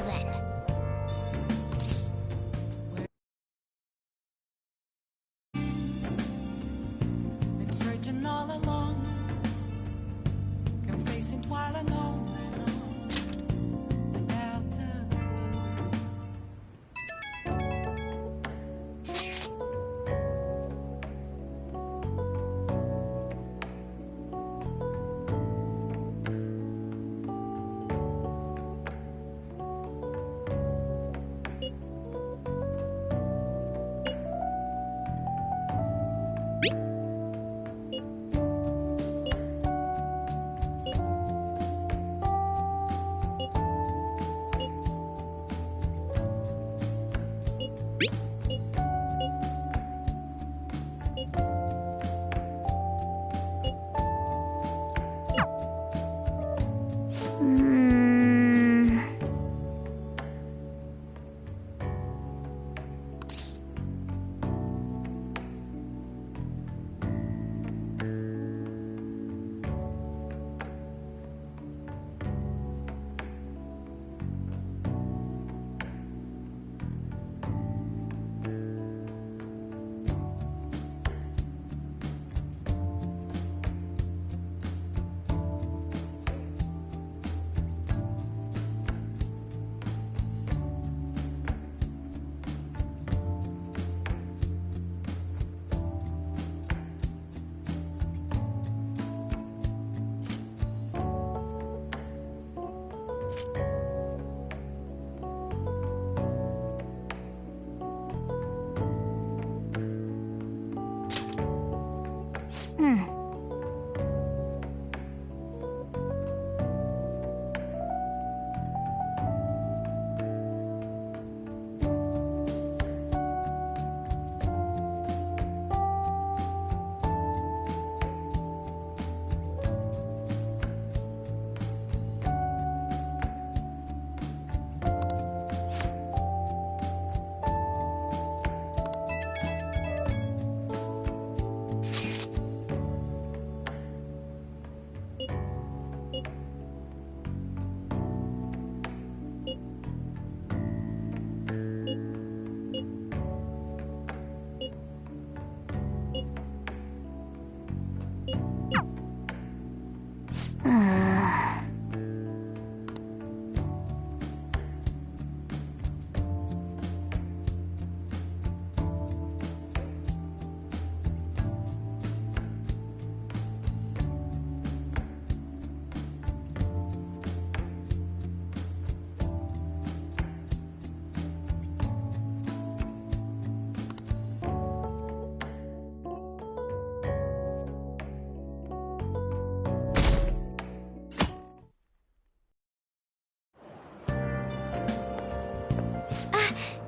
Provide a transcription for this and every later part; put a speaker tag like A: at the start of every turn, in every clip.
A: then.
B: Been searching all along, come facing twilight on and on, without a clue.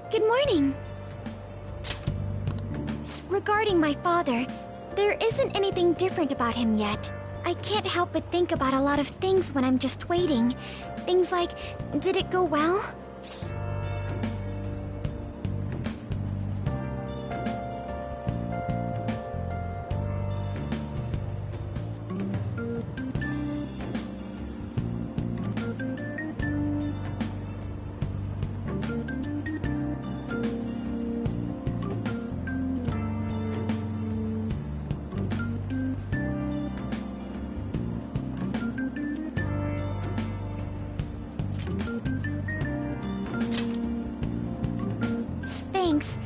A: Good morning. Regarding my father, there isn't anything different about him yet. I can't help but think about a lot of things when I'm just waiting. Things like, did it go well? Thanks.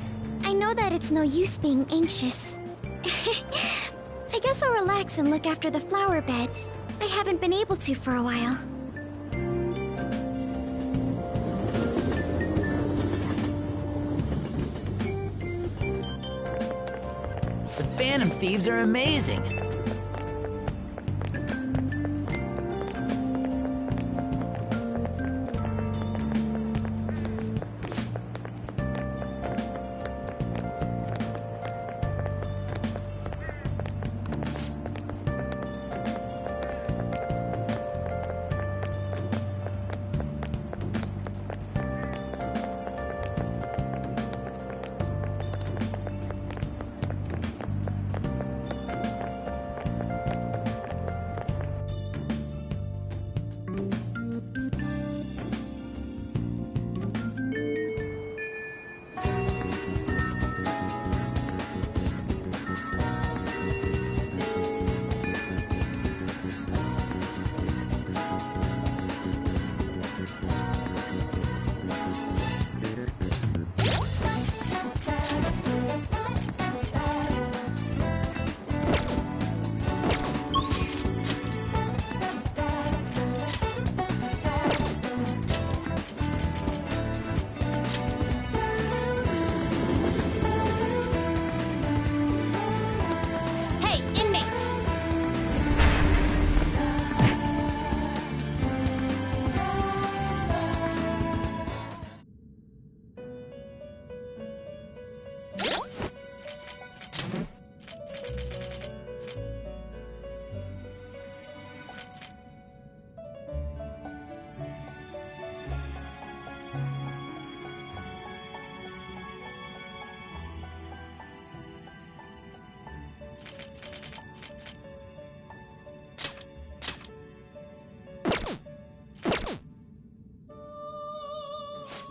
A: I know that it's no use being anxious. I guess I'll relax and look after the flower bed. I haven't been able to for a while.
C: The Phantom Thieves are amazing.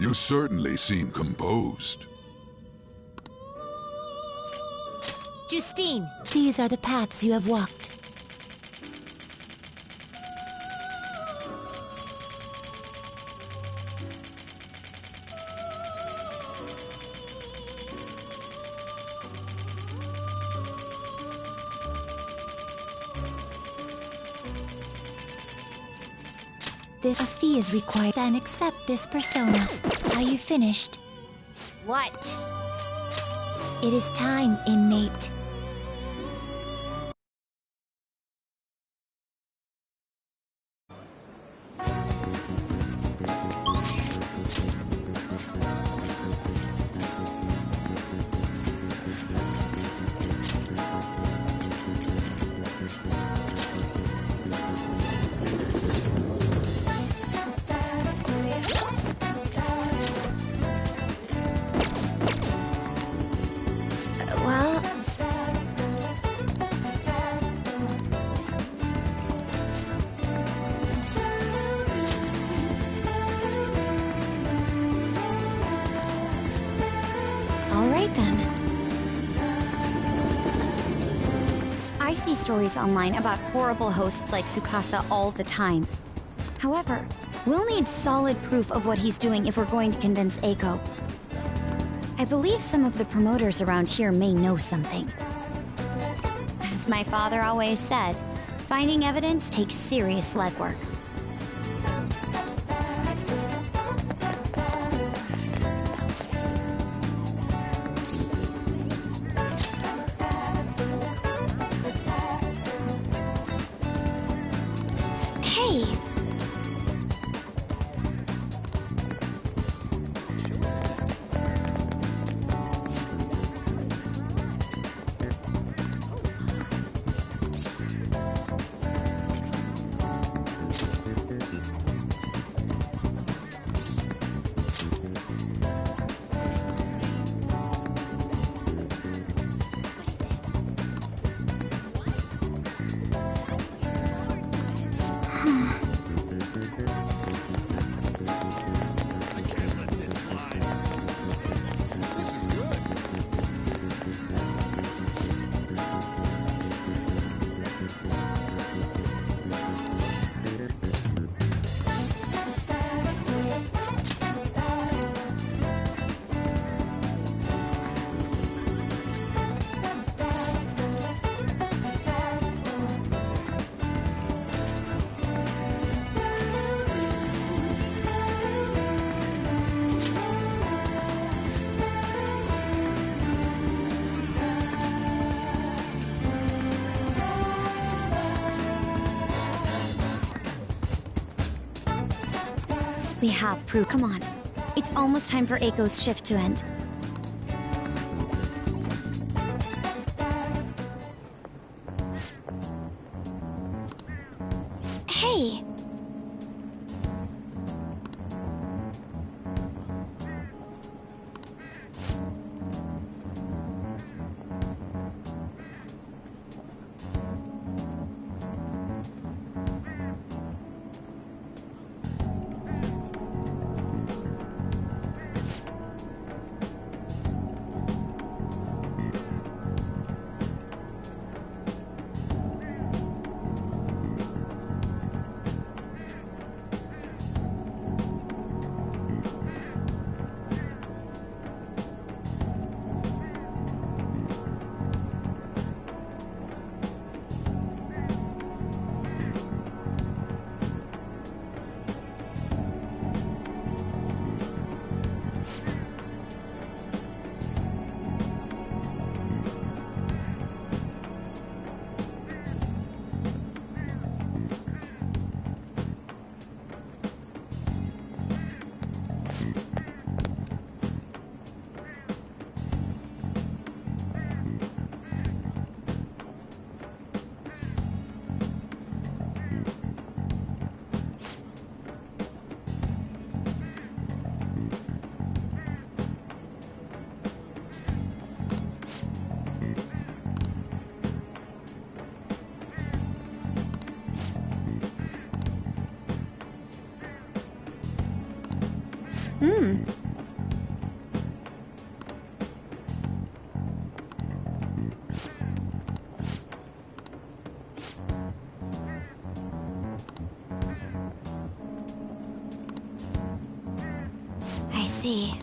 D: You certainly seem composed.
E: Justine, these are the paths you have walked. A fee is required, then accept this persona. Are you finished? What? It is time, inmate.
A: Well, all right then. I see stories online about horrible hosts like Tsukasa all the time. However, we'll need solid proof of what he's doing if we're going to convince Eiko. I believe some of the promoters around here may know something. As my father always said, finding evidence takes serious legwork. Hey! We have proof. Come on. It's almost time for Eiko's shift to end. Hey! I see.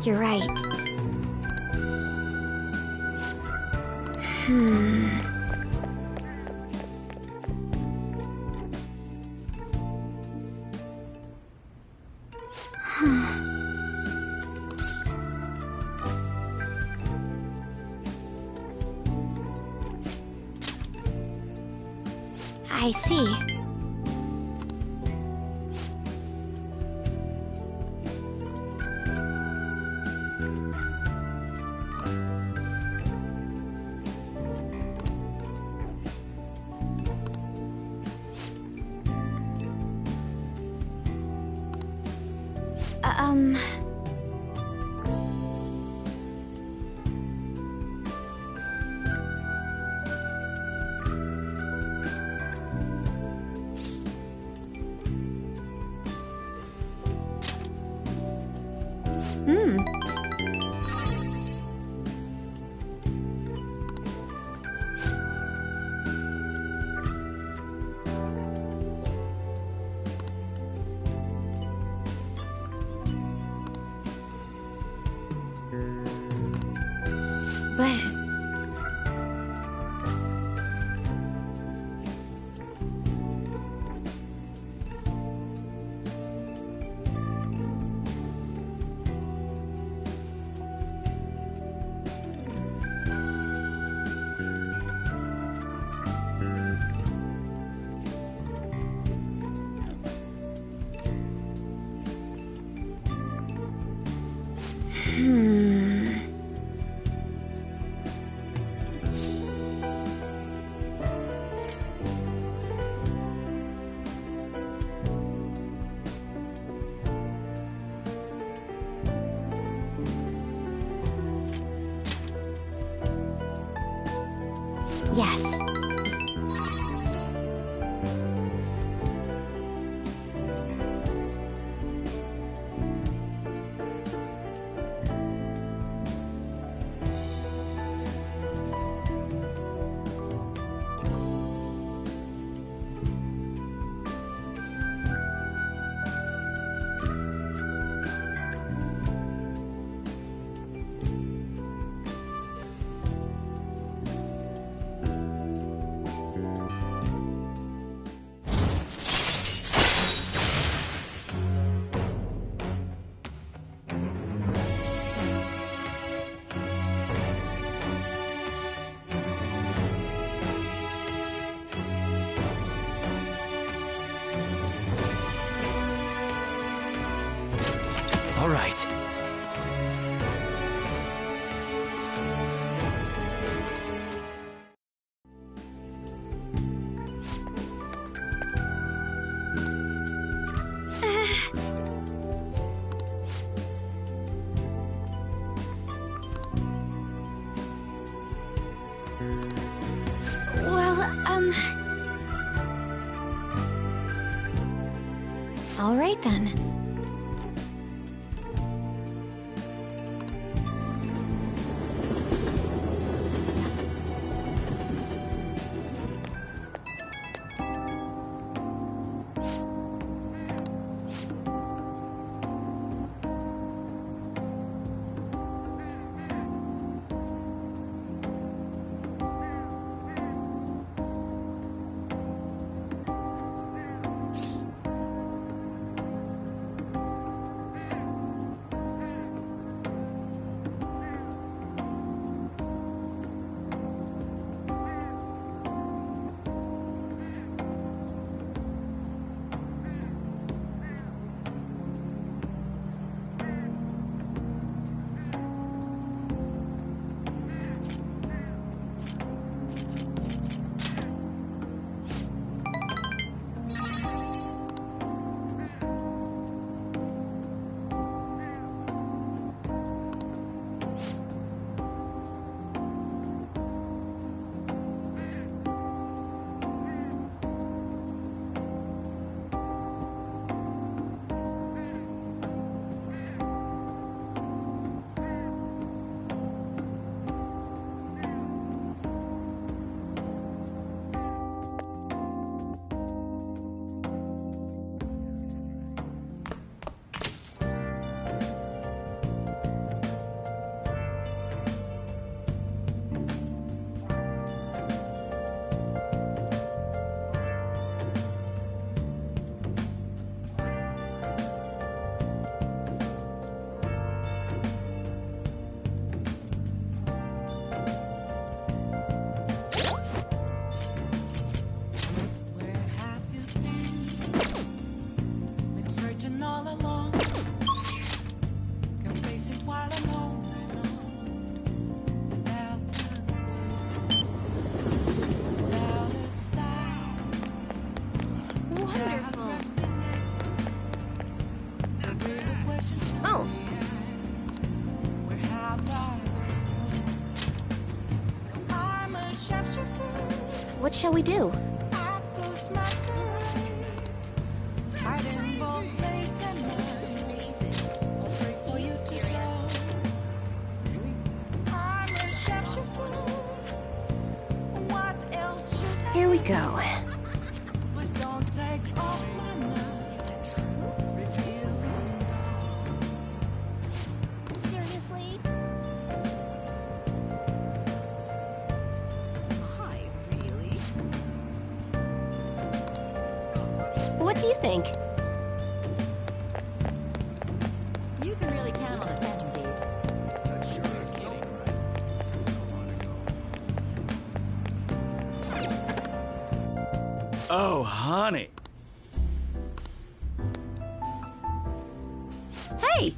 A: You're right. I see. But... Yes. All right then.
B: Where have you been? Been searching all along. Complacent while alone and on. Without a clue. Without a sound.
E: Wonderful.
B: The real question to
E: Oh.
B: me is, where have I been? I'm a sharpshooter.
A: What shall we do? Here we go.
E: Seriously? Hi, really?
A: What do you think?
E: You can really count on the Phantom Thieves.
F: Oh, honey.
A: Hey!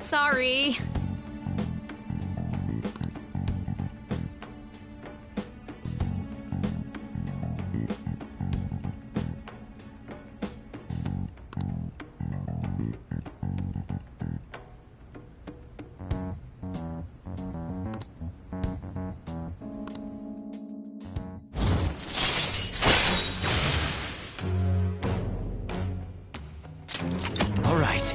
A: Sorry.
C: All right.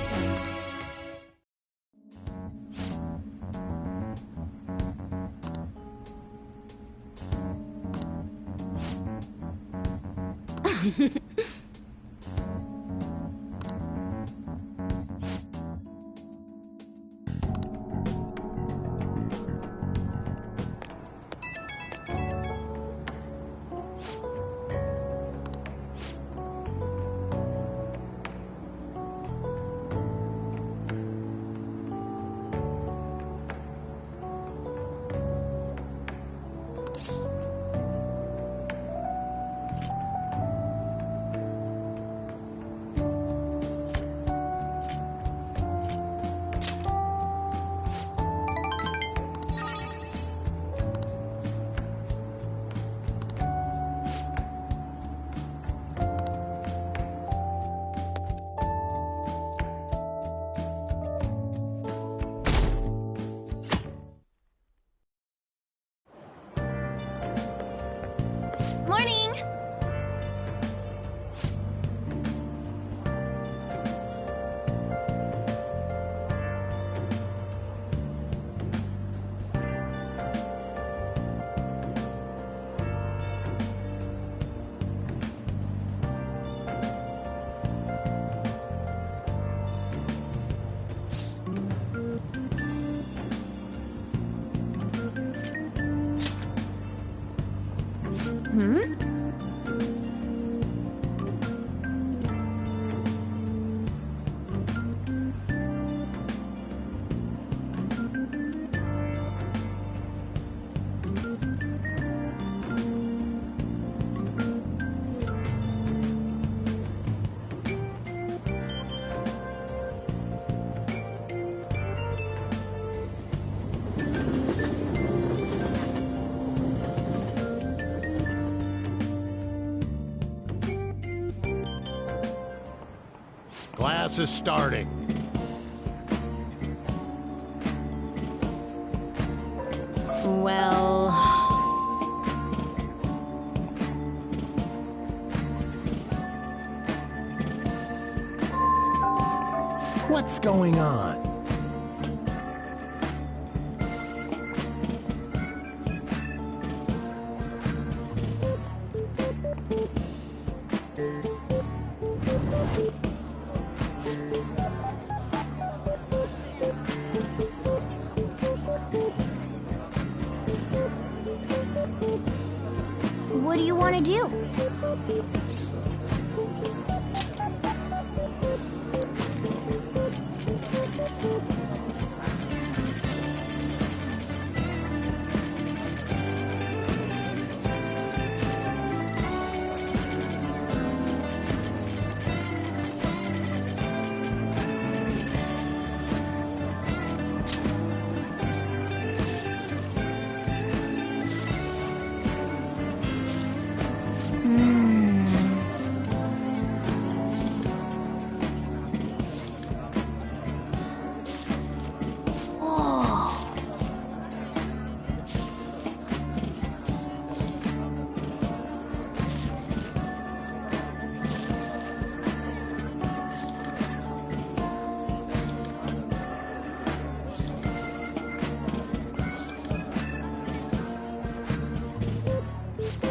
A: Morning! Hmm?
G: Class is starting.
A: Well...
G: What's going on?
A: What do you want to do?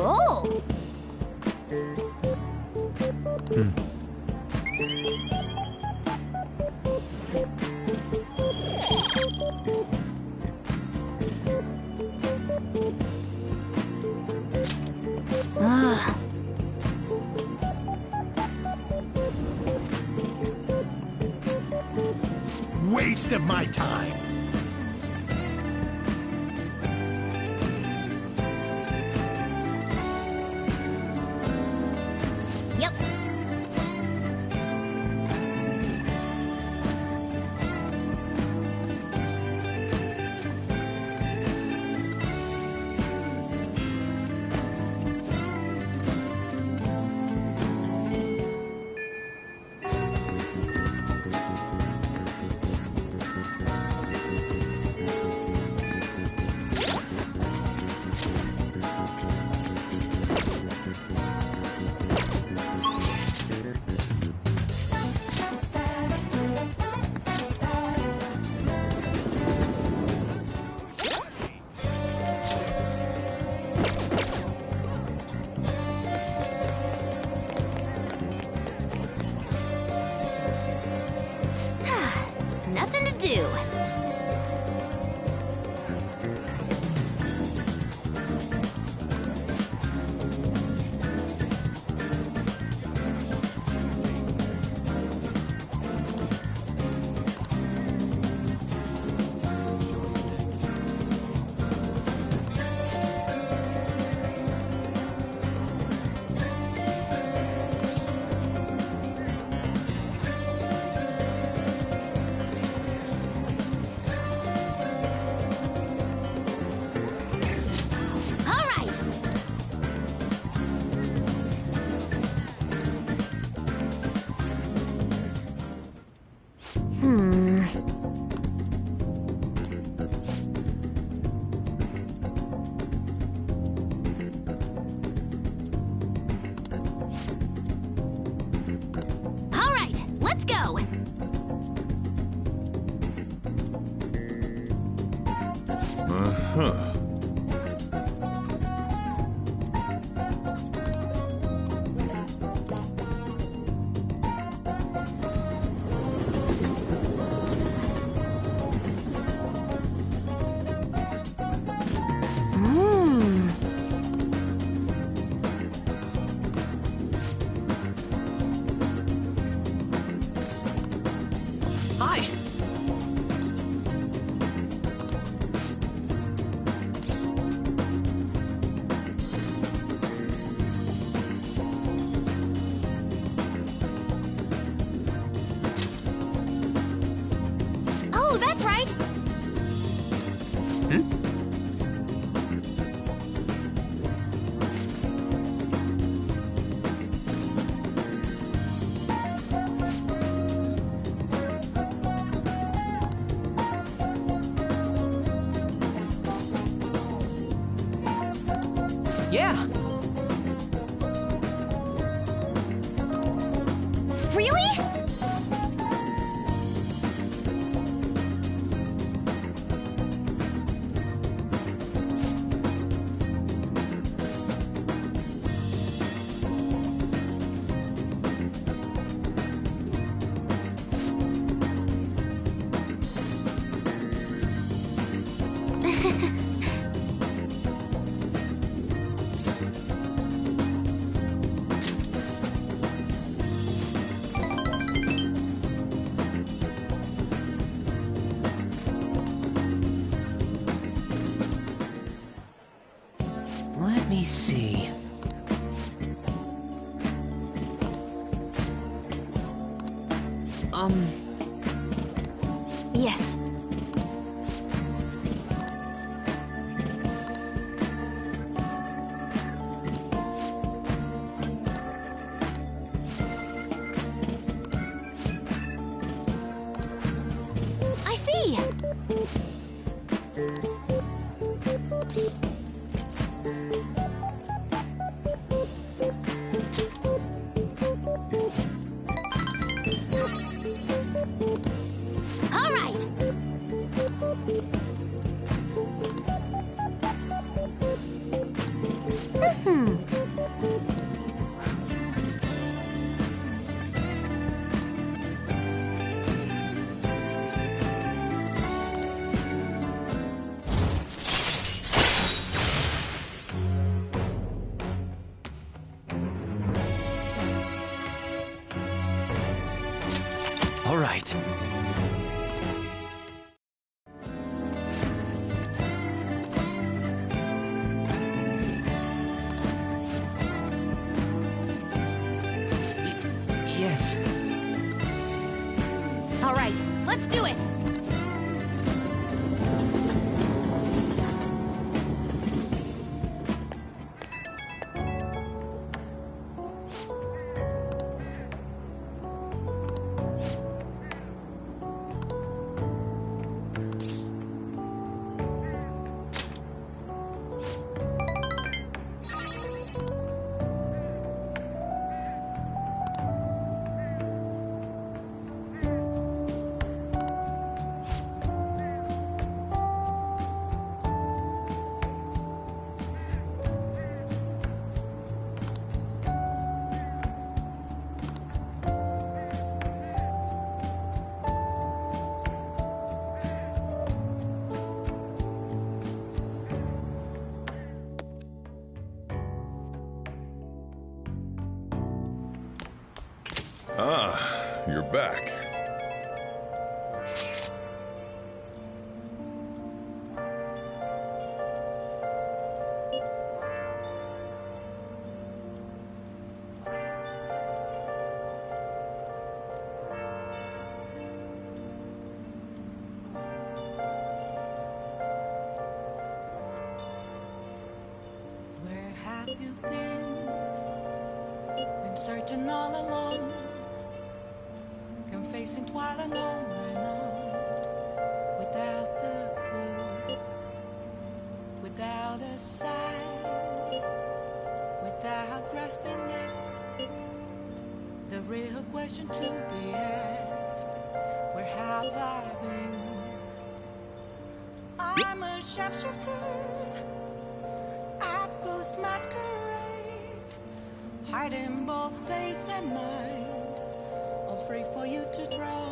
A: Oh! Ah.
G: Waste of my time.
A: Yep.
E: Let's go!
D: Uh-huh.
C: Hi.
E: Oh, that's right!
C: Yeah.
E: Really?
C: Let me see.
E: Yes. I see! All right!
C: All right. Yes.
E: All right, let's do it!
D: Ah, you're back.
B: Where have you been? Been searching all along, confessing while alone and on, without the clue, without a sign, without grasping it. The real question to be asked, where have I been? I'm a shapeshifter at Boost Masquerade, hiding both face and mind, all free for you to draw.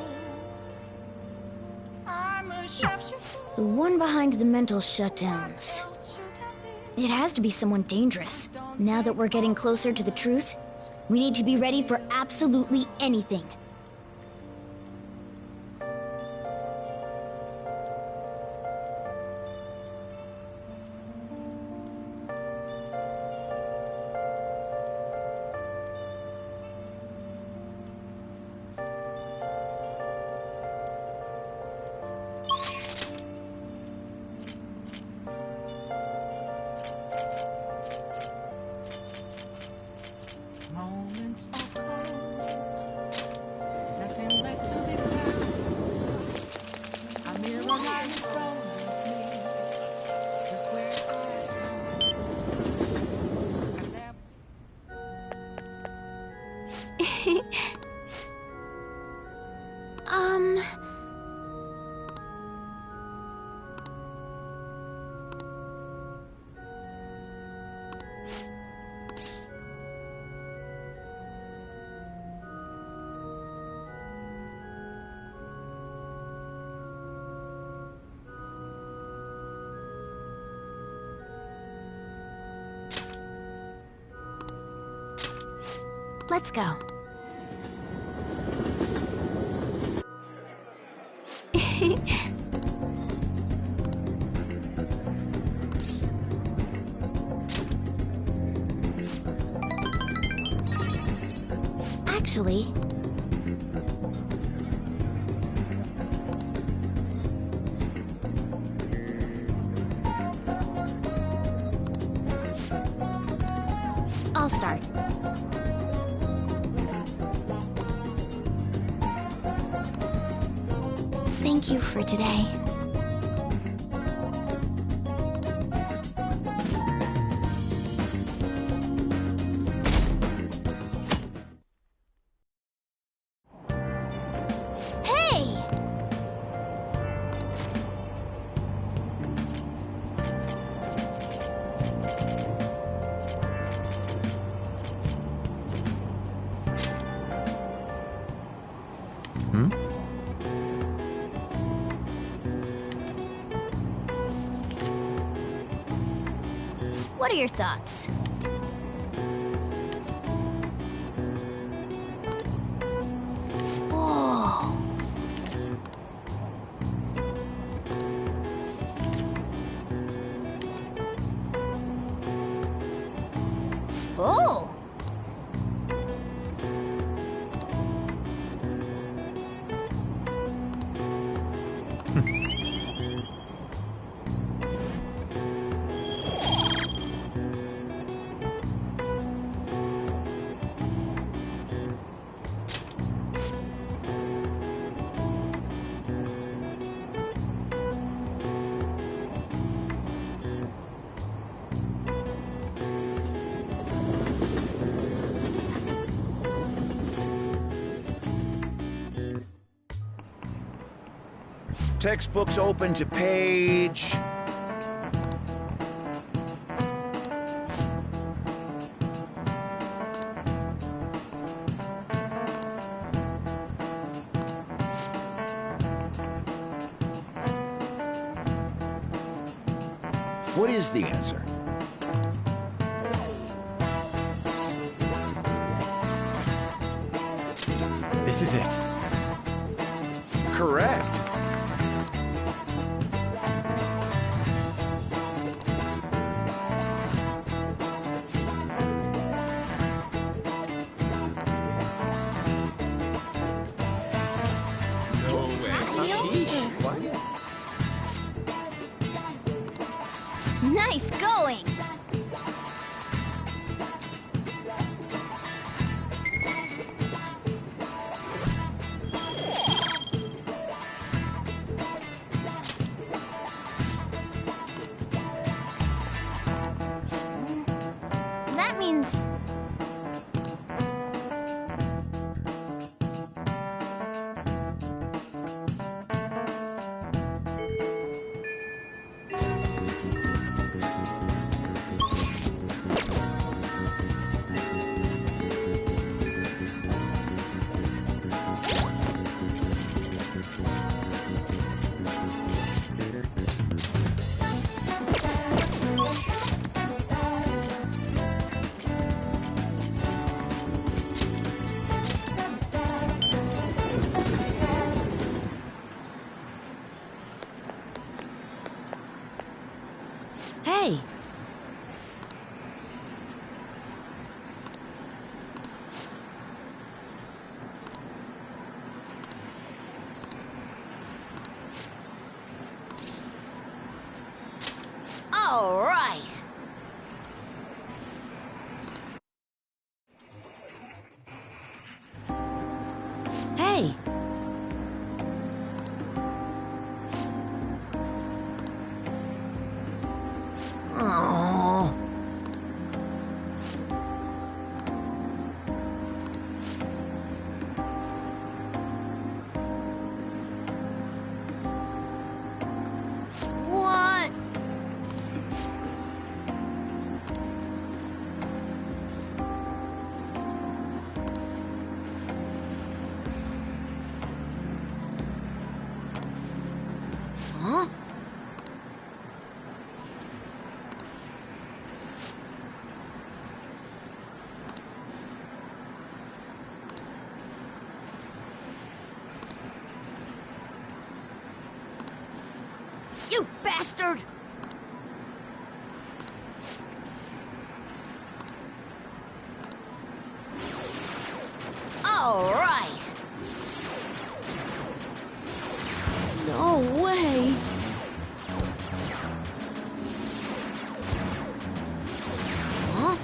B: I'm a shapeshifter.
A: The one behind the mental shutdowns. It has to be someone dangerous. Now that we're getting closer to the truth, we need to be ready for absolutely anything.
B: Moments of calm, nothing left to be found. A mirror right in front of me, just where I
E: Um... Let's go. Actually... I'll start. Thank you for today. Hey! What are your thoughts? Oh. Oh.
H: Textbooks open to page... What is the answer?
C: This is it.
H: Correct.
A: Nice going! That means...
I: Hey!
H: Oh.
I: What? Huh? You bastard! All right. No way. Huh?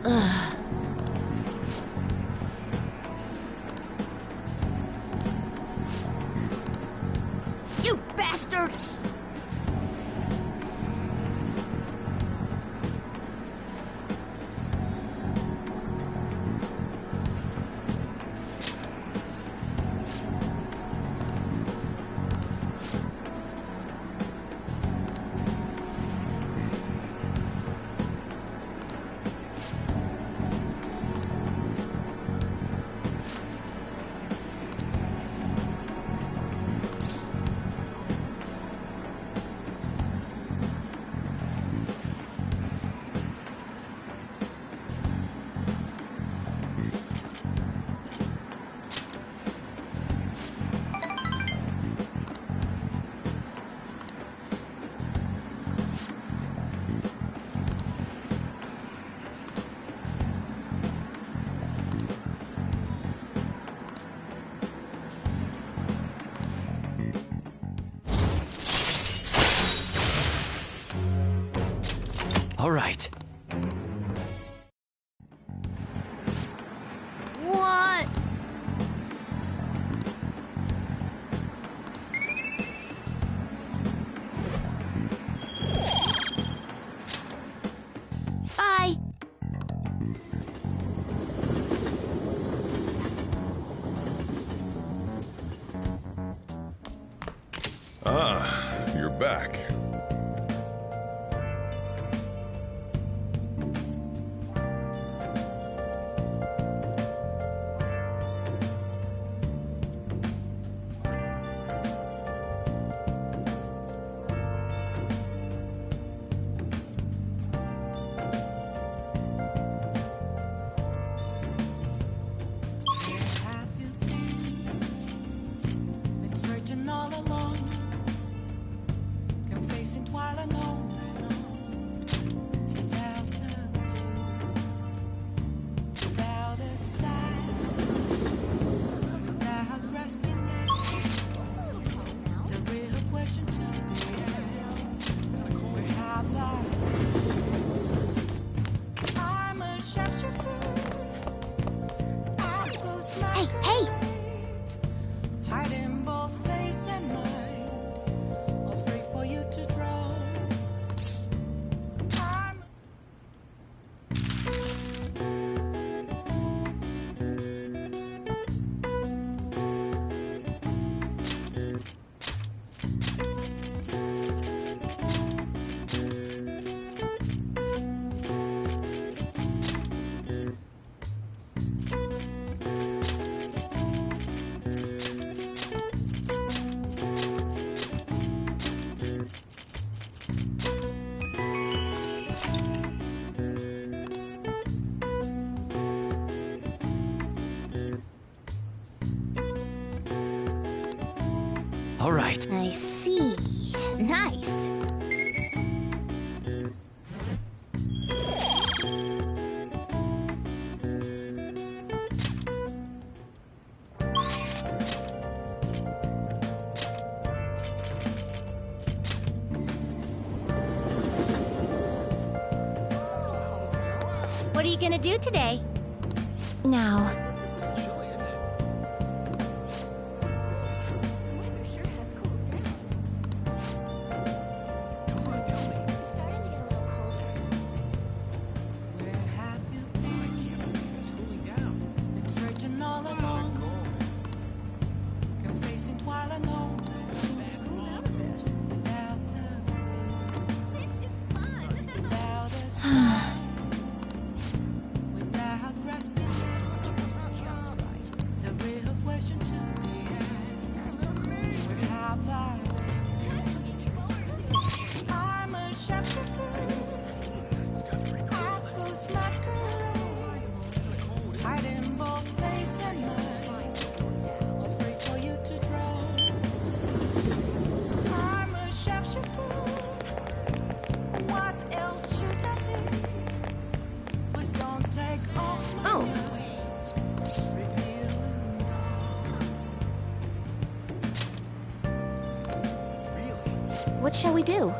I: Ugh. You bastard!
C: All right.
I: What? Bye.
D: Ah, you're back.
B: Have you been searching all along, confessing twilight on and on, without a clue, without a sign, without grasping at the real question to be asked? Where have I been? I'm a sharpshooter.
E: Hey, hey!
B: Hiding both face and mind, all free for you to draw. I'm
C: All right.
E: I see. Nice. are you gonna do today? Now.
B: Where have you been searching all along? Confessing while alone. Without a sign. Without grasping. The real question to be asked. Where have I been? I'm a shepherd too. Hiding both face and mind, afraid for you to drown. I'm a sharpshooter. What else should I be? Please don't take off my mask. Revealing dawn.
A: What shall we do?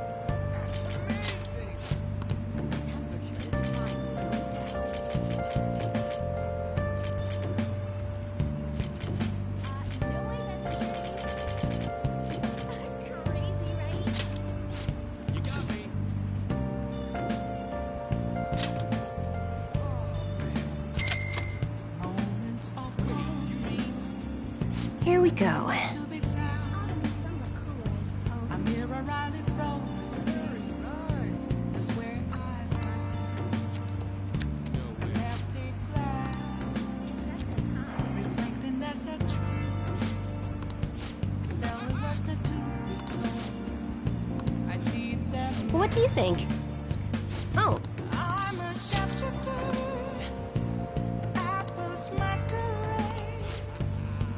B: Moments of glory
A: Here we go.
B: to be found. A mirror right in front of me. That's where I found an empty glass, reflecting that's a truth. It's telling words not to be told. I need them.
A: What do you think? Oh,
B: I'm a sharpshooter. Apples masquerade.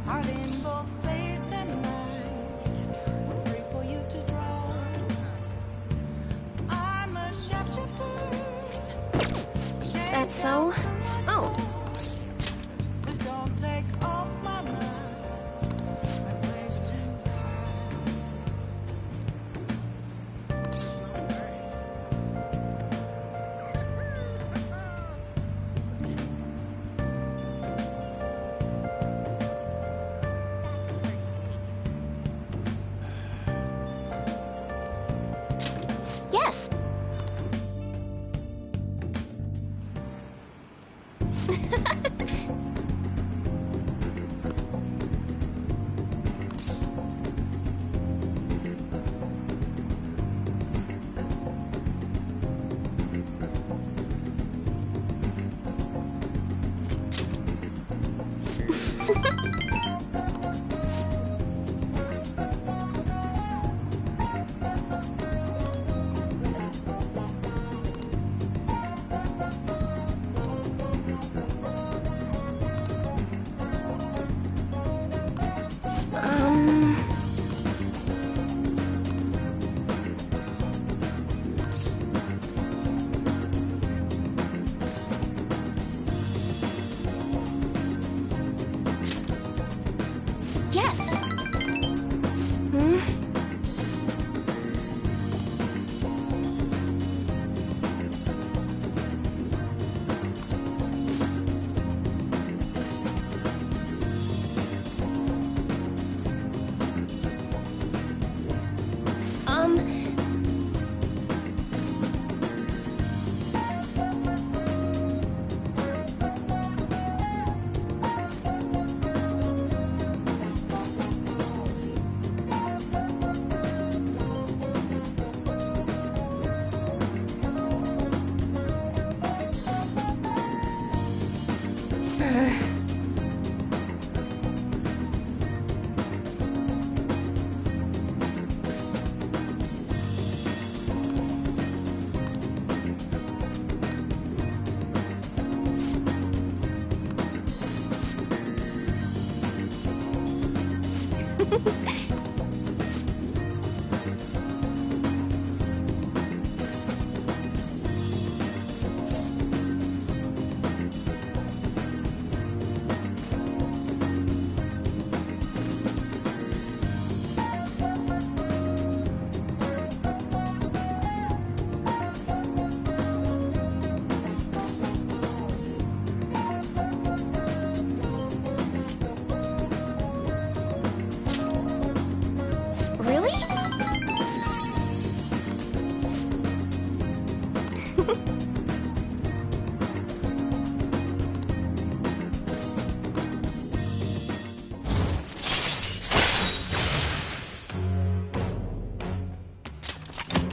B: Heart in both face and mind. Free for you to draw. I'm a sharpshooter.
A: is that so? Oh,
B: Please don't take off my mask. My place to hide.
A: yes. Yes. Hmm?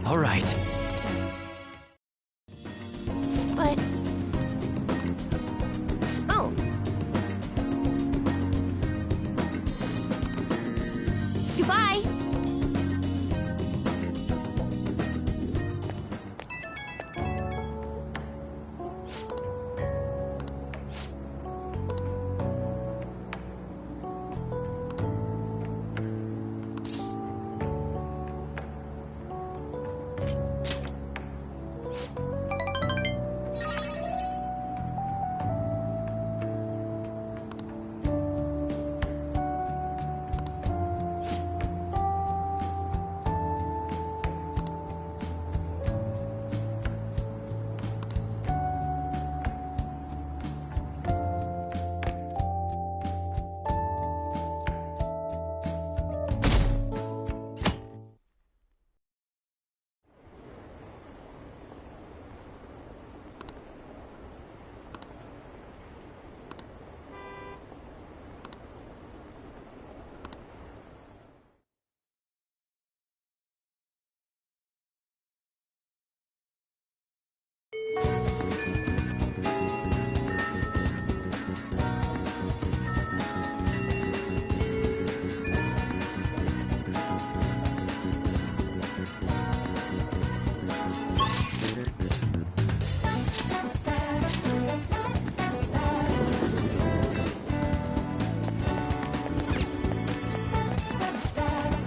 C: All right.
E: But
I: Oh, goodbye.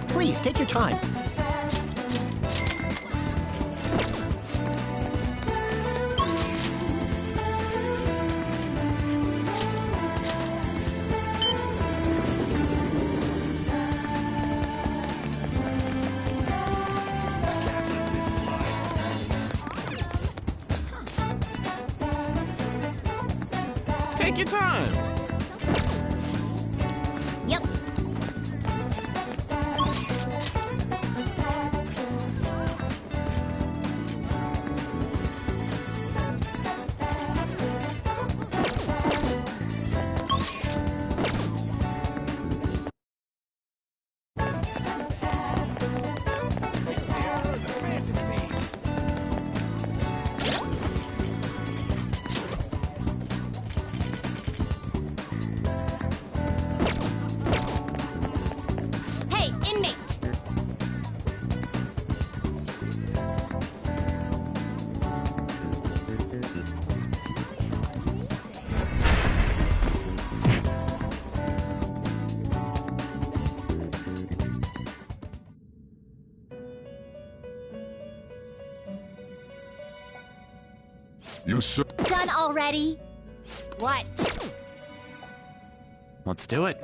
G: Please, take your time.
J: Take your time.
E: yep. Hey, inmate.
D: You sir.
E: Done already? What?
C: Let's do it.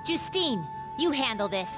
C: Justine, you handle this.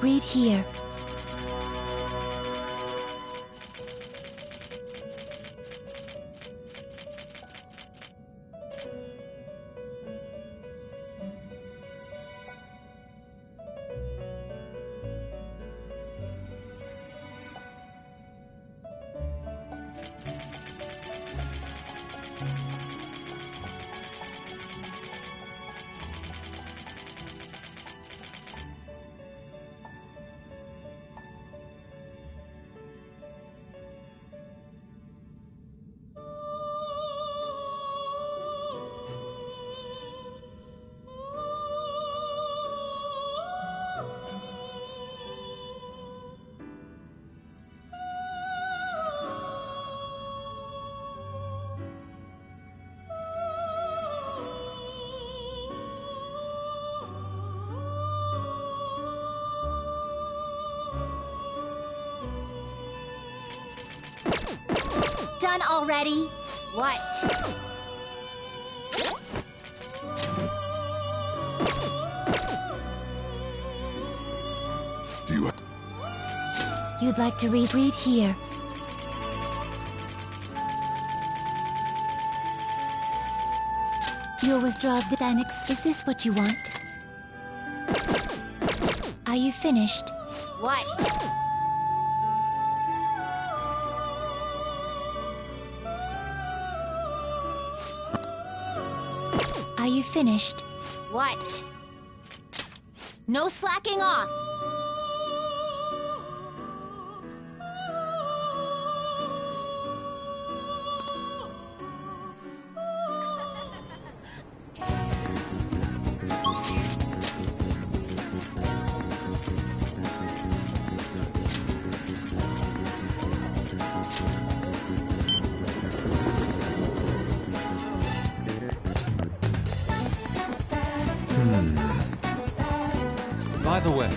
E: Read here.
C: Done already? What?
D: Do you...
E: You'd like to read here. You'll withdraw the Thanix. Is this what you want? Are you finished?
C: What?
E: Are you finished?
C: What? No slacking off!
K: By the way...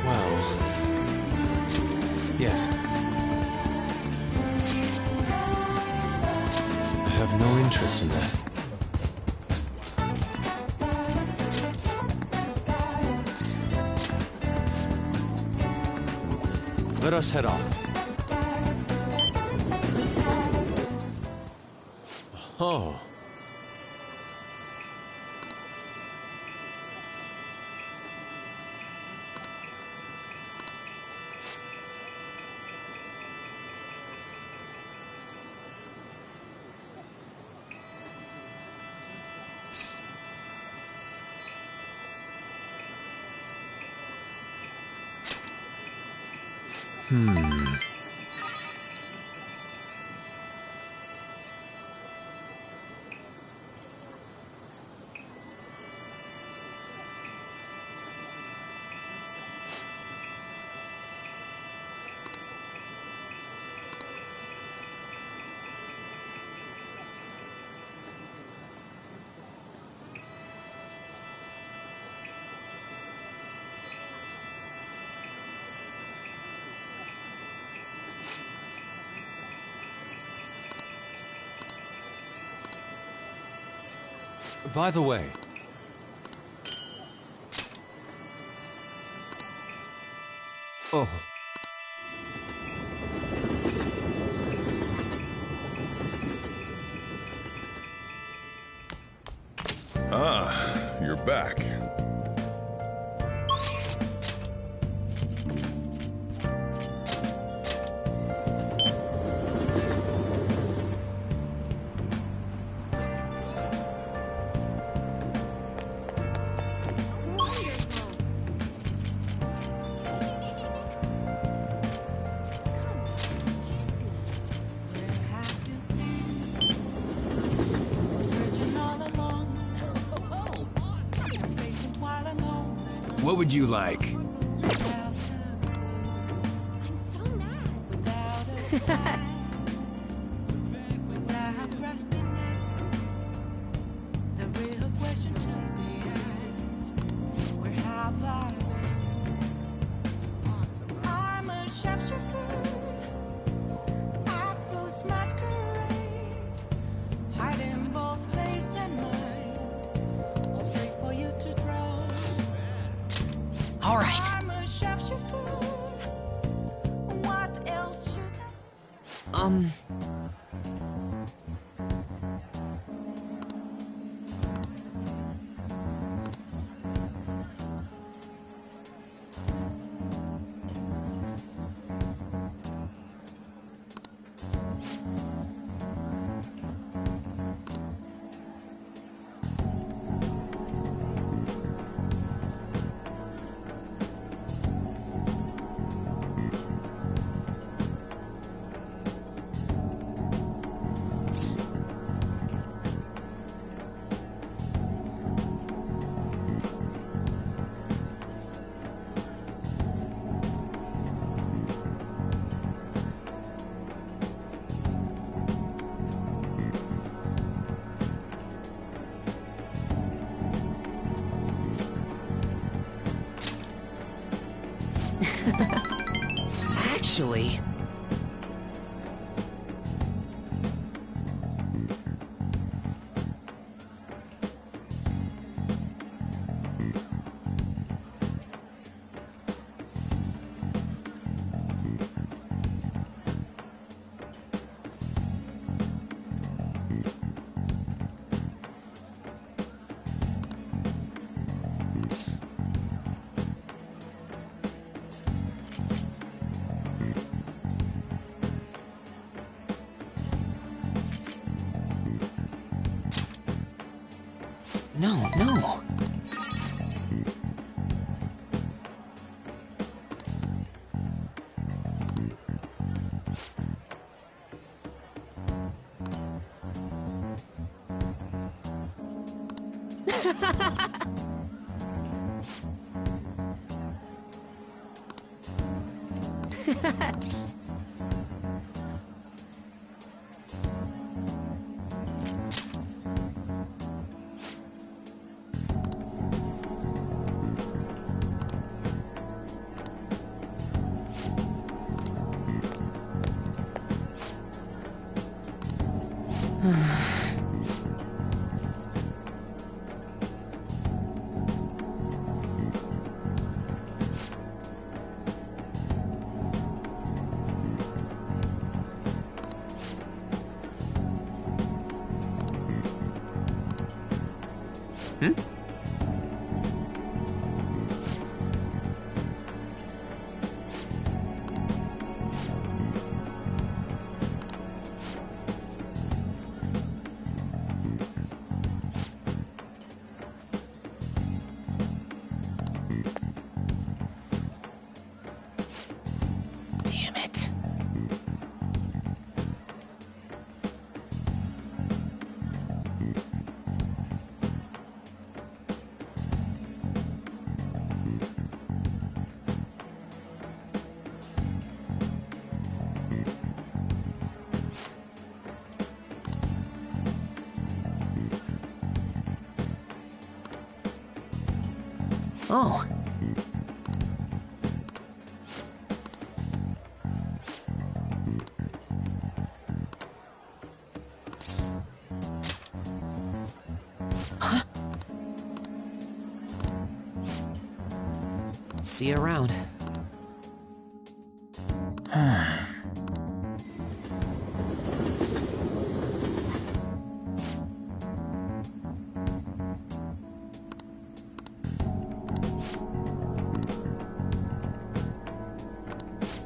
K: Well... Yes. I have no interest in that. Let us head off. Oh. By the way... Oh.
D: Ah, you're back.
F: What would you like?
C: I'm so mad.
B: The real question to be asked, where have I been?
H: Actually... No. Damn it. Oh. Huh? See you around.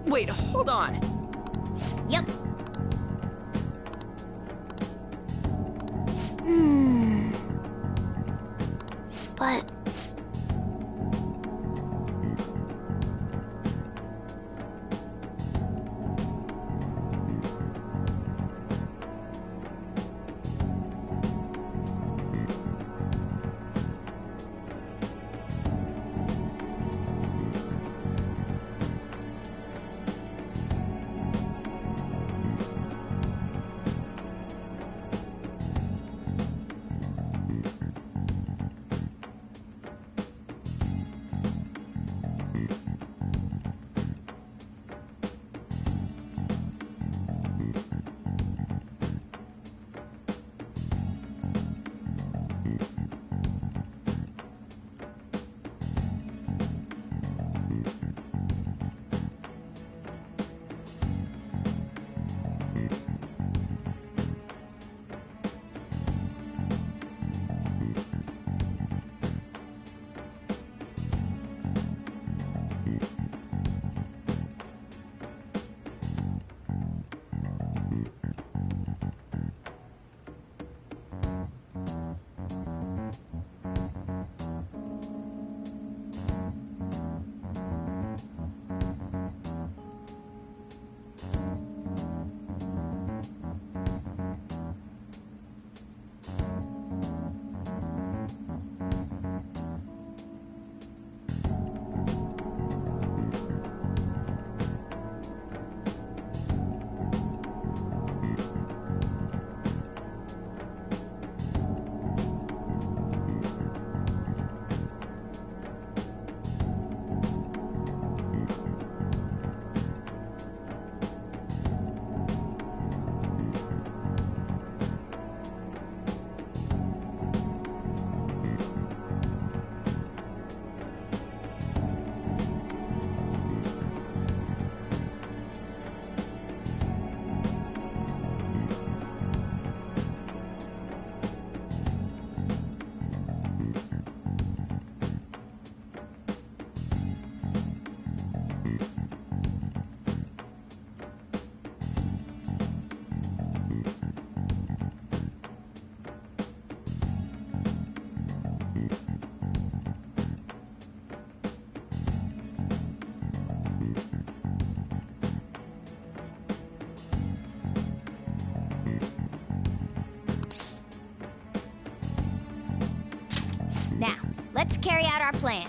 H: Wait, hold on.
C: Yep.
E: But...
C: our plan.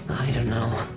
H: I don't know.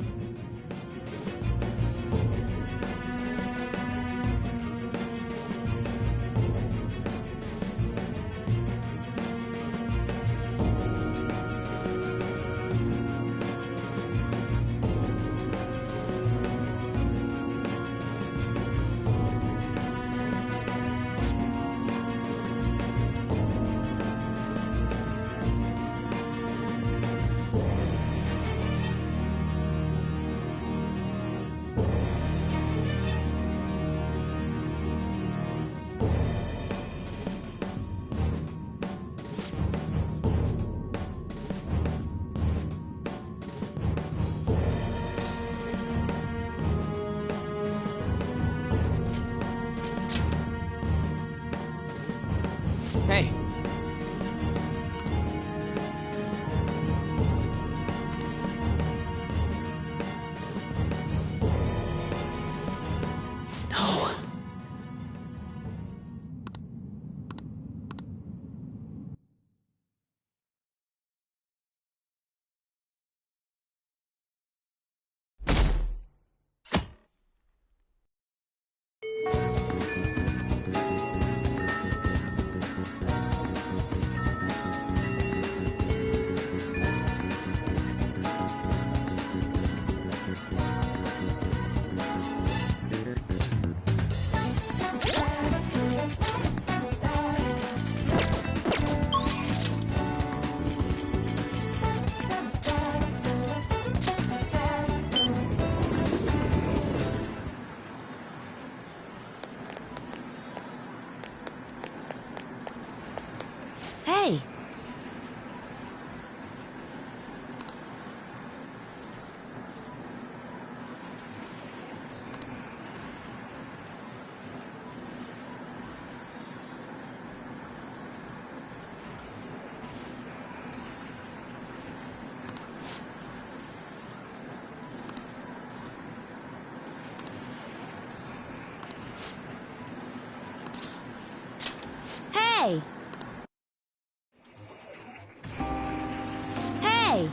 H: Hey. No.
C: Hey! Hey! Hey!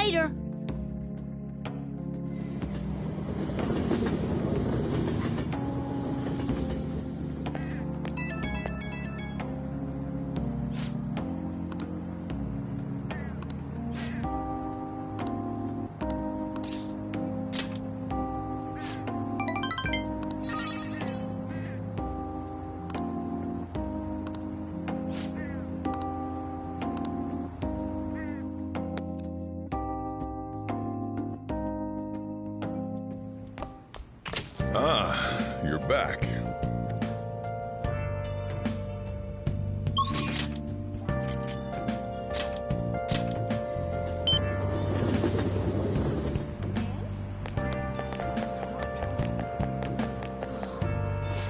C: later.
D: Ah, you're back.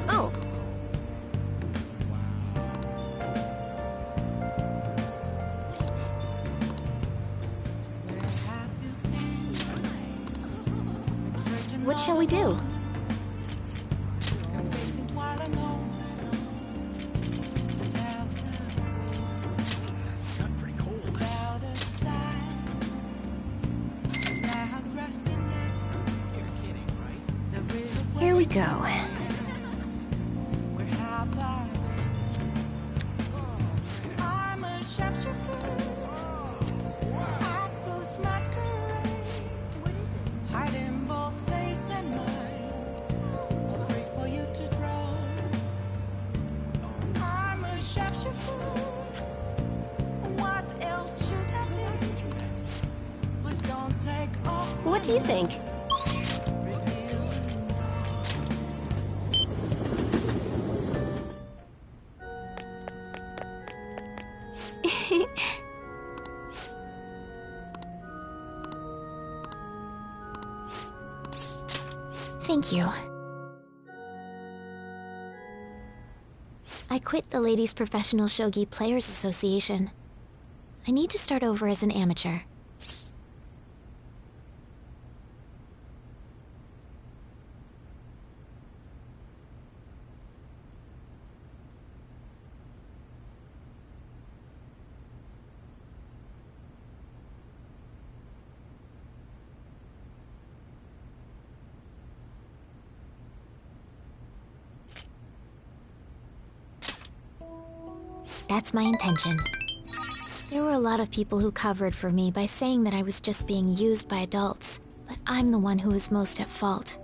A: Oh. What shall we do? Here we go. What do you think?
E: Thank you. I quit the Ladies Professional Shogi Players Association. I need to start over as an amateur. That's my intention. There were a lot of people who covered for me by saying that I was just being used by adults, but I'm the one who was most at fault.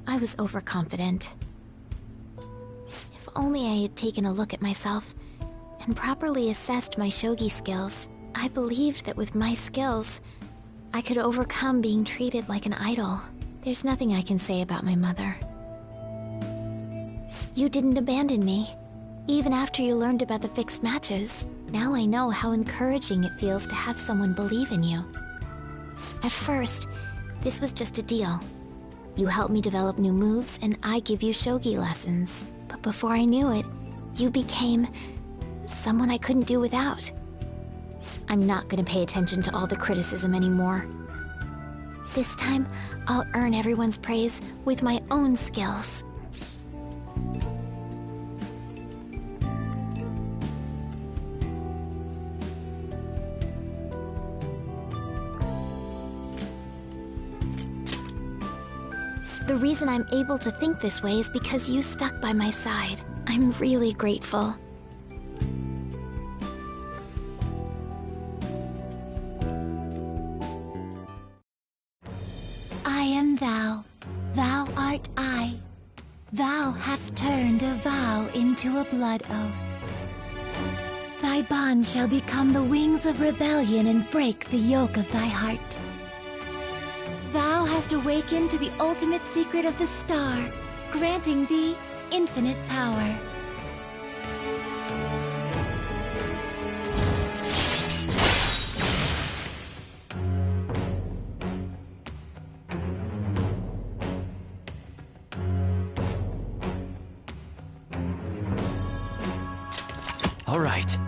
E: I was overconfident. If only I had taken a look at myself and properly assessed my shogi skills, I believed that with my skills, I could overcome being treated like an idol. There's nothing I can say about my mother. You didn't abandon me. Even after you learned about the fixed matches, now I know how encouraging it feels to have someone believe in you. At first, this was just a deal. You help me develop new moves, and I give you shogi lessons. But before I knew it, you became someone I couldn't do without. I'm not gonna pay attention to all the criticism anymore. This time, I'll earn everyone's praise with my own skills. The reason I'm able to think this way is because you stuck by my side. I'm really grateful.
L: I am thou. Thou art I. Thou hast turned a vow into a blood oath. Thy bond shall become the wings of rebellion and break the yoke of thy heart. Thou hast awakened to the ultimate secret of the star, granting thee infinite power.
H: All right.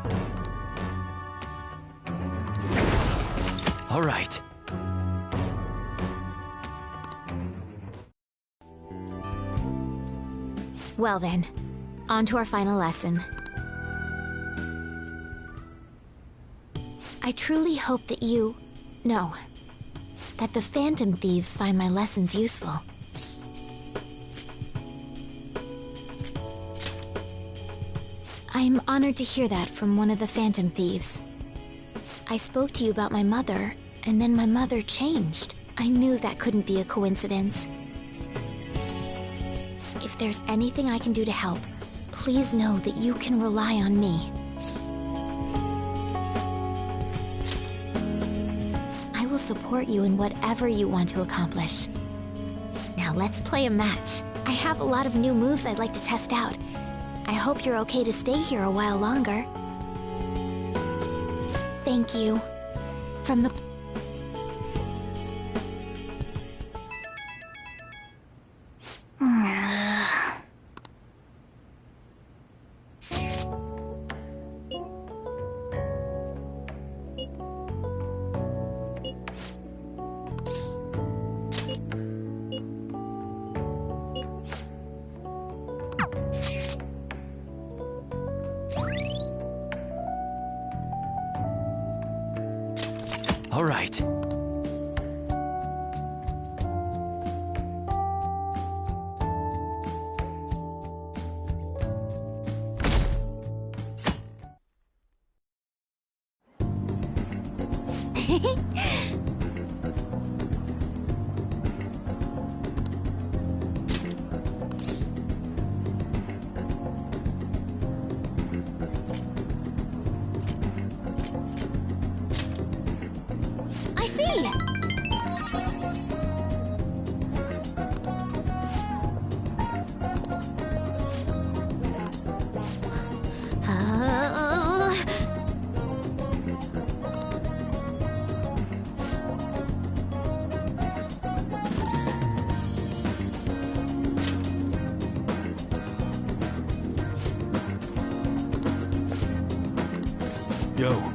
H: All right.
E: Well then, on to our final lesson. I truly hope that you, No. That the Phantom Thieves find my lessons useful. I'm honored to hear that from one of the Phantom Thieves. I spoke to you about my mother, and then my mother changed. I knew that couldn't be a coincidence. If there's anything I can do to help, please know that you can rely on me. I will support you in whatever you want to accomplish. Now let's play a match. I have a lot of new moves I'd like to test out. I hope you're okay to stay here a while longer. Thank you. From the...
H: All right.
A: I see!
F: Yo.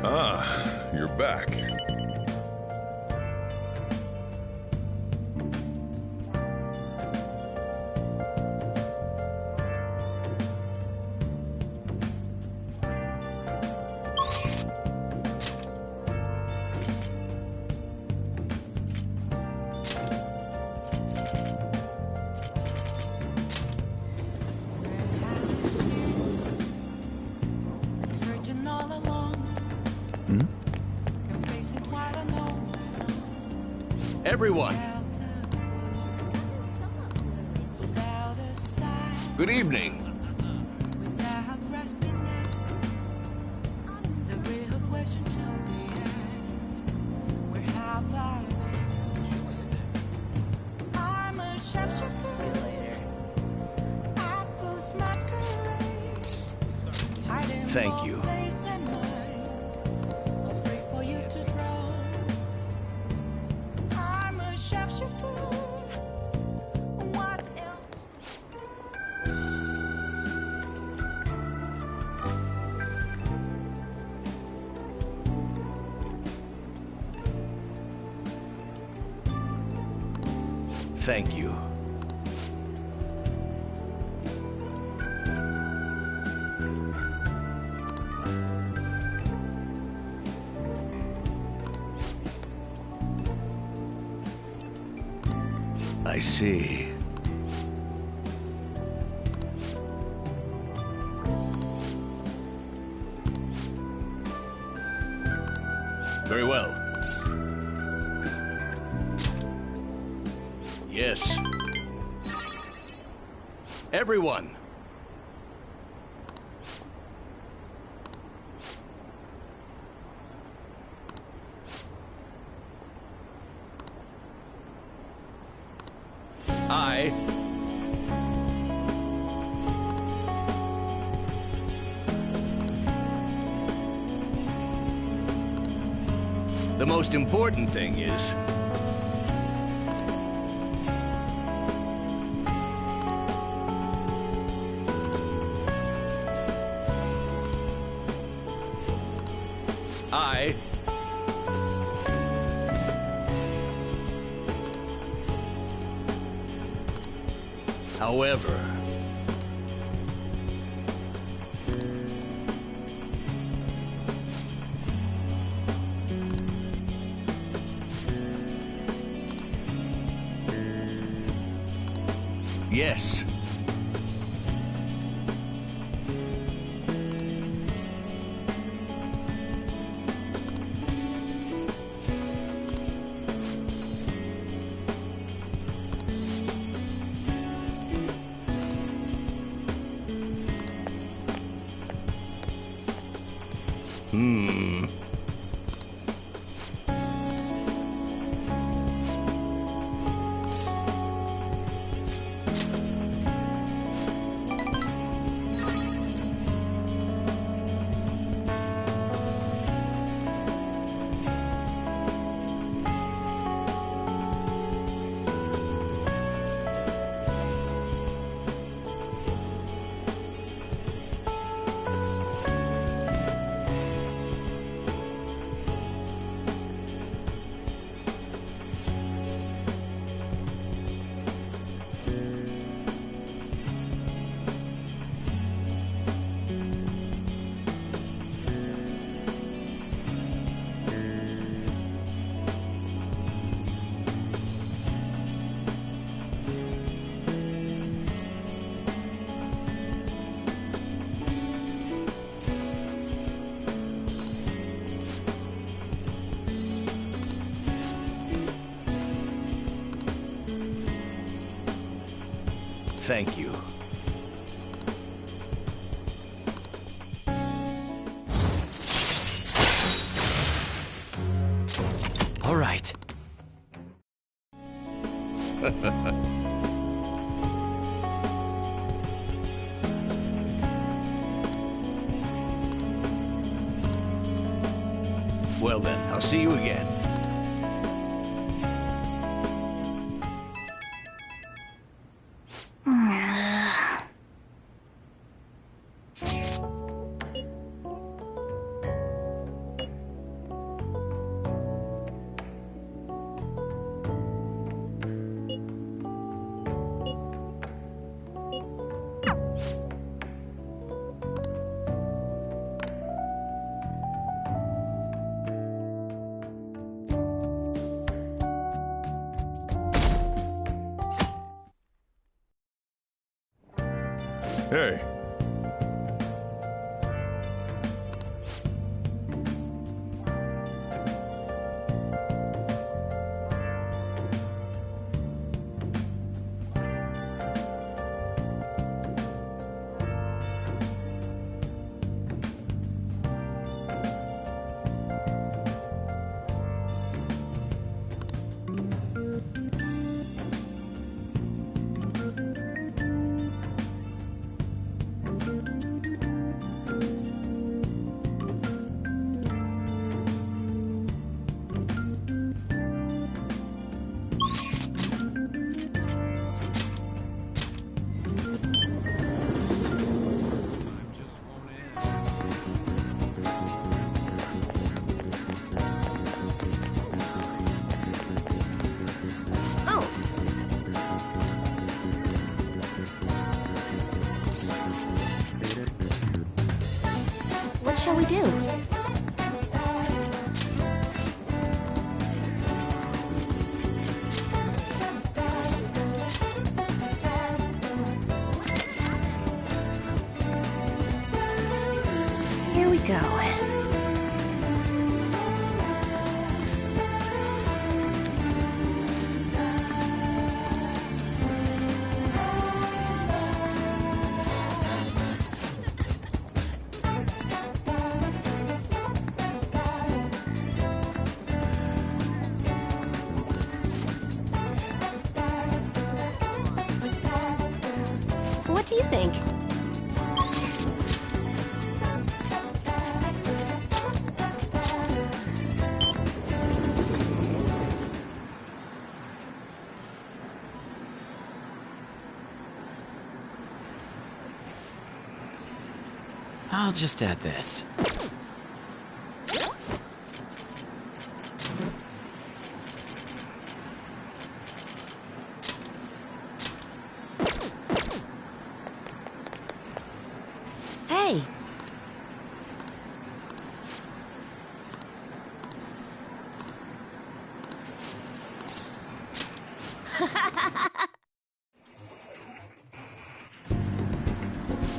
D: Ah, you're back.
B: I'm searching all along. Can face it while alone.
H: Everyone,
B: Without a sign,
J: Good evening.
B: without grasping it. The real question to be asked: where have I been? I'm a shapeshifter. See you later. I post masquerade. Hiding
J: Thank
B: both
J: you.
B: face and mind. Afraid for you to drown. I'm a shapeshifter. What else?
J: Thank you. I see. Very well. Yes. Everyone. I... The most important thing is... I... However... Yes. Thank you.
H: All right.
J: Well then, I'll see you again.
D: Hey.
L: go.
I: What do you think?
H: I'll just add this.
I: Hey!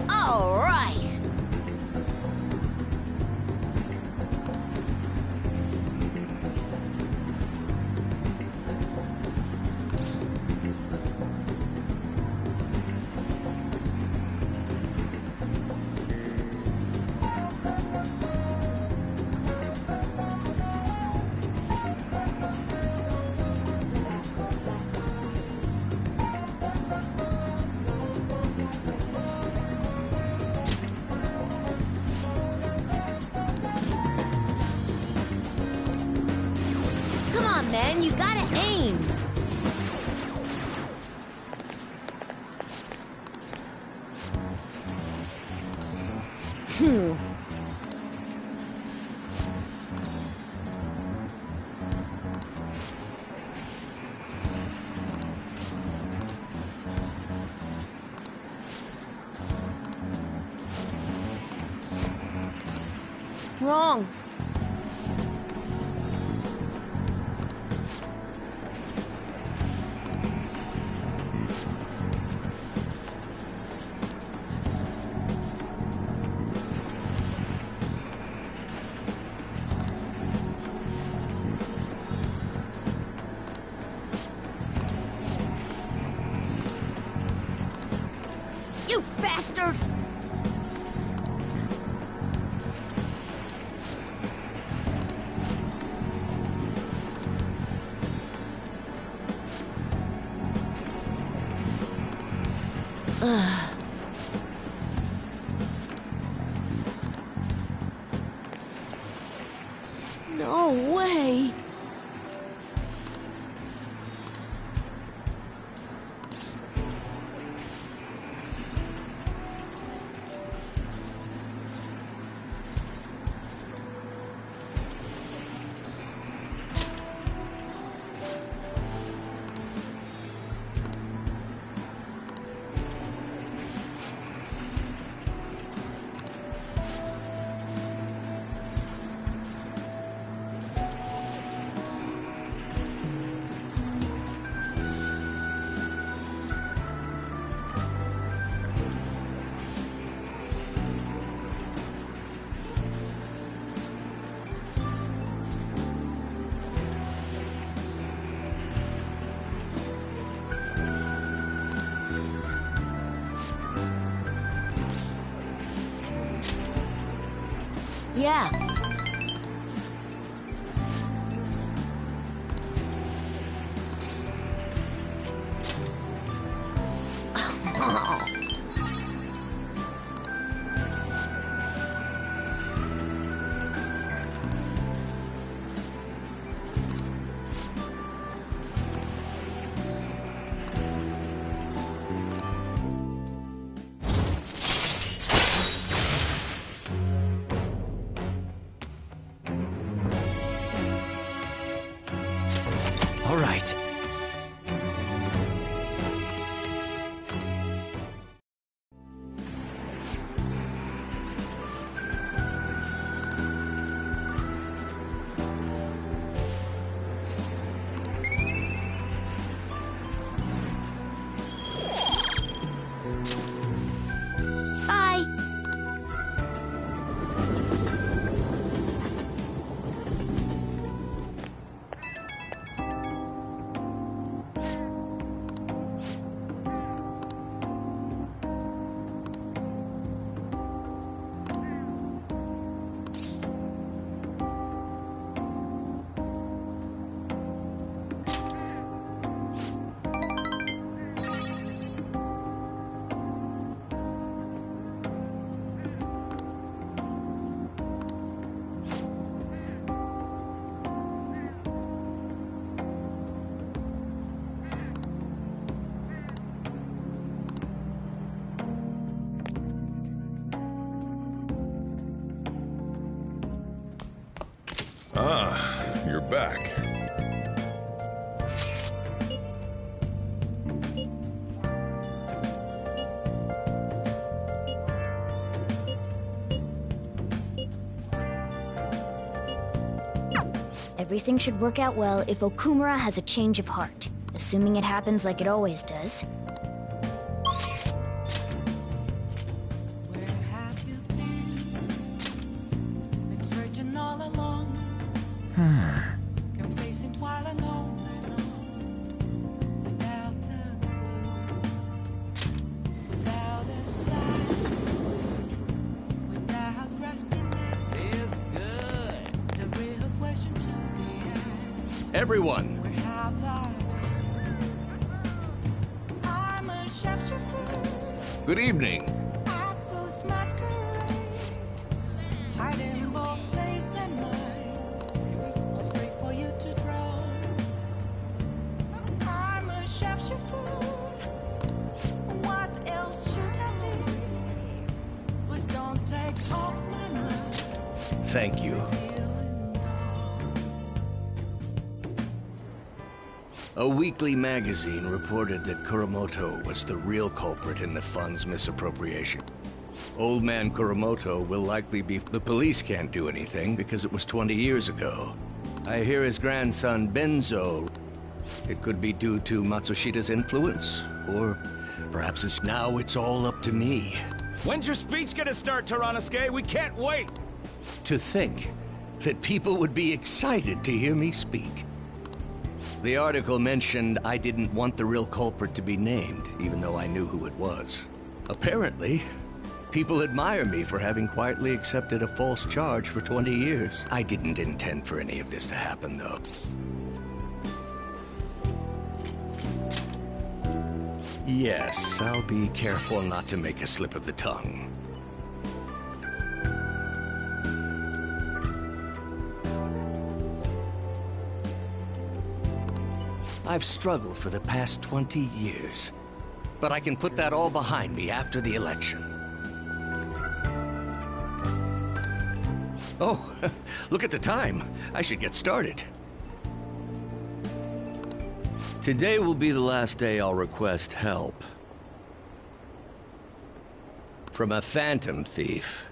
I: All right! Come on, man, you gotta aim! Wrong. You bastard! Ugh. No way! Yeah.
H: All right.
I: Bye!
D: back.
I: Everything should work out well if Okumura has a change of heart. Assuming it happens like it always does.
B: Where have you been? Been searching all along. Confessing while alone and on. Without a clue. Without a sign. Without grasping it.
J: Feels good.
B: The real question to be asked.
J: Everyone,
B: Where have I been? I'm a chef.
J: good evening.
B: At those masquerade, hiding both face and mind, afraid for you to draw. I'm a sharpshooter. What else should I be? Please don't take off my mind.
J: Thank you. A weekly magazine reported that Kuramoto was the real culprit in the fund's misappropriation. Old man Kuramoto will likely be... The police can't do anything because it was 20 years ago. I hear his grandson Benzo. It could be due to Matsushita's influence, or perhaps it's all up to me.
F: When's your speech gonna start, Tyranosuke? We can't wait!
J: To think that people would be excited to hear me speak. The article mentioned I didn't want the real culprit to be named, even though I knew who it was. Apparently, people admire me for having quietly accepted a false charge for 20 years. I didn't intend for any of this to happen, though. Yes, I'll be careful not to make a slip of the tongue. I've struggled for the past 20 years, but I can put that all behind me after the election. Oh, look at the time. I should get started. Today will be the last day I'll request help. From a phantom thief.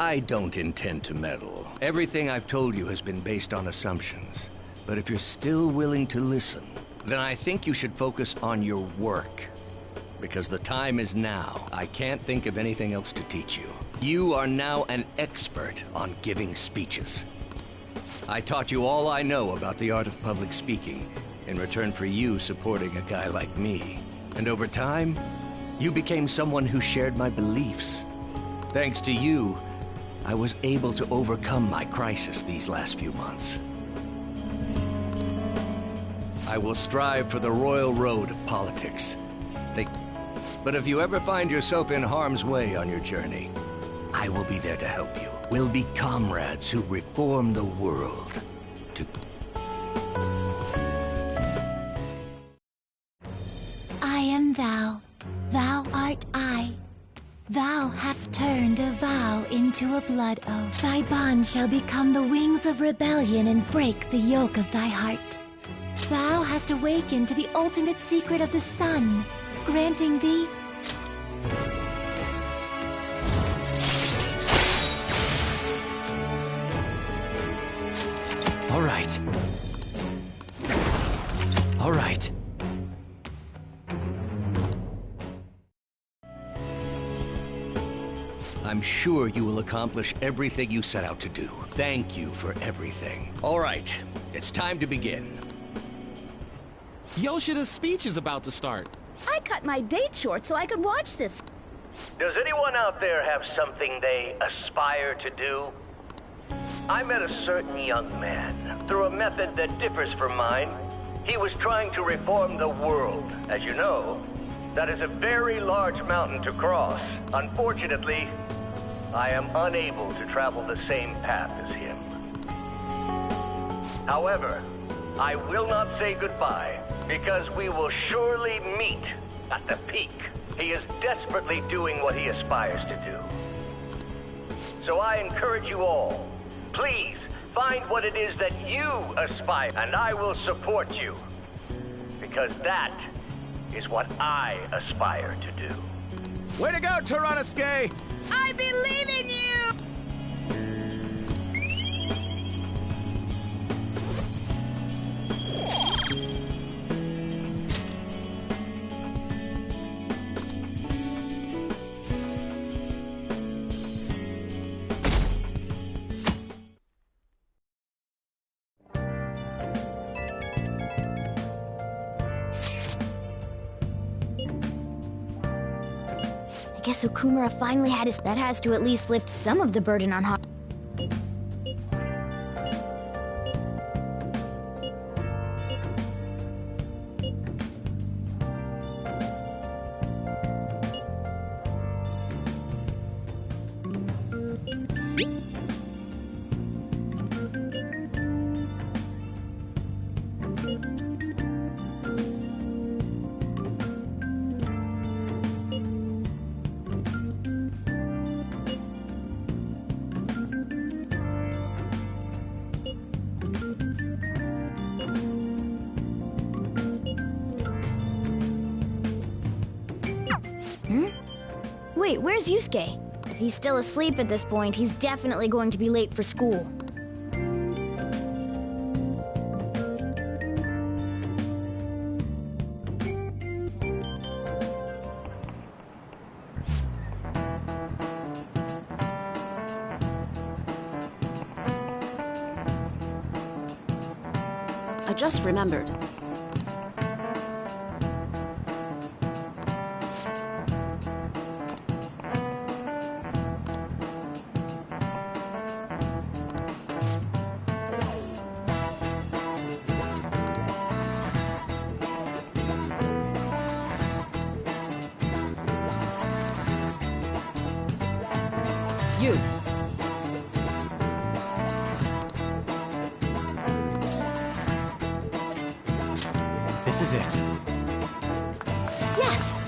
J: I don't intend to meddle. Everything I've told you has been based on assumptions. But if you're still willing to listen, then I think you should focus on your work. Because the time is now. I can't think of anything else to teach you. You are now an expert on giving speeches. I taught you all I know about the art of public speaking, in return for you supporting a guy like me. And over time, you became someone who shared my beliefs. Thanks to you, I was able to overcome my crisis these last few months. I will strive for the royal road of politics. But if you ever find yourself in harm's way on your journey, I will be there to help you. We'll be comrades who reform the world.
L: I am thou, thou art I. Thou hast turned a vow into a blood oath. Thy bond shall become the wings of rebellion and break the yoke of thy heart. Thou hast awakened to the ultimate secret of the sun, granting thee...
H: All right. All right.
J: I'm sure you will accomplish everything you set out to do. Thank you for everything. All right, it's time to begin.
M: Yoshida's speech is about to start.
I: I cut my date short so I could watch this.
J: Does anyone out there have something they aspire to do? I met a certain young man through a method that differs from mine. He was trying to reform the world. As you know, that is a very large mountain to cross. Unfortunately, I am unable to travel the same path as him. However, I will not say goodbye, because we will surely meet at the peak. He is desperately doing what he aspires to do. So I encourage you all, please Find what it is that you aspire, and I will support you. Because that is what I aspire to do.
F: Way to go, Tyranosuke!
C: I believe in you!
I: I guess Okumura finally had his... That has to at least lift some of the burden on Haku. Wait, where's Yusuke? If he's still asleep at this point, he's definitely going to be late for school.
N: I just remembered.
B: You.
H: This is it.
I: Yes!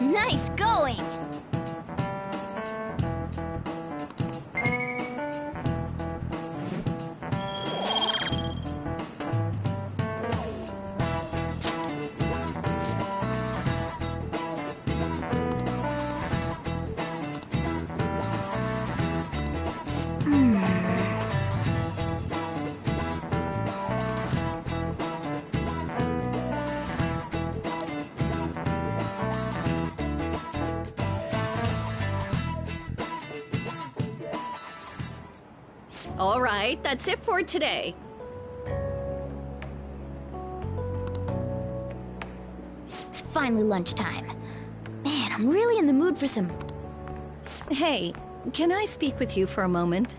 I: Nice going!
O: All right, that's it for today.
I: It's finally lunchtime. Man, I'm really in the mood for some...
O: Hey, can I speak with you for a moment?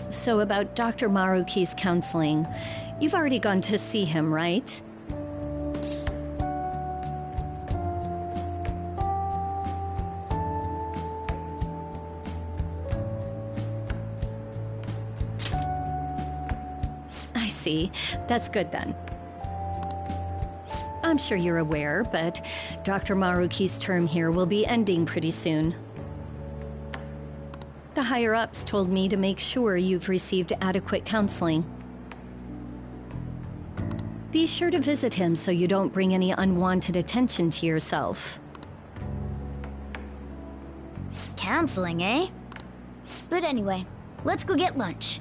O: So about Dr. Maruki's counseling, you've already gone to see him, right? I see. That's good then. I'm sure you're aware, but Dr. Maruki's term here will be ending pretty soon. The higher-ups told me to make sure you've received adequate counseling. Be sure to visit him so you don't bring any unwanted attention to yourself.
I: Counseling, eh? But anyway, let's go get lunch.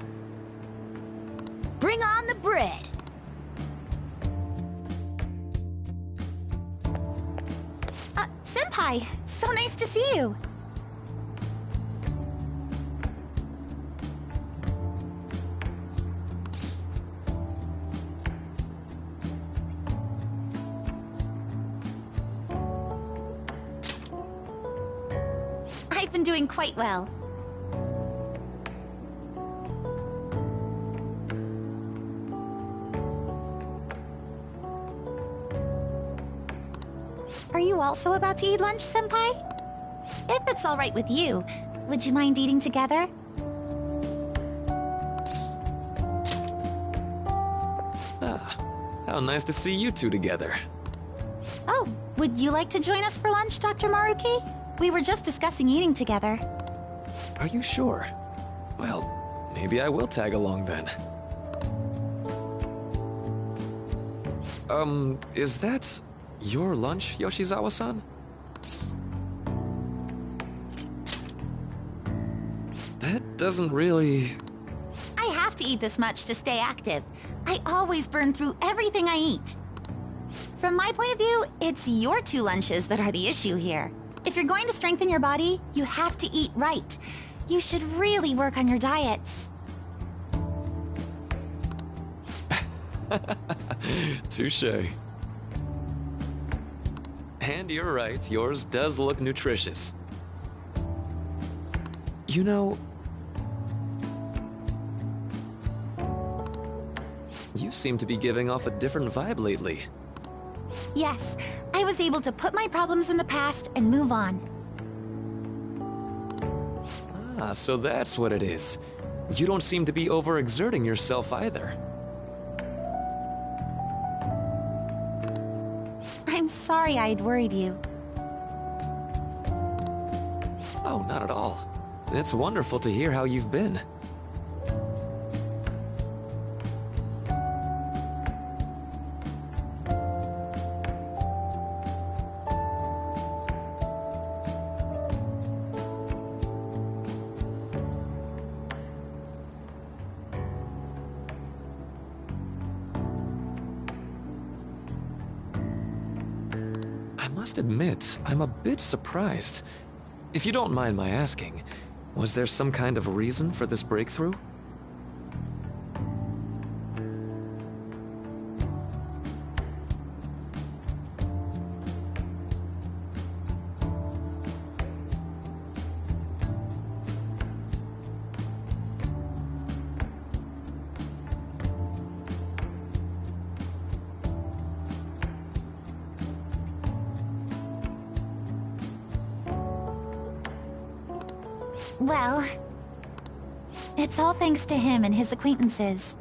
I: Bring on the bread!
C: Senpai! So nice to see you! I've been doing quite well. Are you also about to eat lunch, Senpai? If it's alright with you, would you mind eating together?
N: Ah, how nice to see you two together.
C: Oh, would you like to join us for lunch, Dr. Maruki? We were just discussing eating together.
N: Are you sure? Well, maybe I will tag along then. Is that your lunch, Yoshizawa-san? That doesn't really...
C: I have to eat this much to stay active. I always burn through everything I eat. From my point of view, it's your 2 lunches that are the issue here. If you're going to strengthen your body, you have to eat right. You should really work on your diets.
N: Touché. And you're right, yours does look nutritious. You know... You seem to be giving off a different vibe lately.
C: Yes, I was able to put my problems in the past and move on.
N: Ah, so that's what it is. You don't seem to be overexerting yourself either.
C: I'm sorry I'd worried you.
N: Oh, not at all. It's wonderful to hear how you've been. I must admit, I'm a bit surprised. If you don't mind my asking, was there some kind of reason for this breakthrough?
C: Well, it's all thanks to him and his acquaintances.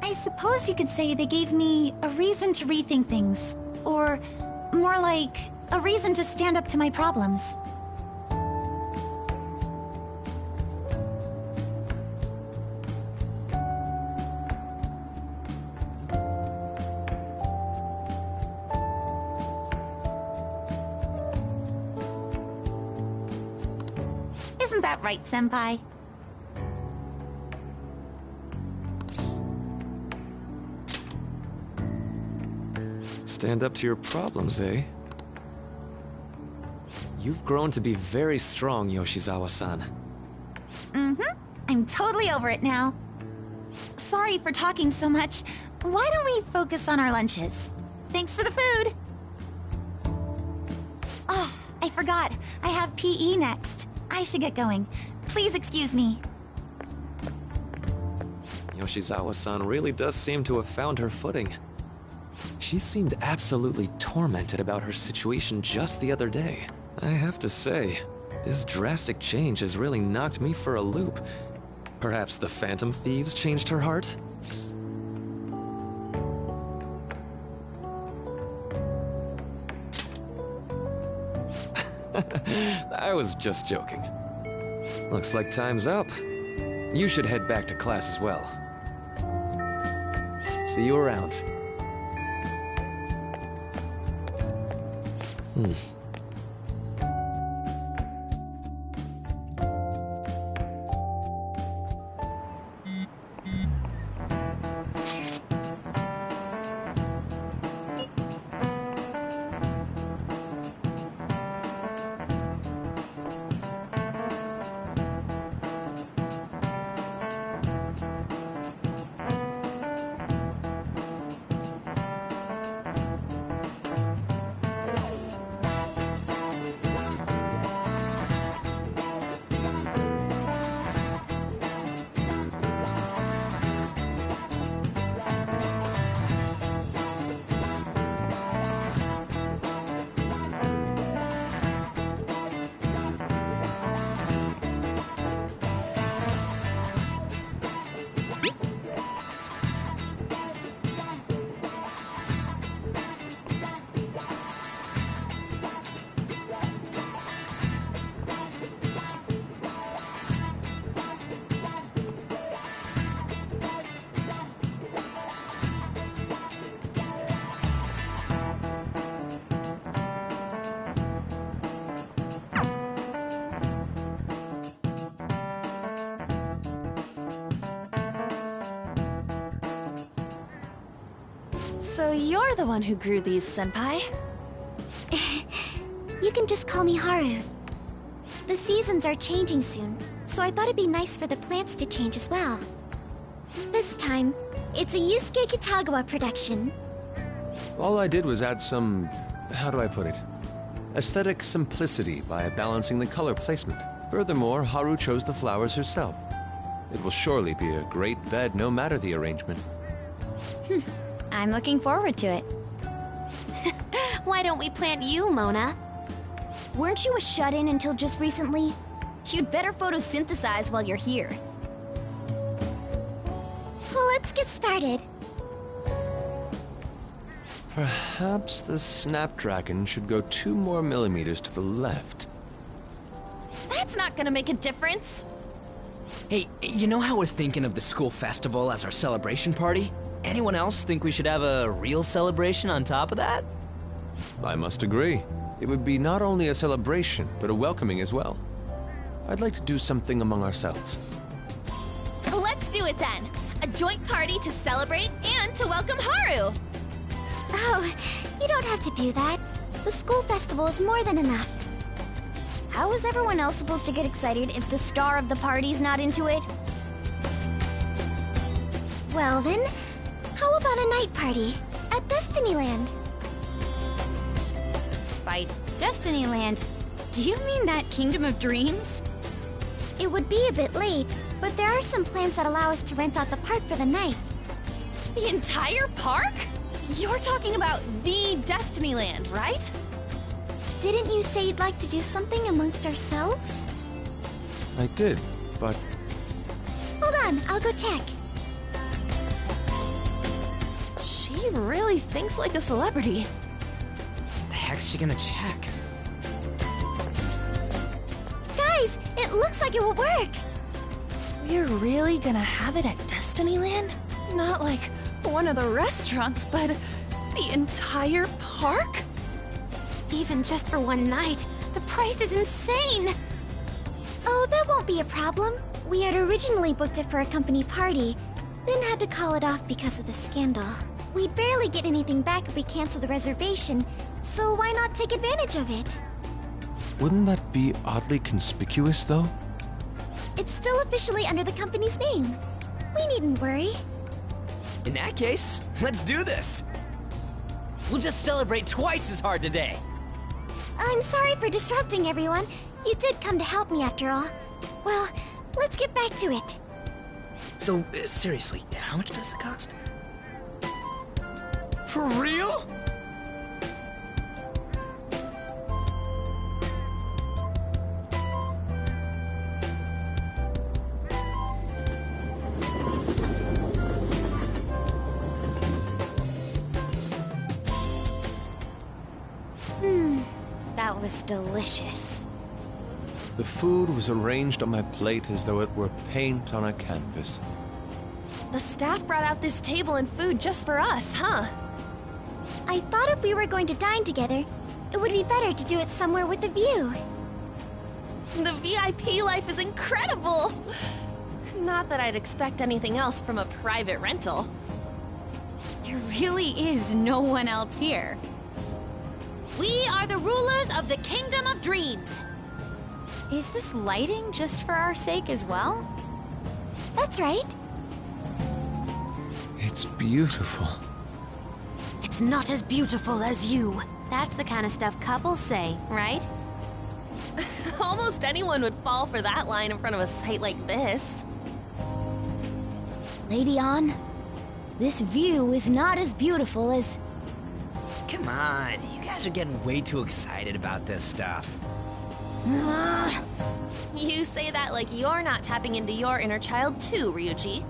C: I suppose you could say they gave me a reason to rethink things, or more like a reason to stand up to my problems. Isn't that right, Senpai?
N: Stand up to your problems, eh? You've grown to be very strong, Yoshizawa-san.
C: Mm-hmm. I'm totally over it now. Sorry for talking so much. Why don't we focus on our lunches? Thanks for the food! Oh, I forgot. I have PE next. I should get going. Please excuse me.
N: Yoshizawa-san really does seem to have found her footing. She seemed absolutely tormented about her situation just the other day. I have to say, this drastic change has really knocked me for a loop. Perhaps the Phantom Thieves changed her heart? I was just joking. Looks like time's up. You should head back to class as well. See you around.
L: So you're the one who grew these, Senpai?
E: You can just call me Haru. The seasons are changing soon, so I thought it'd be nice for the plants to change as well. This time, it's a Yusuke Kitagawa production.
K: All I did was add some... how do I put it? Aesthetic simplicity by balancing the color placement. Furthermore, Haru chose the flowers herself. It will surely be a great bed no matter the arrangement.
A: I'm looking forward to it.
E: Why don't we plant you, Mona?
I: Weren't you a shut-in until just recently? You'd better photosynthesize while you're here.
E: Well, let's get started.
K: Perhaps the Snapdragon should go 2 more millimeters to the left.
L: That's not gonna make a difference.
P: Hey, you know how we're thinking of the school festival as our celebration party? Anyone else think we should have a real celebration on top of that?
K: I must agree. It would be not only a celebration, but a welcoming as well. I'd like to do something among ourselves.
L: Let's do it then. A joint party to celebrate and to welcome Haru.
E: Oh, you don't have to do that. The school festival is more than enough.
I: How is everyone else supposed to get excited if the star of the party's not into it?
E: Well then, how about a night party at Destinyland?
A: By Destinyland, do you mean that Kingdom of Dreams?
E: It would be a bit late, but there are some plans that allow us to rent out the park for the night.
L: The entire park? You're talking about the Destinyland, right?
E: Didn't you say you'd like to do something amongst ourselves?
K: I did, but...
E: Hold on, I'll go check.
L: She really thinks like a celebrity.
P: What the heck's she gonna check?
E: Guys, it looks like it will work.
L: We're really gonna have it at Destinyland? Not like one of the restaurants, but the entire park?
E: Even just for one night, the price is insane! Oh, that won't be a problem. We had originally booked it for a company party, then had to call it off because of the scandal. We'd barely get anything back if we cancel the reservation, so why not take advantage of it?
K: Wouldn't that be oddly conspicuous, though?
E: It's still officially under the company's name. We needn't worry.
P: In that case, let's do this! We'll just celebrate twice as hard today!
E: I'm sorry for disrupting everyone. You did come to help me after all. Well, let's get back to it.
P: So, seriously, how much does it cost? For real?
A: That was delicious.
K: The food was arranged on my plate as though it were paint on a canvas.
L: The staff brought out this table and food just for us, huh?
E: I thought if we were going to dine together, it would be better to do it somewhere with a view.
L: The VIP life is incredible! Not that I'd expect anything else from a private rental.
A: There really is no one else here.
I: We are the rulers of the Kingdom of Dreams.
A: Is this lighting just for our sake as well?
E: That's right.
K: It's beautiful.
I: It's not as beautiful as you. That's the kind of stuff couples say, right?
L: Almost anyone would fall for that line in front of a sight like this.
I: Lady Ann, this view is not as beautiful as...
P: Come on, you guys are getting way too excited about this stuff.
L: You say that like you're not tapping into your inner child too, Ryuji.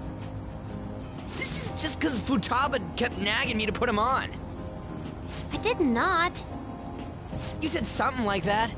P: This is just because Futaba kept nagging me to put him on.
E: I did not.
P: You said something like that.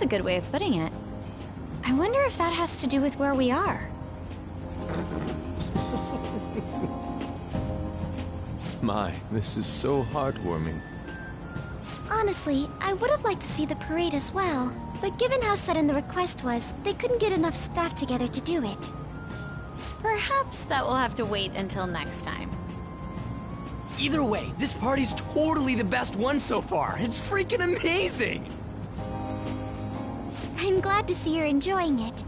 A: That's a good way of putting it. I wonder if that has to do with where we are.
K: My, this is so heartwarming.
E: Honestly, I would have liked to see the parade as well. But given how sudden the request was, they couldn't get enough staff together to do it.
A: Perhaps that will have to wait until next time.
P: Either way, this party's totally the best one so far. It's freaking amazing!
E: I'm glad to see you're enjoying it.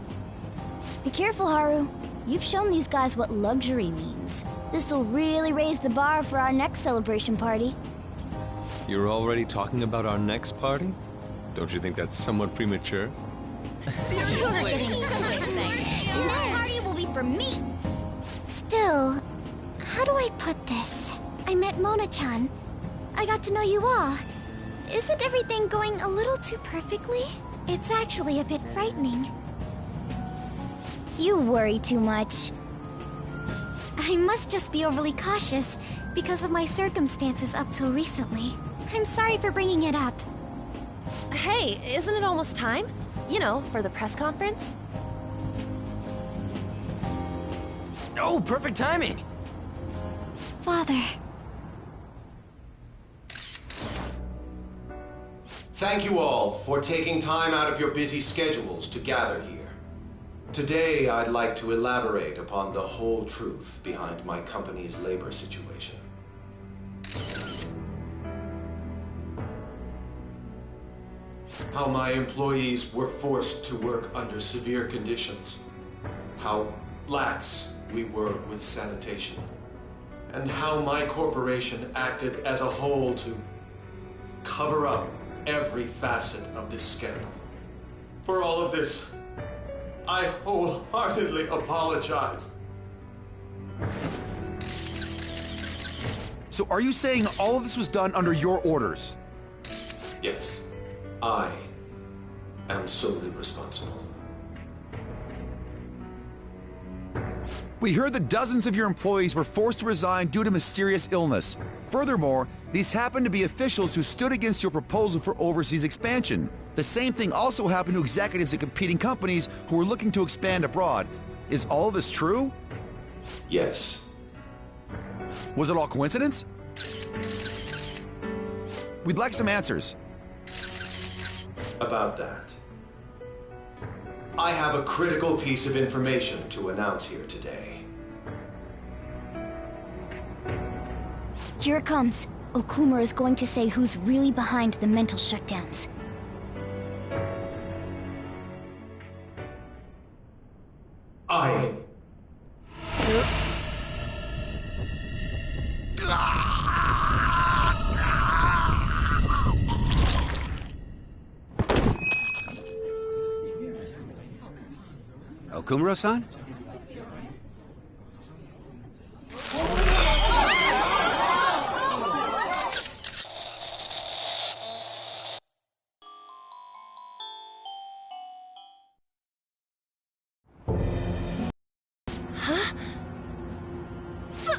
I: Be careful, Haru. You've shown these guys what luxury means. This'll really raise the bar for our next celebration party.
K: You're already talking about our next party? Don't you think that's somewhat premature?
E: Seriously?
I: That party will be for me!
E: Still, how do I put this? I met Mona-chan. I got to know you all. Isn't everything going a little too perfectly? It's actually a bit frightening.
I: You worry too much.
E: I must just be overly cautious because of my circumstances up till recently. I'm sorry for bringing it up.
Q: Hey, isn't it almost time? You know, for the press conference?
P: Oh, perfect timing!
E: Father.
R: Thank you all for taking time out of your busy schedules to gather here. Today, I'd like to elaborate upon the whole truth behind my company's labor situation. How my employees were forced to work under severe conditions. How lax we were with sanitation. And how my corporation acted as a whole to cover up every facet of this scandal. For all of this, I wholeheartedly apologize.
S: So are you saying all of this was done under your orders?
R: Yes, I am solely responsible.
S: We heard that dozens of your employees were forced to resign due to mysterious illness. Furthermore, these happened to be officials who stood against your proposal for overseas expansion. The same thing also happened to executives at competing companies who were looking to expand abroad. Is all of this true?
R: Yes.
S: Was it all coincidence? We'd like some answers.
R: About that, I have a critical piece of information to announce here today.
I: Here it comes. Okumura is going to say who's really behind the mental shutdowns.
R: I...
T: Okumura-san?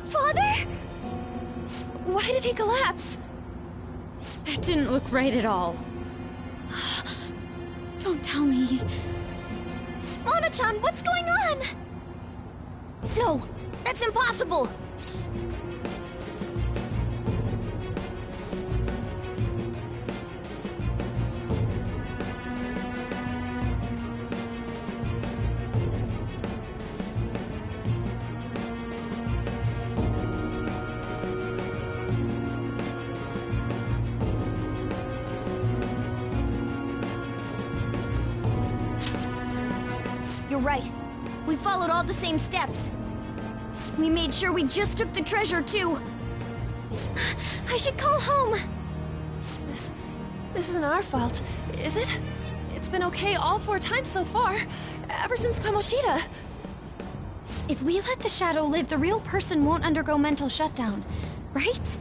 Q: Father? Why did he collapse?
A: That didn't look right at all. Don't tell me.
E: Mona-chan, what's going on?
I: No, that's impossible! You're right. We followed all the same steps. We made sure we just took the treasure, too.
E: I should call home.
Q: This isn't our fault, is it? It's been okay all 4 times so far, ever since Kamoshida.
A: If we let the shadow live, the real person won't undergo mental shutdown, right?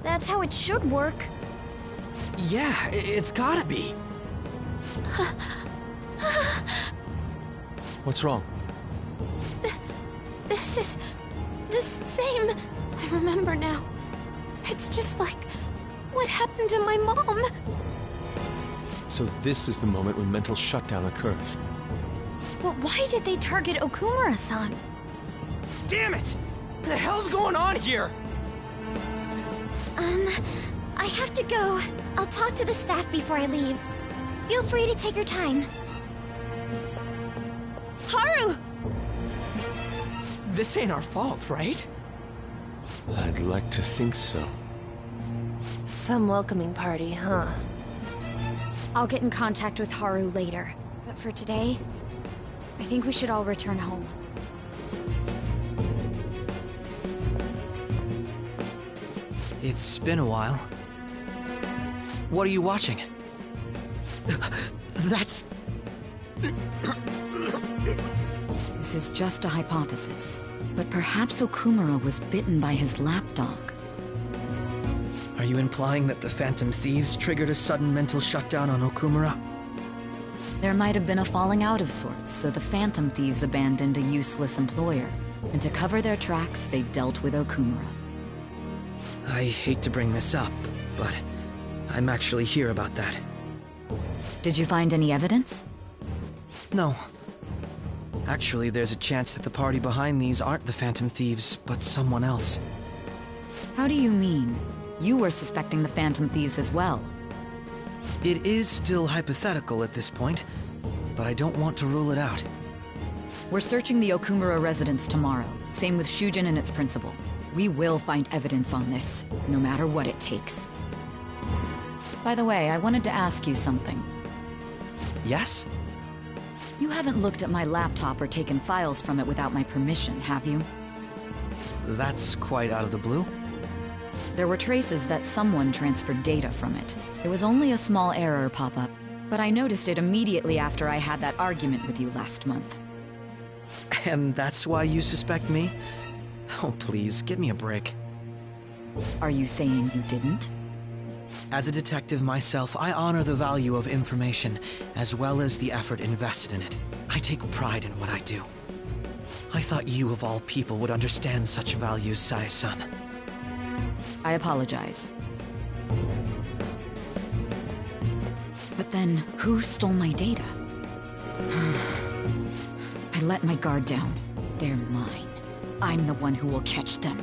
I: That's how it should work.
P: Yeah, it's gotta be.
K: What's wrong?
E: This is the same. I remember now. It's just like what happened to my mom.
K: So this is the moment when mental shutdown occurs.
A: But why did they target Okumura-san?
P: Damn it! What the hell's going on here?
E: I have to go. I'll talk to the staff before I leave. Feel free to take your time.
Q: Haru!
P: This ain't our fault, right?
K: I'd like to think so.
Q: Some welcoming party, huh?
A: I'll get in contact with Haru later. But for today, I think we should all return home.
P: It's been a while. What are you watching? That's...
T: This is just a hypothesis, but perhaps Okumura was bitten by his lapdog.
P: Are you implying that the Phantom Thieves triggered a sudden mental shutdown on Okumura?
T: There might have been a falling out of sorts, so the Phantom Thieves abandoned a useless employer. And to cover their tracks, they dealt with Okumura.
P: I hate to bring this up, but I'm actually here about that.
T: Did you find any evidence?
P: No. Actually, there's a chance that the party behind these aren't the Phantom Thieves, but someone else.
T: How do you mean? You were suspecting the Phantom Thieves as well.
P: It is still hypothetical at this point, but I don't want to rule it out.
T: We're searching the Okumura residence tomorrow. Same with Shujin and its principal. We will find evidence on this, no matter what it takes. By the way, I wanted to ask you something.
P: Yes?
T: You haven't looked at my laptop or taken files from it without my permission, have you?
P: That's quite out of the blue.
T: There were traces that someone transferred data from it. It was only a small error pop-up, but I noticed it immediately after I had that argument with you last month.
P: And that's why you suspect me? Oh, please, give me a break.
T: Are you saying you didn't?
P: As a detective myself, I honor the value of information, as well as the effort invested in it. I take pride in what I do. I thought you, of all people, would understand such values, Sae-san.
T: I apologize. But then, who stole my data? I let my guard down. They're mine. I'm the one who will catch them.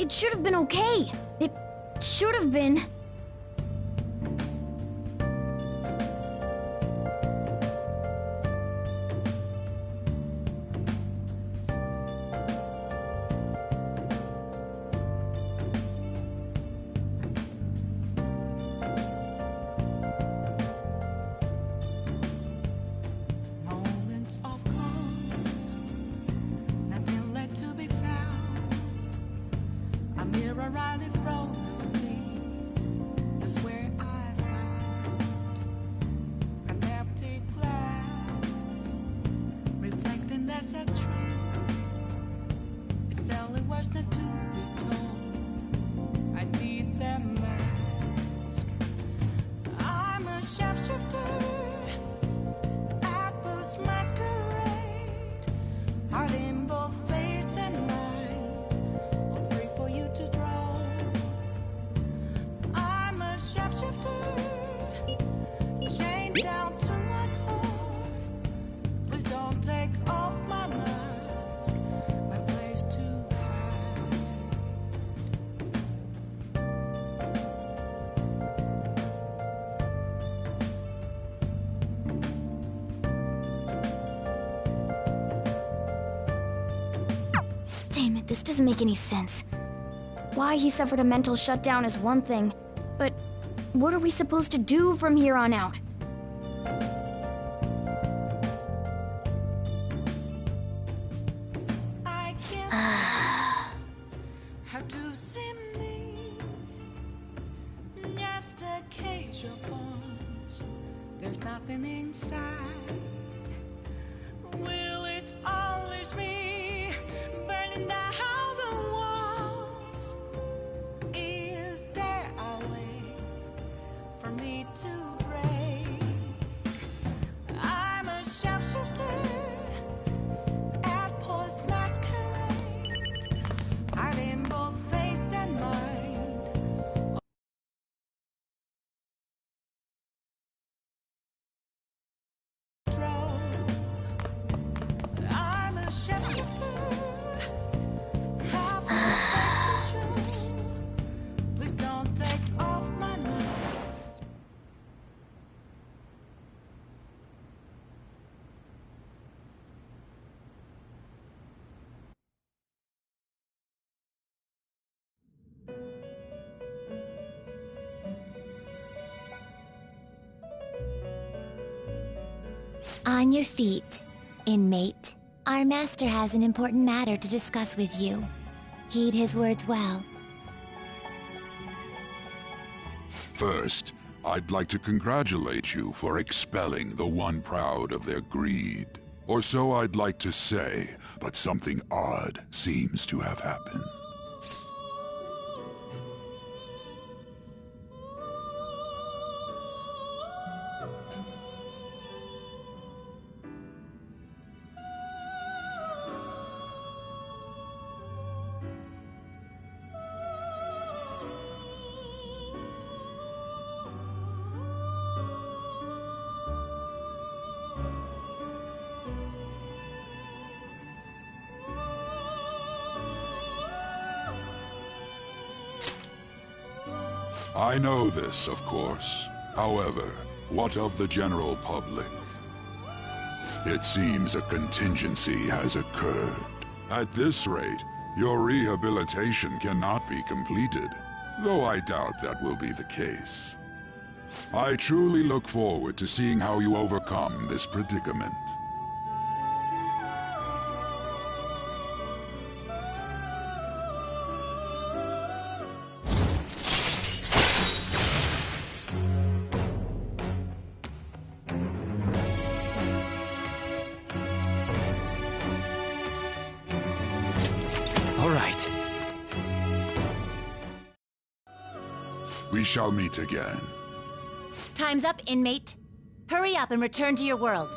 I: It should have been okay. It should have been.
B: Moments of calm, mirror right in front of me. That's where I found an empty glass, reflecting that's a truth. It's telling words not to be told. I need that mask. I'm a shapeshifter at this masquerade, heart in both face and mind, all free for you to draw. I'm a shapeshifter, chained down to my core. Please don't take off my mask, my place to hide.
I: Damn it, this doesn't make any sense. Why he suffered a mental shutdown is one thing, but what are we supposed to do from here on out?
B: I can't have to see me, just a cage of bones. There's nothing inside. Will it unleash me, burning down the walls? Is there a way for me to break? I'm a shapeshifter at Post Masquerade, heart in both face and mind. I'm a shapeshifter, half a face to show. Please don't take off my mask.
L: On your feet, inmate. Our master has an important matter to discuss with you. Heed his words well.
U: First, I'd like to congratulate you for expelling the one proud of their greed. Or so I'd like to say, but something odd seems to have happened. I know this, of course. However, what of the general public? It seems a contingency has occurred. At this rate, your rehabilitation cannot be completed, though I doubt that will be the case. I truly look forward to seeing how you overcome this predicament.
K: All right.
U: We shall meet again.
C: Time's up, inmate. Hurry up and return to your world.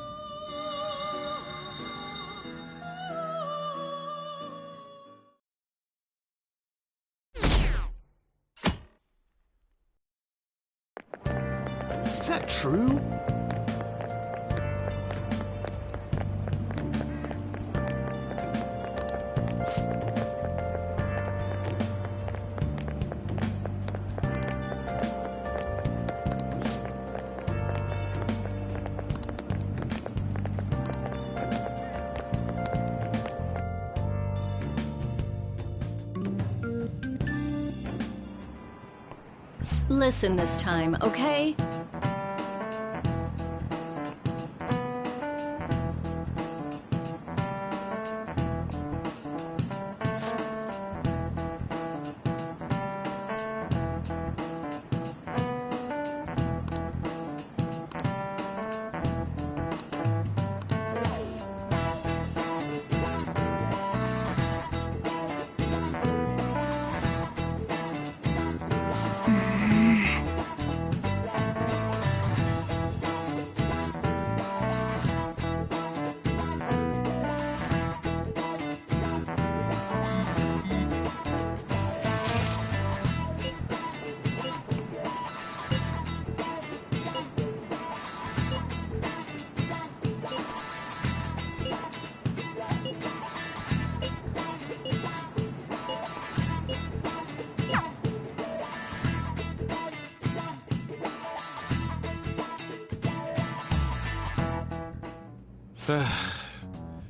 P: Is that true?
O: Listen this time, okay?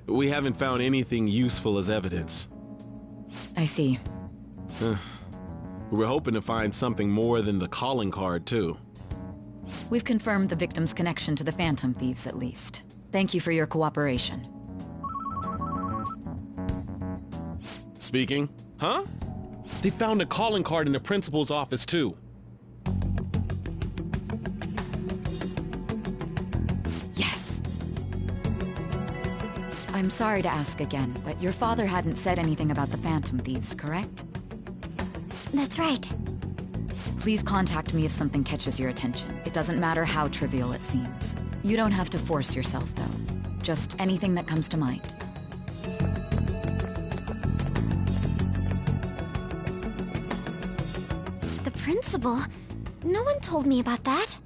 M: We haven't found anything useful as evidence.
T: I see.
M: We were hoping to find something more than the calling card, too.
T: We've confirmed the victim's connection to the Phantom Thieves, at least. Thank you for your cooperation.
M: Speaking? Huh? They found a calling card in the principal's office, too.
T: Yes! I'm sorry to ask again, but your father hadn't said anything about the Phantom Thieves, correct?
E: That's right.
T: Please contact me if something catches your attention. It doesn't matter how trivial it seems. You don't have to force yourself, though. Just anything that comes to mind.
E: The principal? No one told me about that.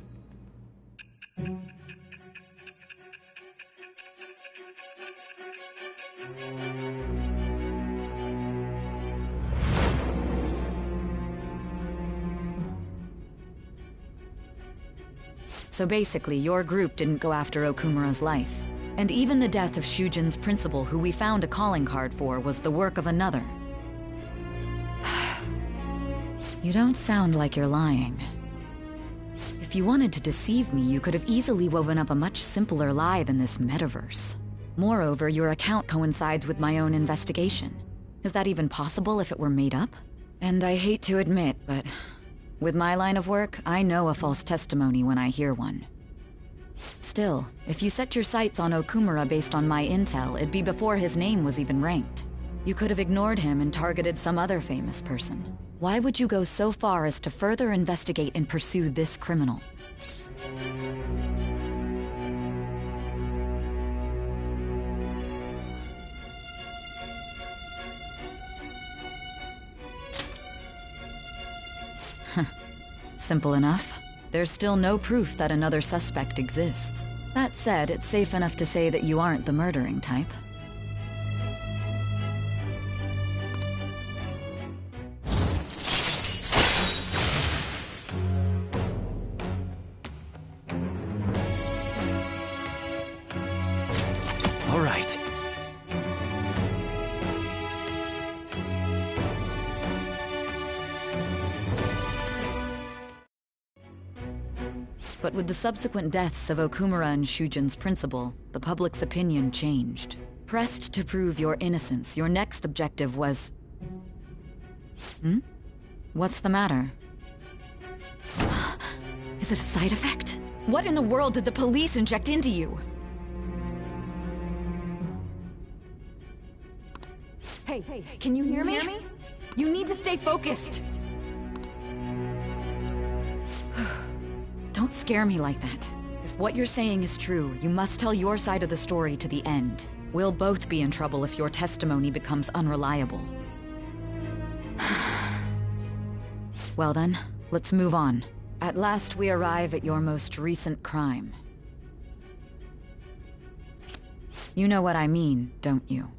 T: So basically, your group didn't go after Okumura's life. And even the death of Shujin's principal, who we found a calling card for, was the work of another. You don't sound like you're lying. If you wanted to deceive me, you could have easily woven up a much simpler lie than this metaverse. Moreover, your account coincides with my own investigation. Is that even possible if it were made up? And I hate to admit, but with my line of work, I know a false testimony when I hear one. Still, if you set your sights on Okumura based on my intel, it'd be before his name was even ranked. You could have ignored him and targeted some other famous person. Why would you go so far as to further investigate and pursue this criminal? Simple enough. There's still no proof that another suspect exists. That said, it's safe enough to say that you aren't the murdering type.
K: All right.
T: But with the subsequent deaths of Okumura and Shujin's principal, the public's opinion changed. Pressed to prove your innocence, your next objective was... What's the matter? Is it a side effect? What in the world did the police inject into you?
I: Hey, can you hear me? You need to stay focused.
T: Don't scare me like that. If what you're saying is true, you must tell your side of the story to the end. We'll both be in trouble if your testimony becomes unreliable. Well then, let's move on. At last we arrive at your most recent crime. You know what I mean, don't you?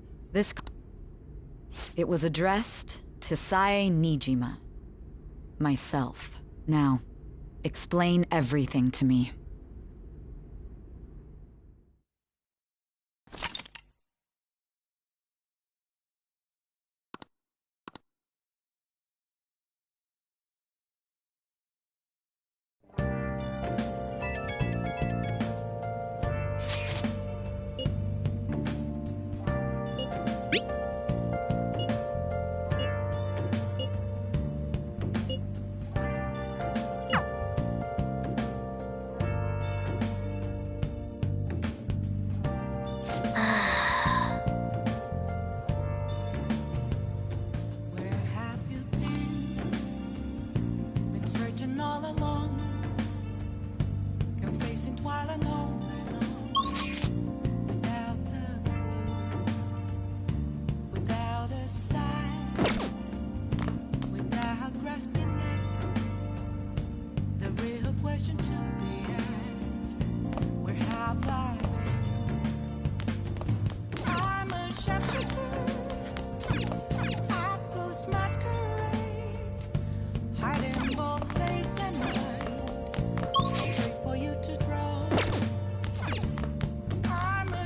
T: It was addressed to Sae Nijima. Myself. Now, explain everything to me.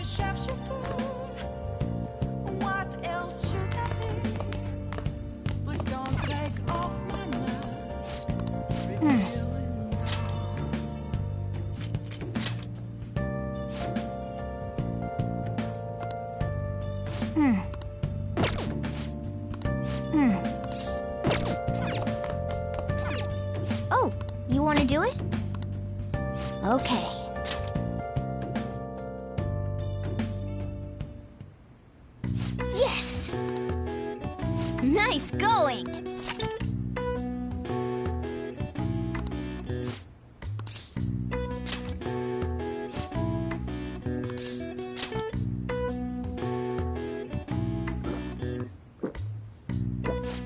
B: Chef
I: want to do it? Okay. Yes! Nice going!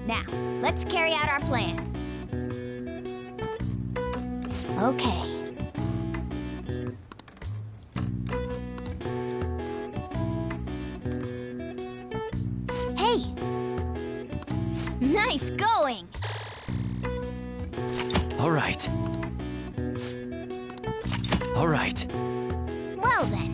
I: Now, let's carry out our plan. Okay. Hey! Nice going!
H: All right. All right.
I: Well then.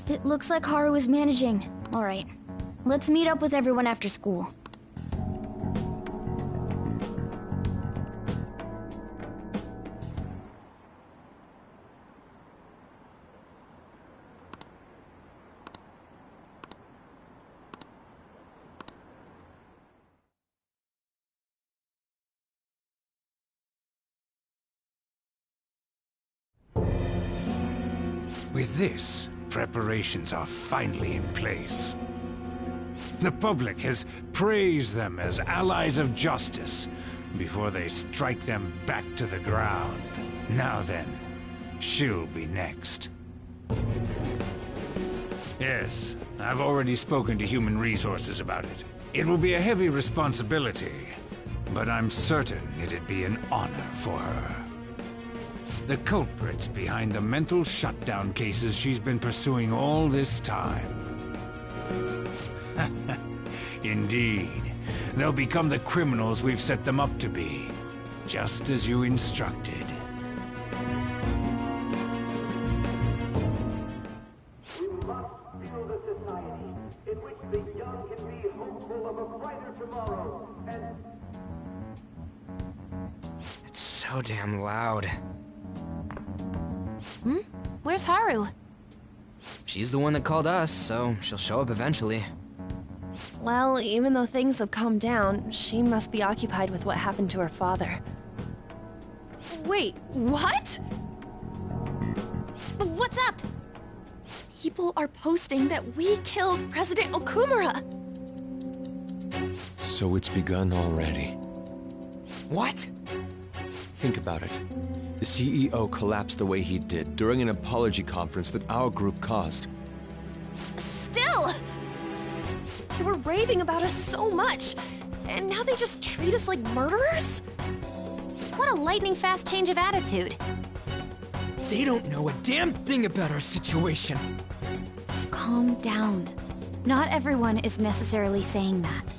I: It looks like Haru is managing. Alright. Let's meet up with everyone after school.
G: With this, preparations are finally in place. The public has praised them as allies of justice before they strike them back to the ground. Now then, she'll be next. Yes, I've already spoken to Human Resources about it. It will be a heavy responsibility, but I'm certain it'd be an honor for her. The culprits behind the mental shutdown cases she's been pursuing all this time. Indeed. They'll become the criminals we've set them up to be, just as you instructed.
V: We must build a society in which the young can be hopeful of a brighter tomorrow, and...
H: It's so damn loud.
E: Hmm? Where's Haru?
H: She's the one that called us, so she'll show up eventually.
Q: Well, even though things have calmed down, she must be occupied with what happened to her father. Wait, what?
I: What's up?
Q: People are posting that we killed President Okumura!
K: So it's begun already.
H: What?
K: Think about it. The CEO collapsed the way he did during an apology conference that our group caused.
Q: Still! They were raving about us so much, and now they just treat us like murderers?
I: What a lightning-fast change of attitude.
H: They don't know a damn thing about our situation.
A: Calm down. Not everyone is necessarily saying that.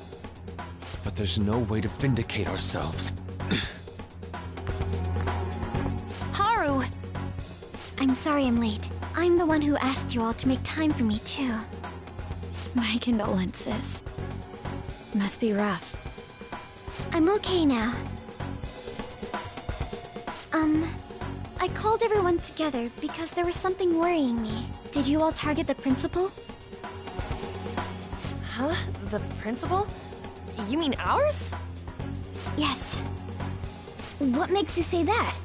K: But there's no way to vindicate ourselves.
I: Haru!
A: I'm sorry I'm late. I'm the one who asked you all to make time for me, too. My condolences. Must be rough.
E: I'm okay now. I called everyone together because there was something worrying me. Did you all target the principal?
Q: Huh? The principal? You mean ours?
E: Yes.
I: What makes you say that?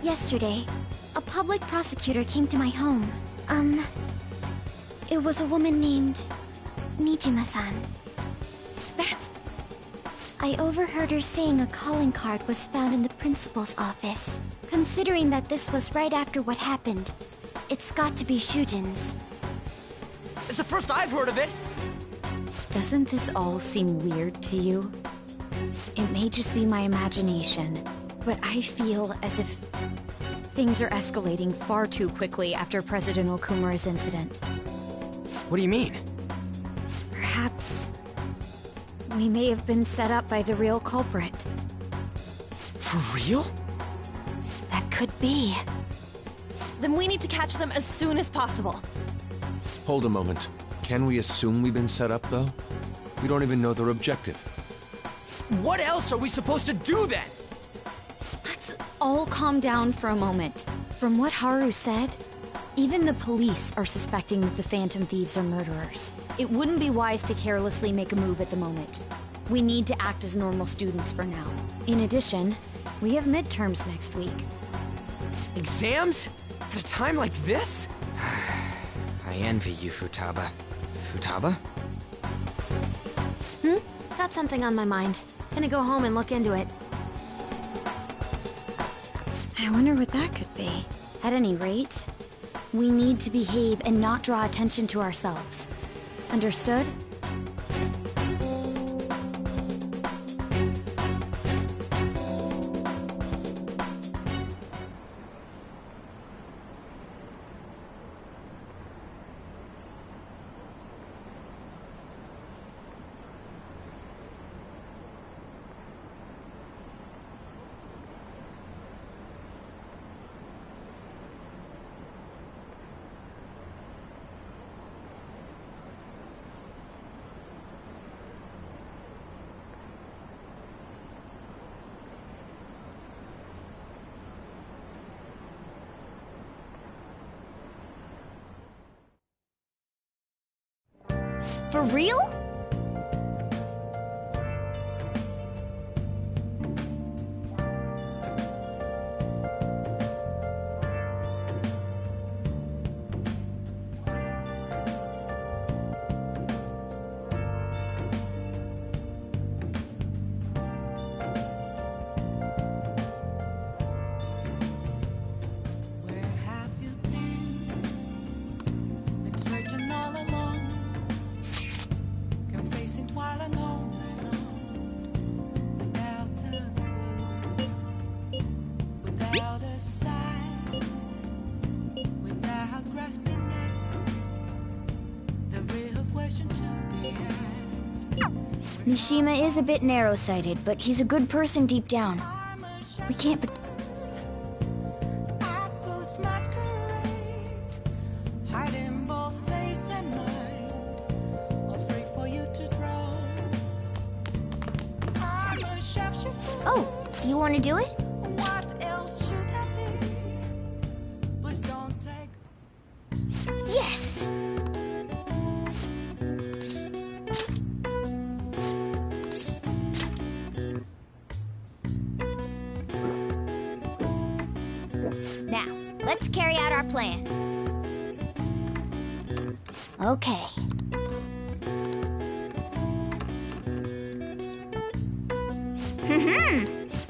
E: Yesterday, a public prosecutor came to my home. It was a woman named Nijima-san. I overheard her saying a calling card was found in the principal's office. Considering that this was right after what happened, it's got to be Shujin's.
H: It's the first I've heard of it!
A: Doesn't this all seem weird to you? It may just be my imagination, but I feel as if
I: Things are escalating far too quickly after President Okumura's incident.
H: What do you mean?
I: Perhaps we may have been set up by the real culprit.
H: For real?
I: That could be.
Q: Then we need to catch them as soon as possible.
K: Hold a moment. Can we assume we've been set up, though? We don't even know their objective.
H: What else are we supposed to do then?
I: Let's all calm down for a moment. From what Haru said, even the police are suspecting that the Phantom Thieves are murderers. It wouldn't be wise to carelessly make a move at the moment. We need to act as normal students for now. In addition, we have midterms next week.
H: Exams? At a time like this? I envy you, Futaba. Futaba?
E: Got something on my mind. Gonna go home and look into it.
I: I wonder what that could be. At any rate, we need to behave and not draw attention to ourselves. Understood? For real?
B: Where have you been? Been searching all along, confessing while alone and on, without a clue, without a sign, without grasping it. The real question to be asked.
I: Mishima is a bit narrow-sighted, but he's a good person deep down. We can't be-
B: Ghost masquerade, hiding both face and mind, all free for you to draw. I'm a sharpshooter.
I: Oh, you want to do it?
B: What else should I be? Please don't take.
I: Yes! Now, let's carry out our plan. Okay.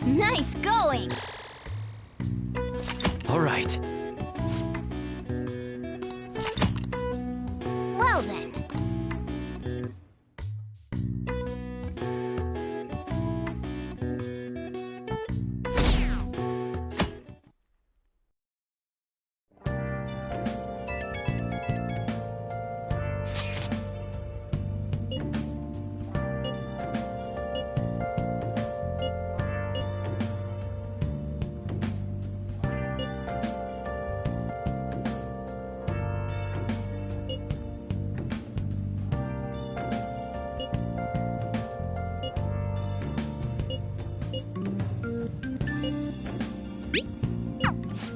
I: Nice going!
H: All right.
I: Well then.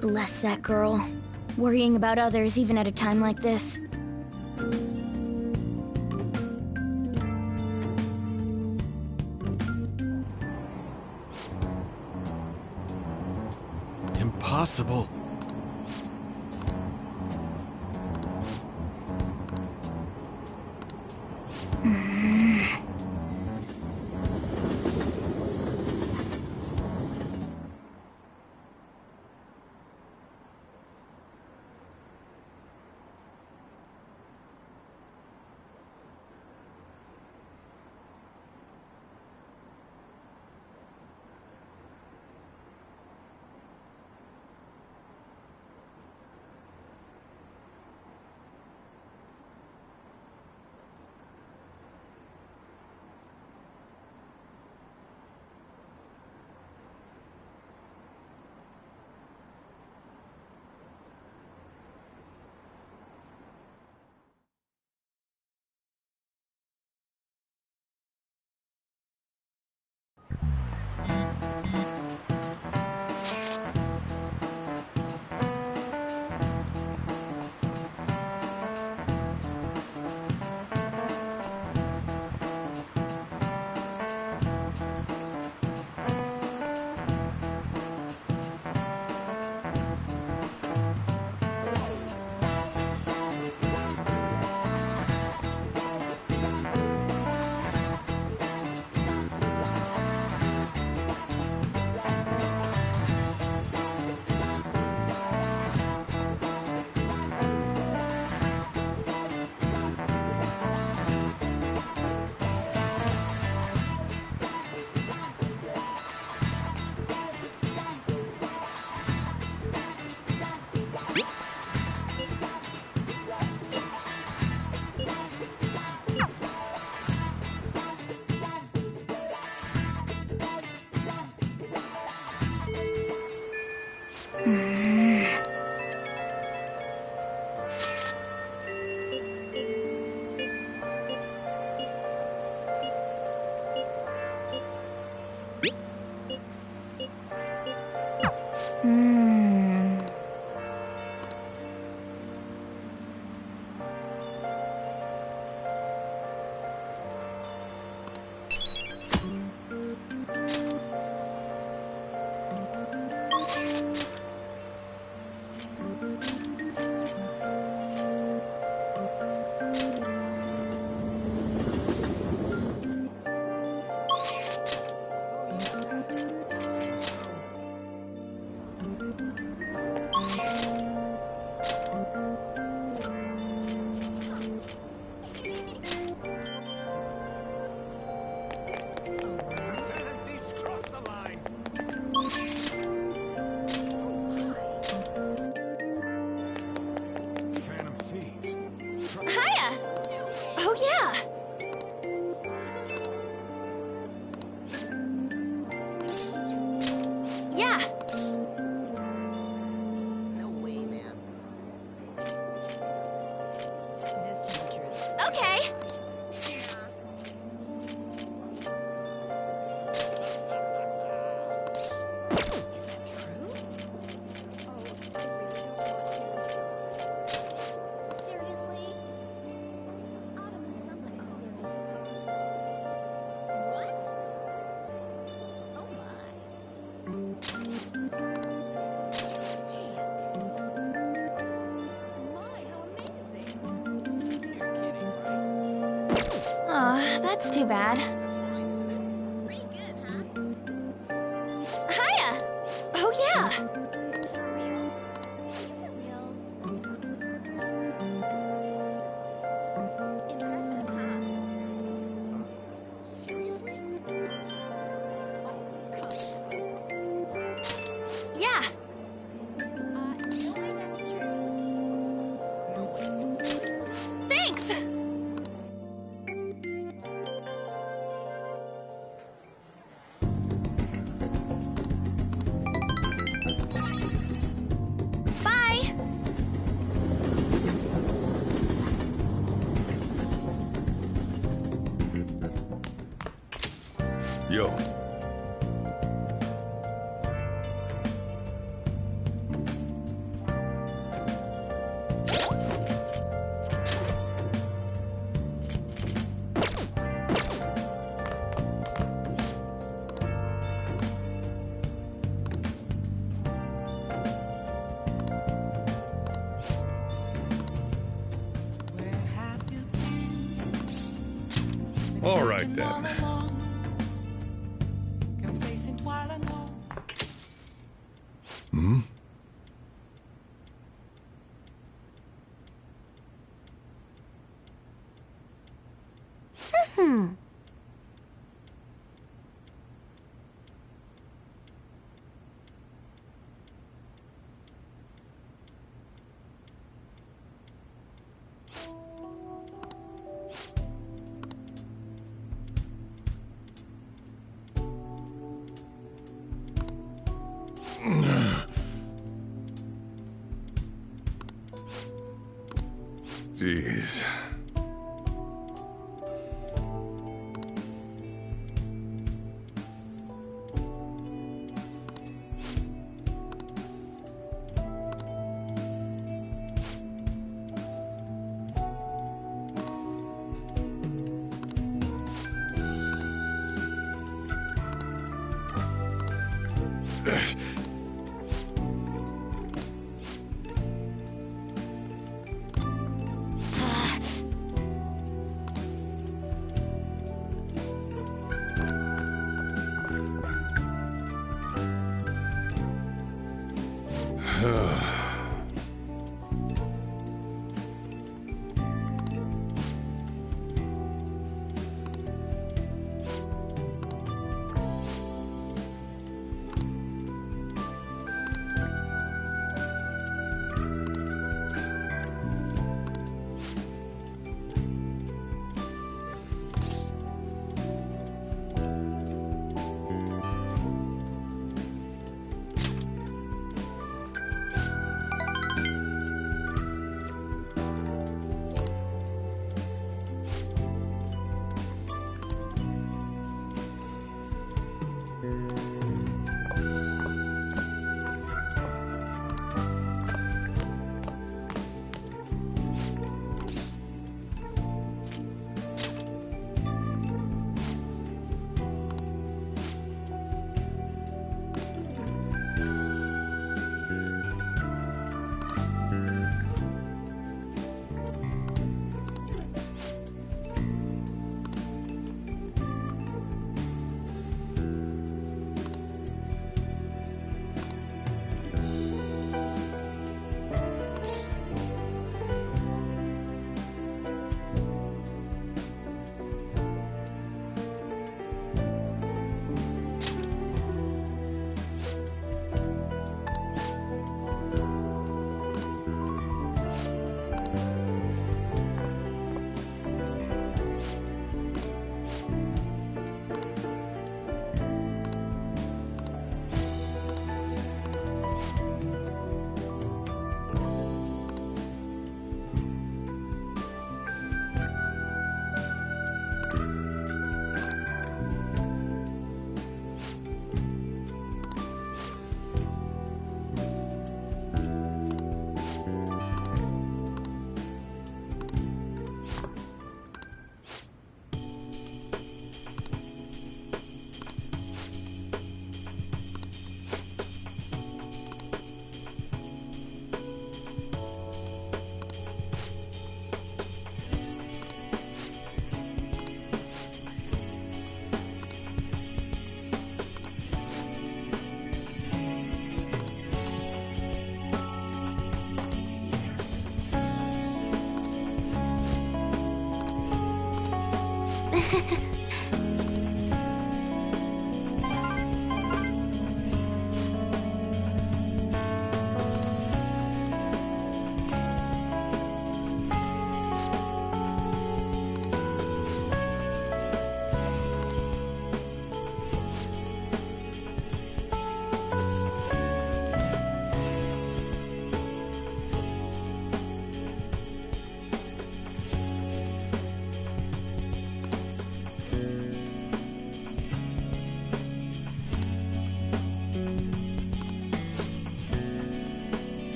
I: Bless that girl. Worrying about others even at a time like this.
K: Impossible.
Q: Hiya! Oh, yeah! Yeah.
D: No way, man.
Q: Okay. Oh, that's too bad. Hiya! Oh, yeah! Yeah! Thanks! Bye!
U: Yo. All right then. Hmm? Jeez.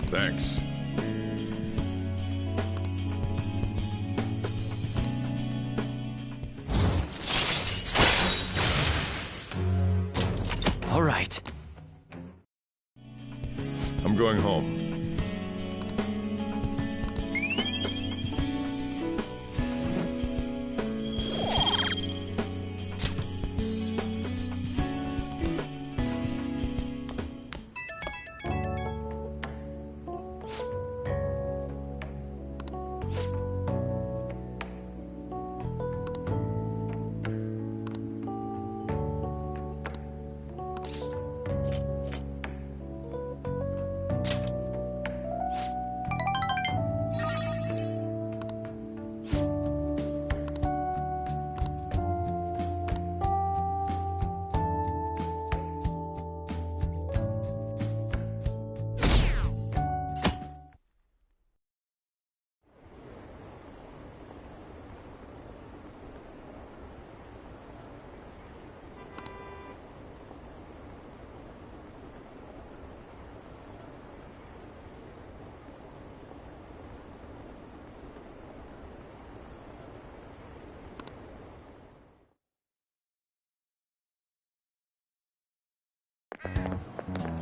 U: Thanks.
P: All right.
U: I'm going home.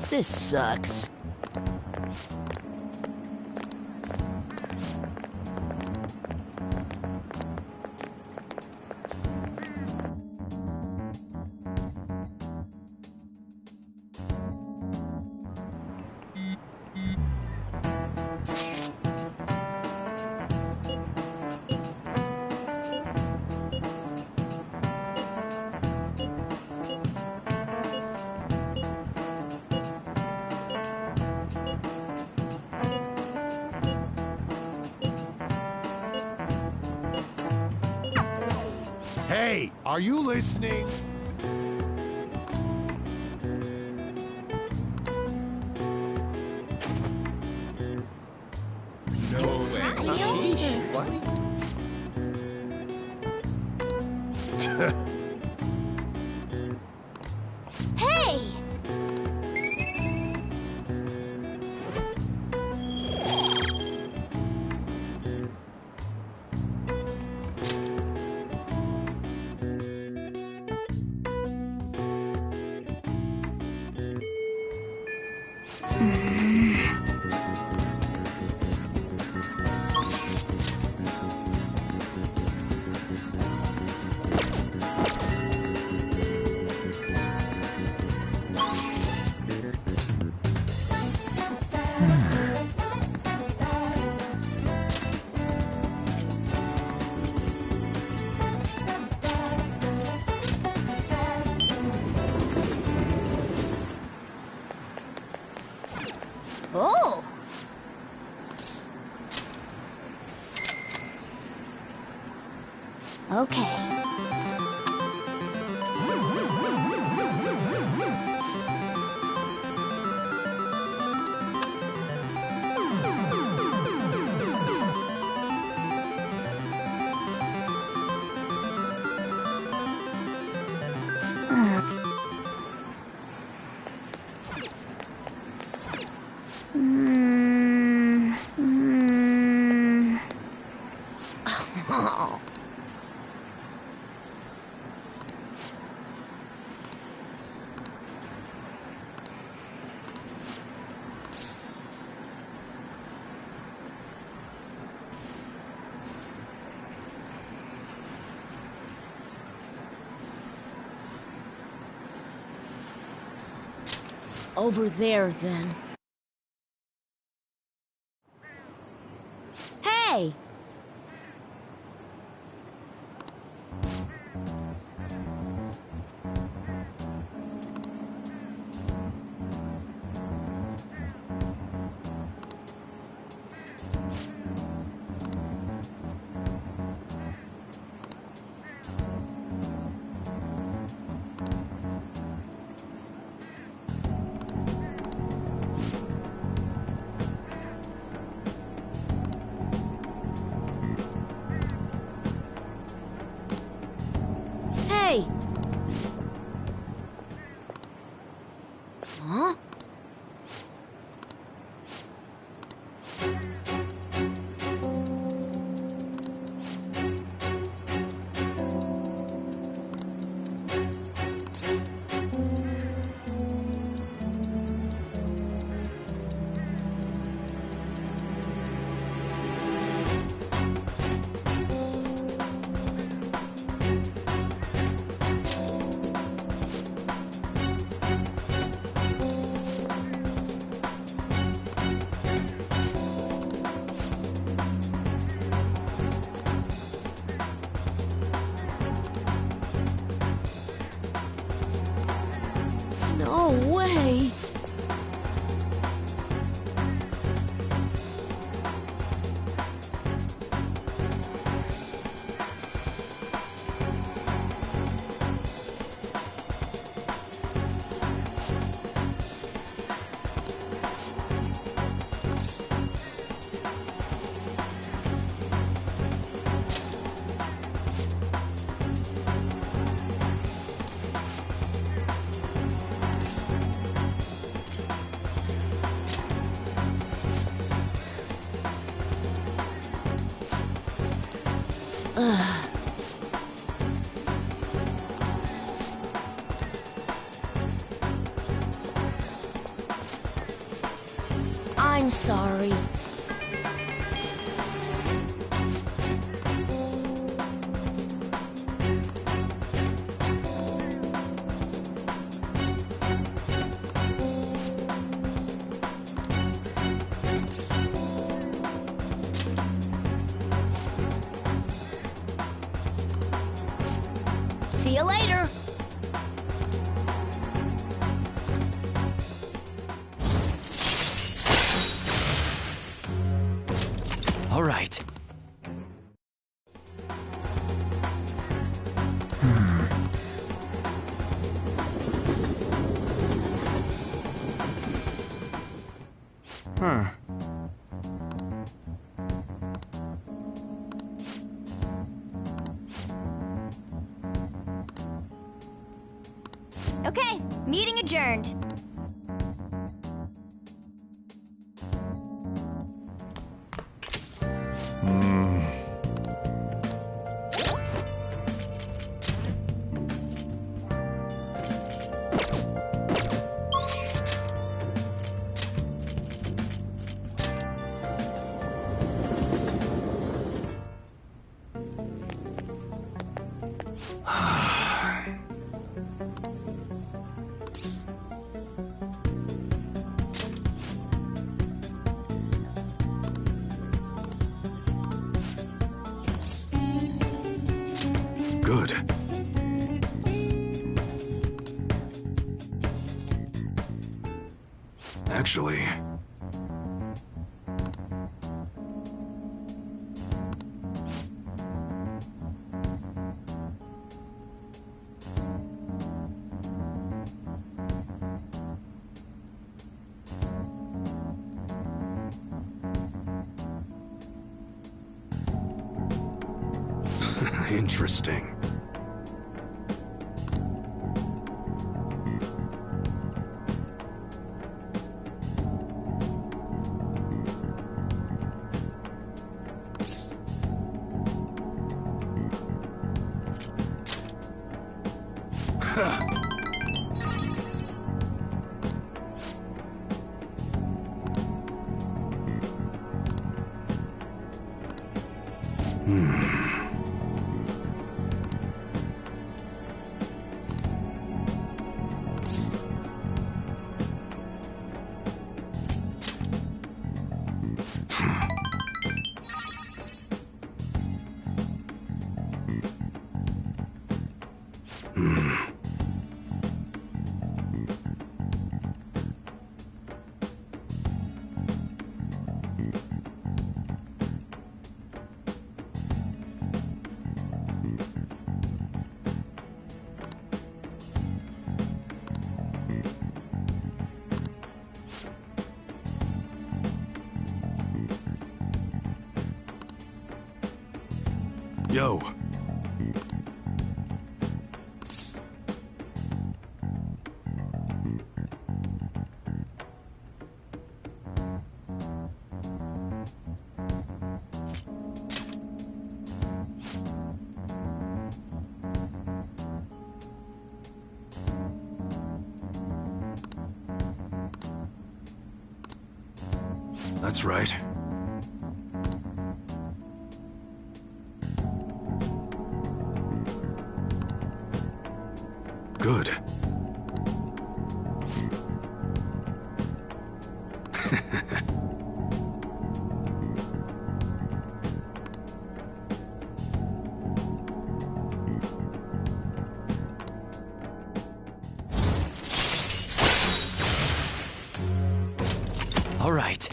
D: This sucks.
J: Hey, are you listening? No way.
P: What?
L: Hey! Oh! Okay. Oh. Over there, then. Hey! Ugh. I'm sorry. See you later.
P: All right.
S: Huh.
A: Okay, meeting adjourned.
S: Good. Actually... Interesting. Yo. That's right. Good.
P: All right.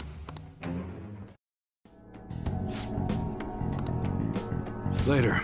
S: Later.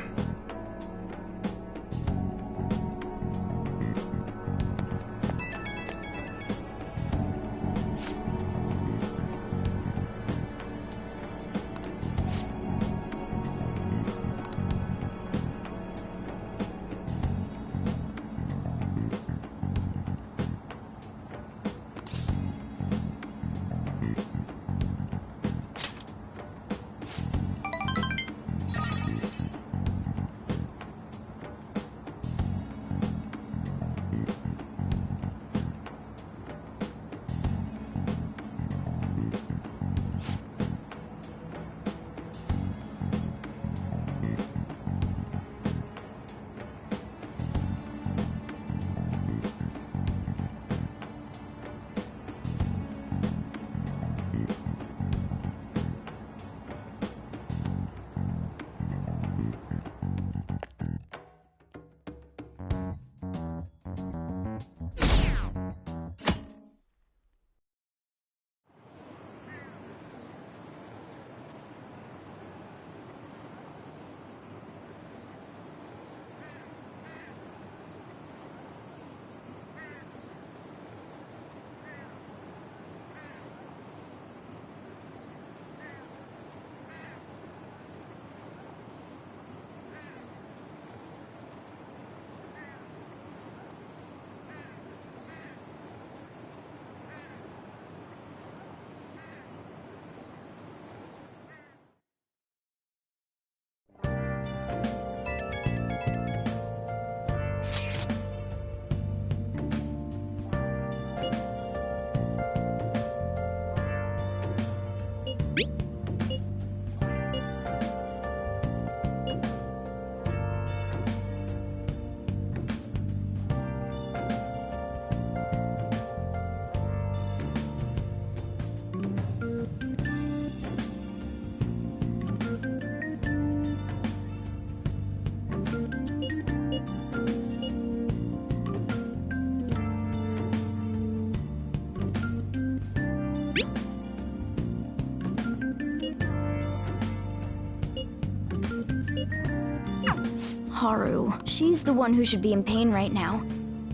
A: Haru. She's the one who should be in pain right now.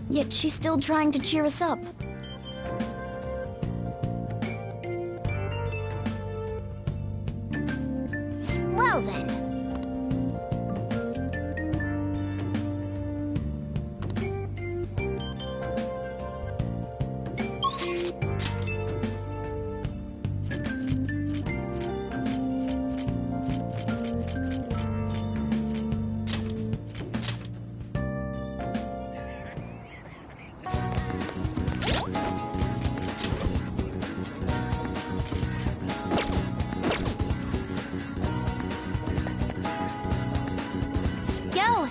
A: Yet she's still trying to cheer us up. Well then.
E: Go!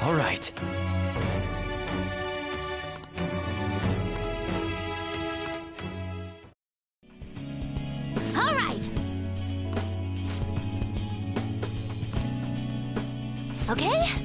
P: All right.
L: All right. Okay?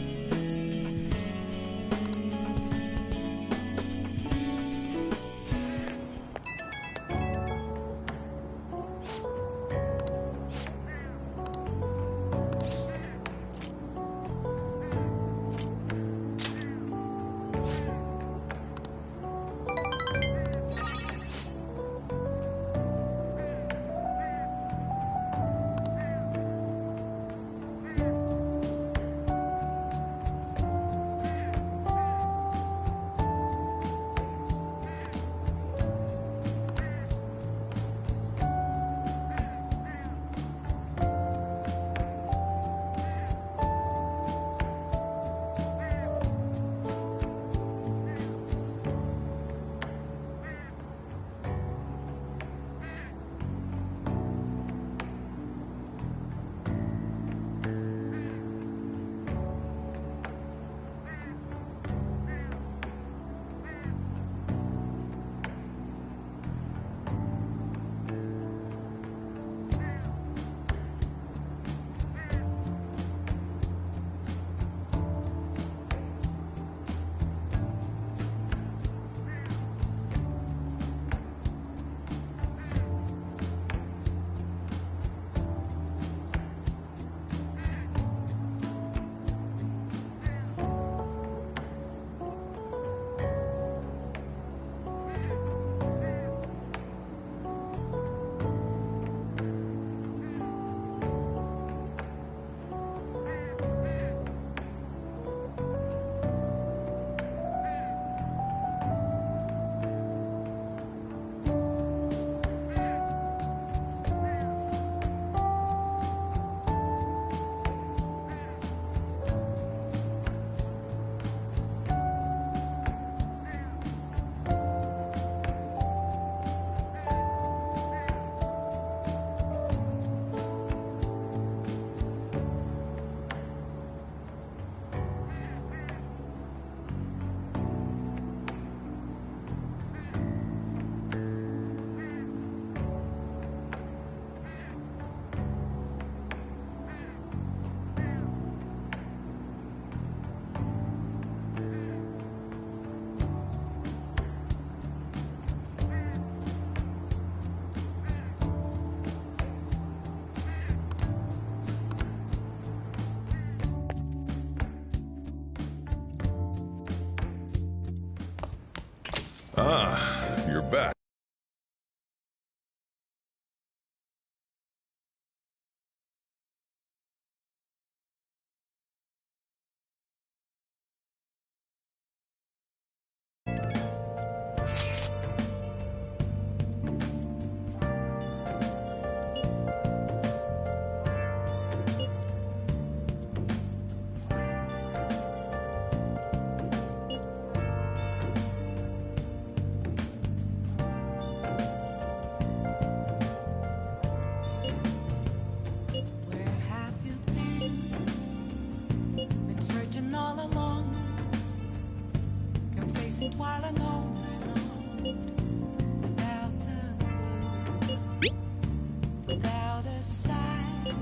B: Without a sign,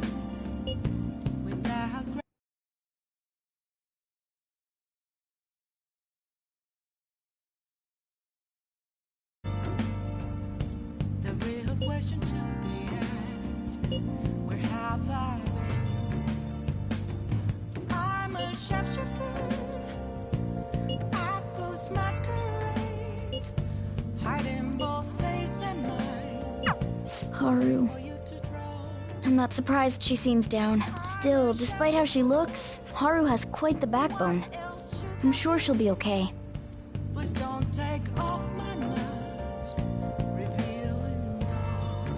B: without the real question to be asked, where have I been? I'm a sharpshooter at Ghost Masquerade, hiding both face and mind.
A: Haru. I'm not surprised she seems down. Still, despite how she looks, Haru has quite the backbone. I'm sure she'll be okay.
B: Please don't take off my mask, revealing dawn.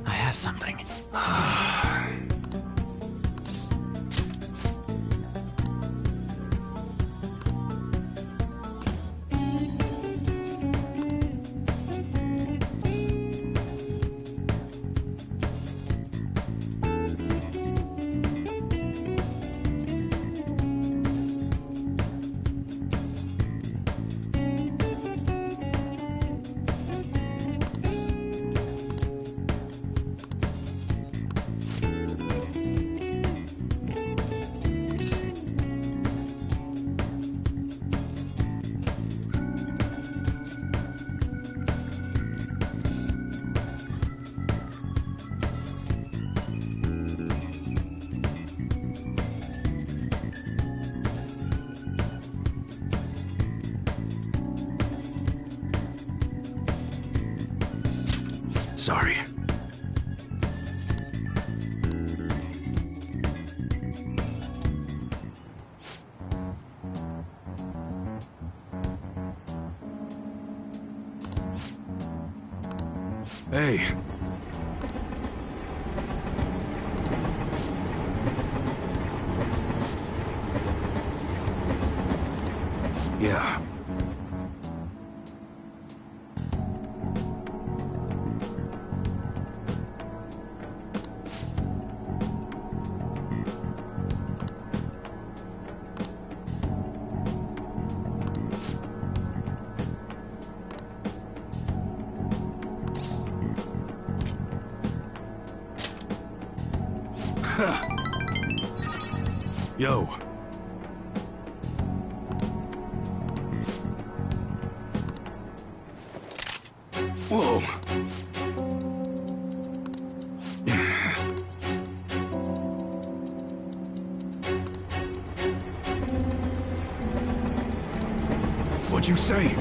H: I have something. Sorry.
F: Hey. Yeah. Yo. Whoa. What'd you say?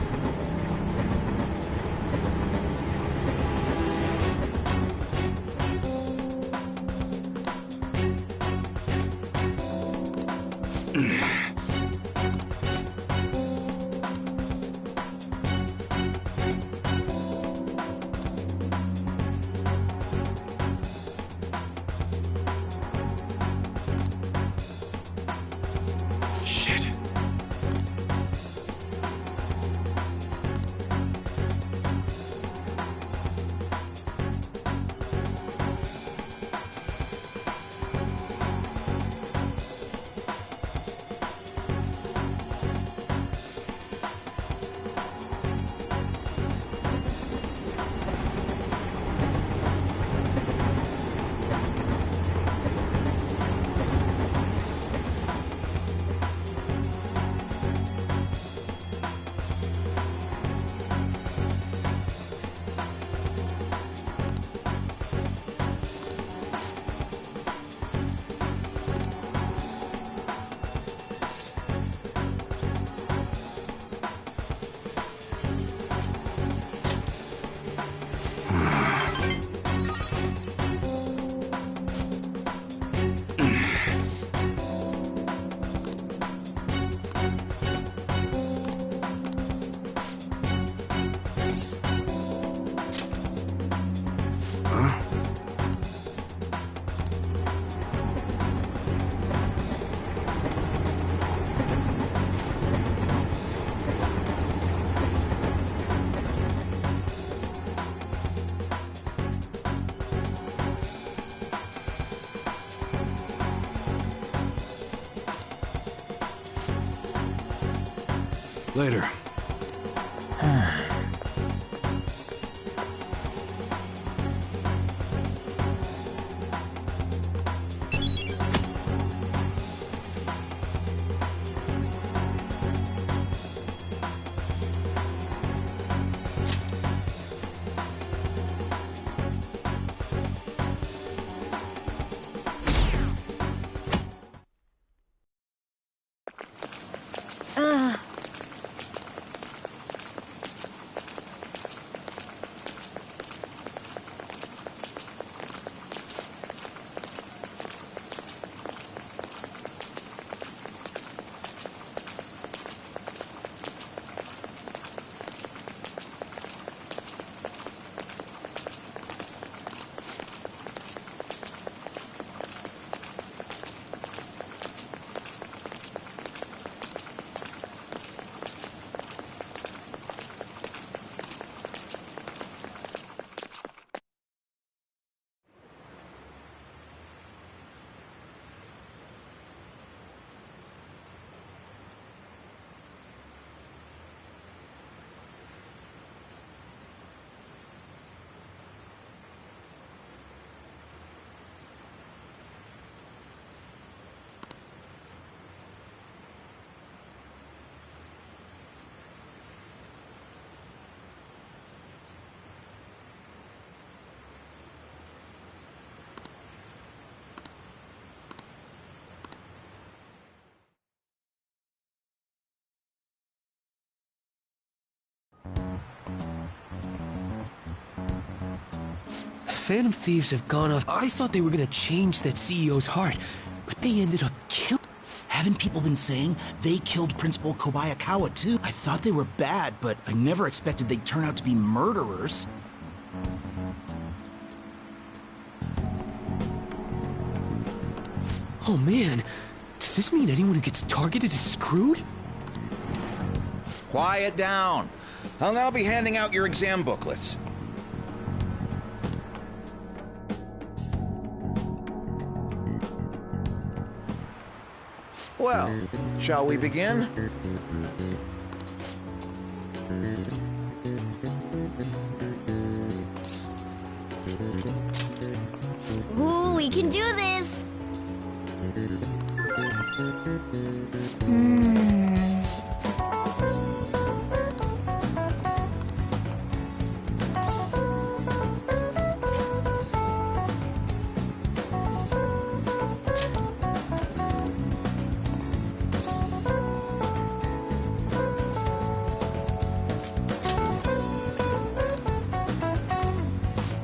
F: Later.
H: Phantom Thieves have gone off. I thought they were gonna change that CEO's heart, but they ended up killing.
N: Haven't people been saying they killed Principal Kobayakawa too? I thought they were bad, but I never expected they'd turn out to be murderers.
H: Oh man, does this mean anyone who gets targeted is screwed?
R: Quiet down. I'll now be handing out your exam booklets. Well, shall we begin?
A: Ooh, we can do this!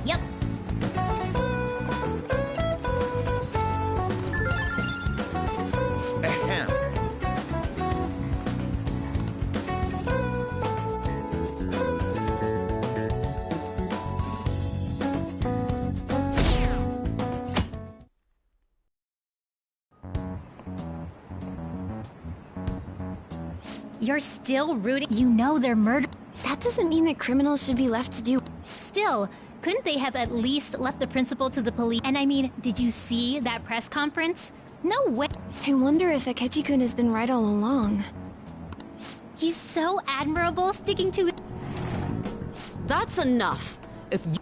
A: Yep.
R: Ahem.
I: You're still rooting?
E: You know they're murder.
Q: That doesn't mean that criminals should be left to do.
L: Still, couldn't they have at least left the principal to the police? And I mean, did you see that press conference? No way.
Q: I wonder if Akechi-kun has been right all along.
L: He's so admirable sticking to it.
O: That's enough. If you...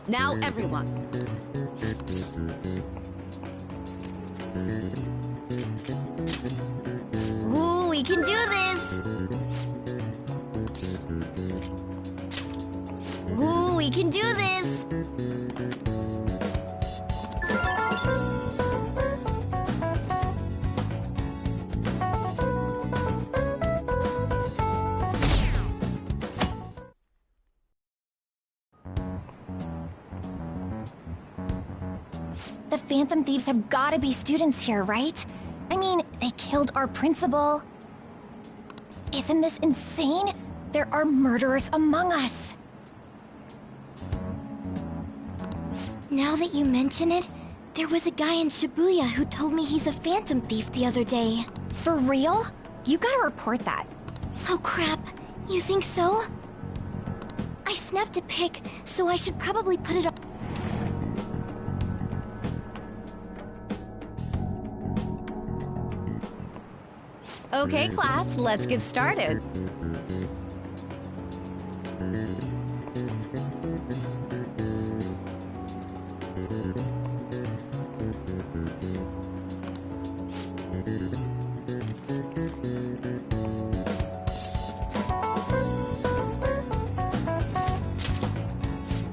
O: Now, everyone.
A: Ooh, we can do this! Ooh, we can do this!
E: The Phantom Thieves have gotta be students here, right? I mean, they killed our principal. Isn't this insane? There are murderers among us.
A: Now that you mention it, there was a guy in Shibuya who told me he's a Phantom Thief the other day.
E: For real? You gotta report that.
A: Oh crap, you think so? I snapped a pic, so I should probably put it up.
O: Okay, class, let's get started.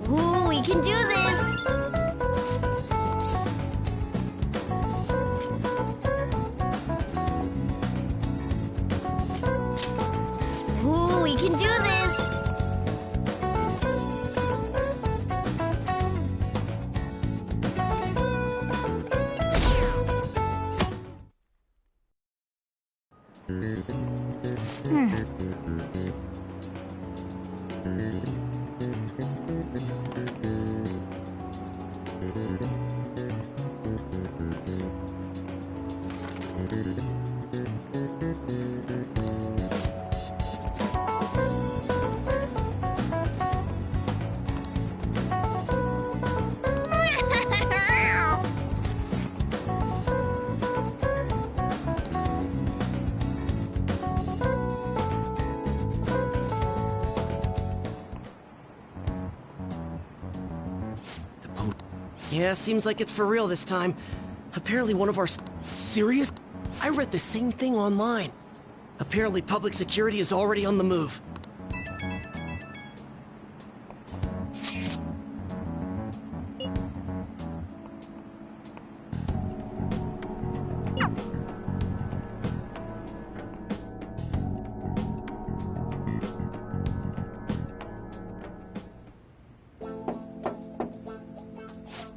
A: Ooh, we can do this! Ooh, we can do this!
C: Yeah, seems like it's for real this time. Apparently one of our... Serious? I read the same thing online. Apparently public security is already on the move.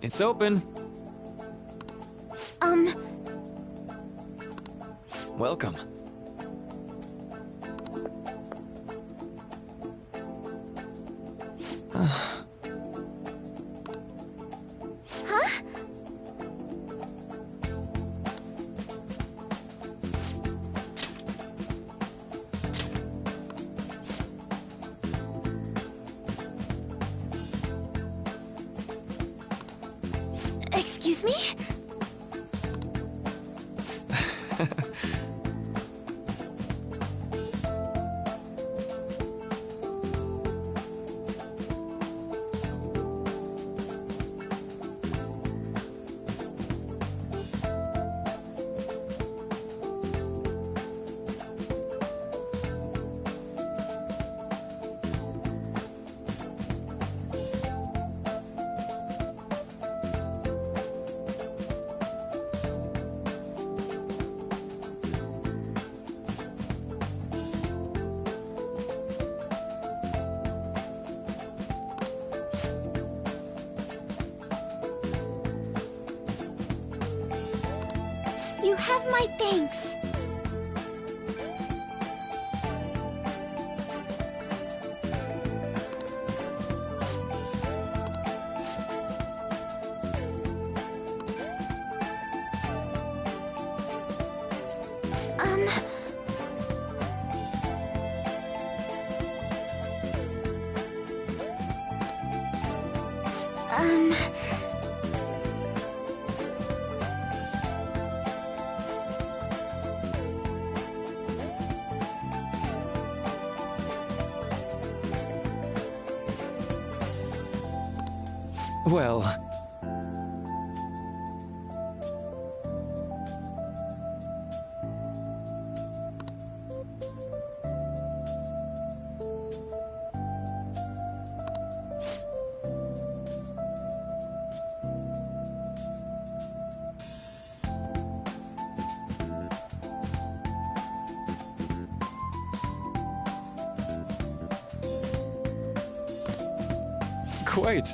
K: It's open. Welcome.
A: Huh? Excuse me? You have my thanks.
K: Well... Quite.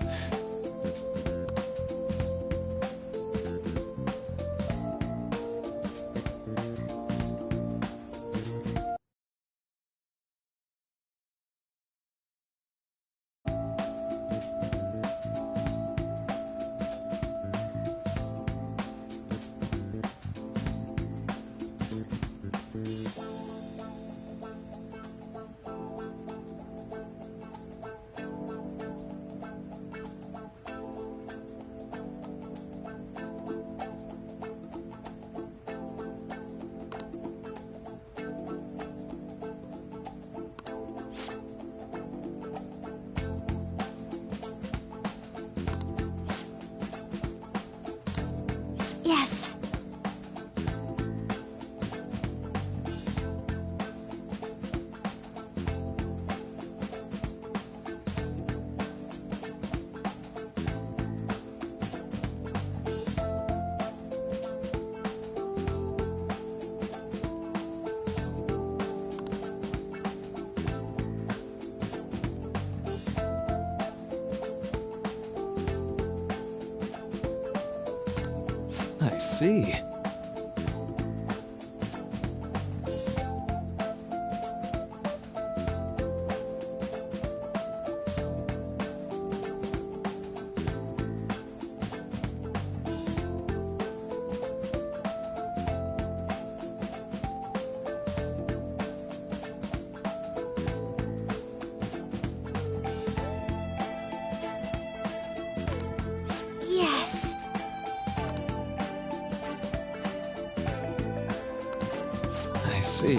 K: see.
E: Yes.
K: I see.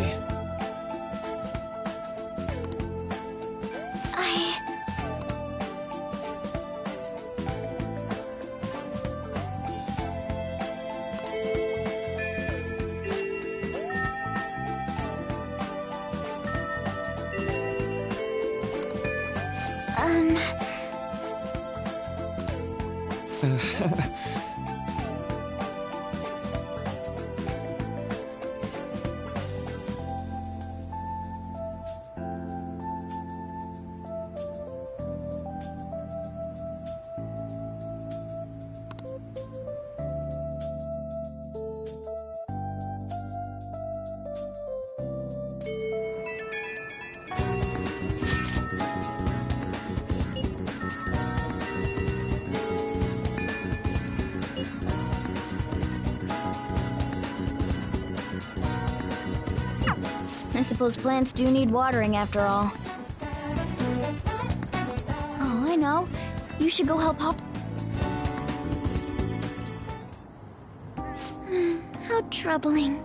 A: I suppose plants do need watering after all. Oh, I know. You should go help Hop. How troubling.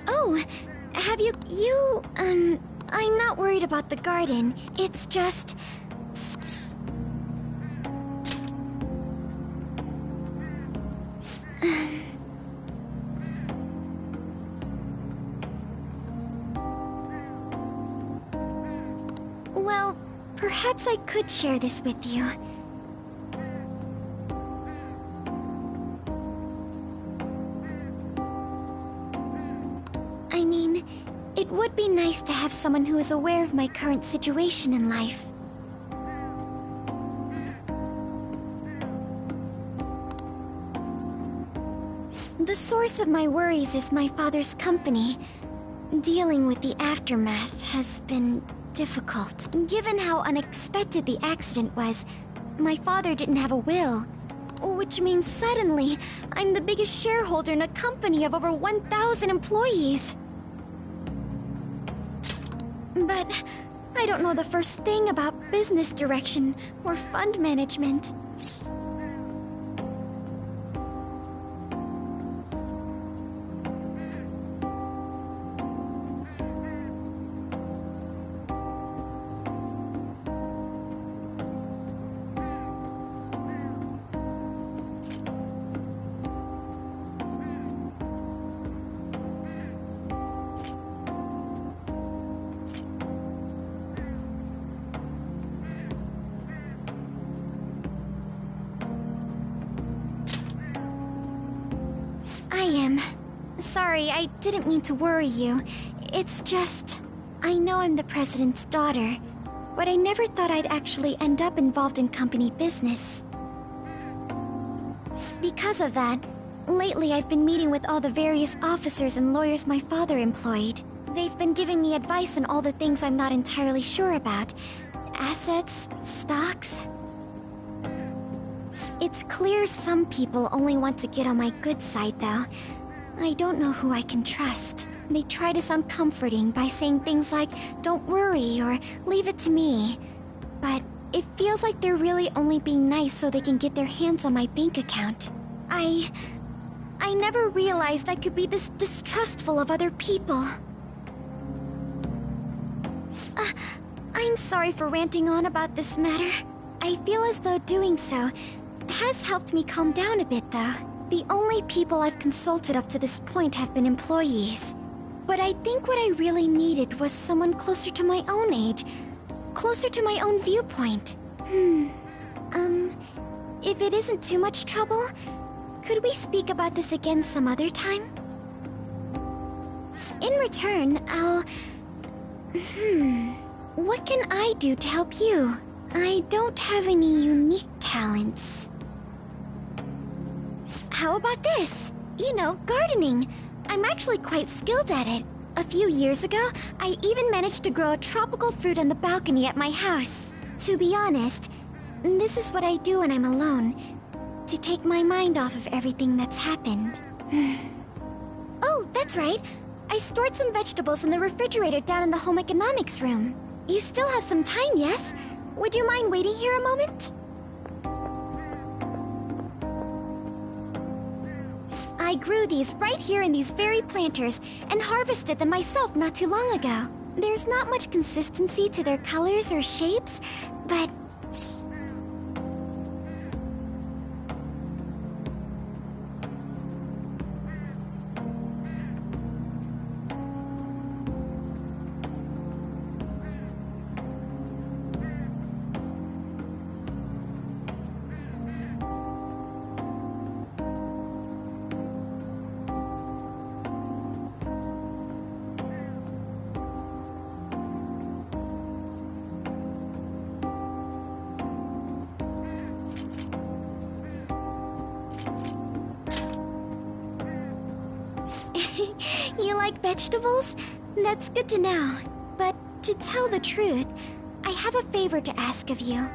A: Oh, have you... I'm not worried about the garden. It's just... Well, perhaps I could share this with you. I mean, it would be nice to have someone who is aware of my current situation in life. The source of my worries is my father's company. Dealing with the aftermath has been difficult. Given how unexpected the accident was, my father didn't have a will. Which means suddenly, I'm the biggest shareholder in a company of over 1,000 employees. But I don't know the first thing about business direction or fund management. Sorry, I didn't mean to worry you. It's just... I know I'm the president's daughter, but I never thought I'd actually end up involved in company business. Because of that, lately I've been meeting with all the various officers and lawyers my father employed. They've been giving me advice on all the things I'm not entirely sure about. Assets, stocks... It's clear some people only want to get on my good side, though. I don't know who I can trust. They try to sound comforting by saying things like, "Don't worry," or "Leave it to me." But it feels like they're really only being nice so they can get their hands on my bank account. I never realized I could be this distrustful of other people. I'm sorry for ranting on about this matter. I feel as though doing so has helped me calm down a bit, though. The only people I've consulted up to this point have been employees. But I think what I really needed was someone closer to my own age. Closer to my own viewpoint. If it isn't too much trouble, could we speak about this again some other time? In return, I'll... What can I do to help you? I don't have any unique talents. How about this? You know, gardening. I'm actually quite skilled at it. A few years ago, I even managed to grow a tropical fruit on the balcony at my house. To be honest, this is what I do when I'm alone, to take my mind off of everything that's happened. Oh, that's right. I stored some vegetables in the refrigerator down in the home economics room. You still have some time, yes? Would you mind waiting here a moment? I grew these right here in these very planters and harvested them myself not too long ago. There's not much consistency to their colors or shapes, but... You like vegetables? That's good to know. But to tell the truth, I have a favor to ask of you.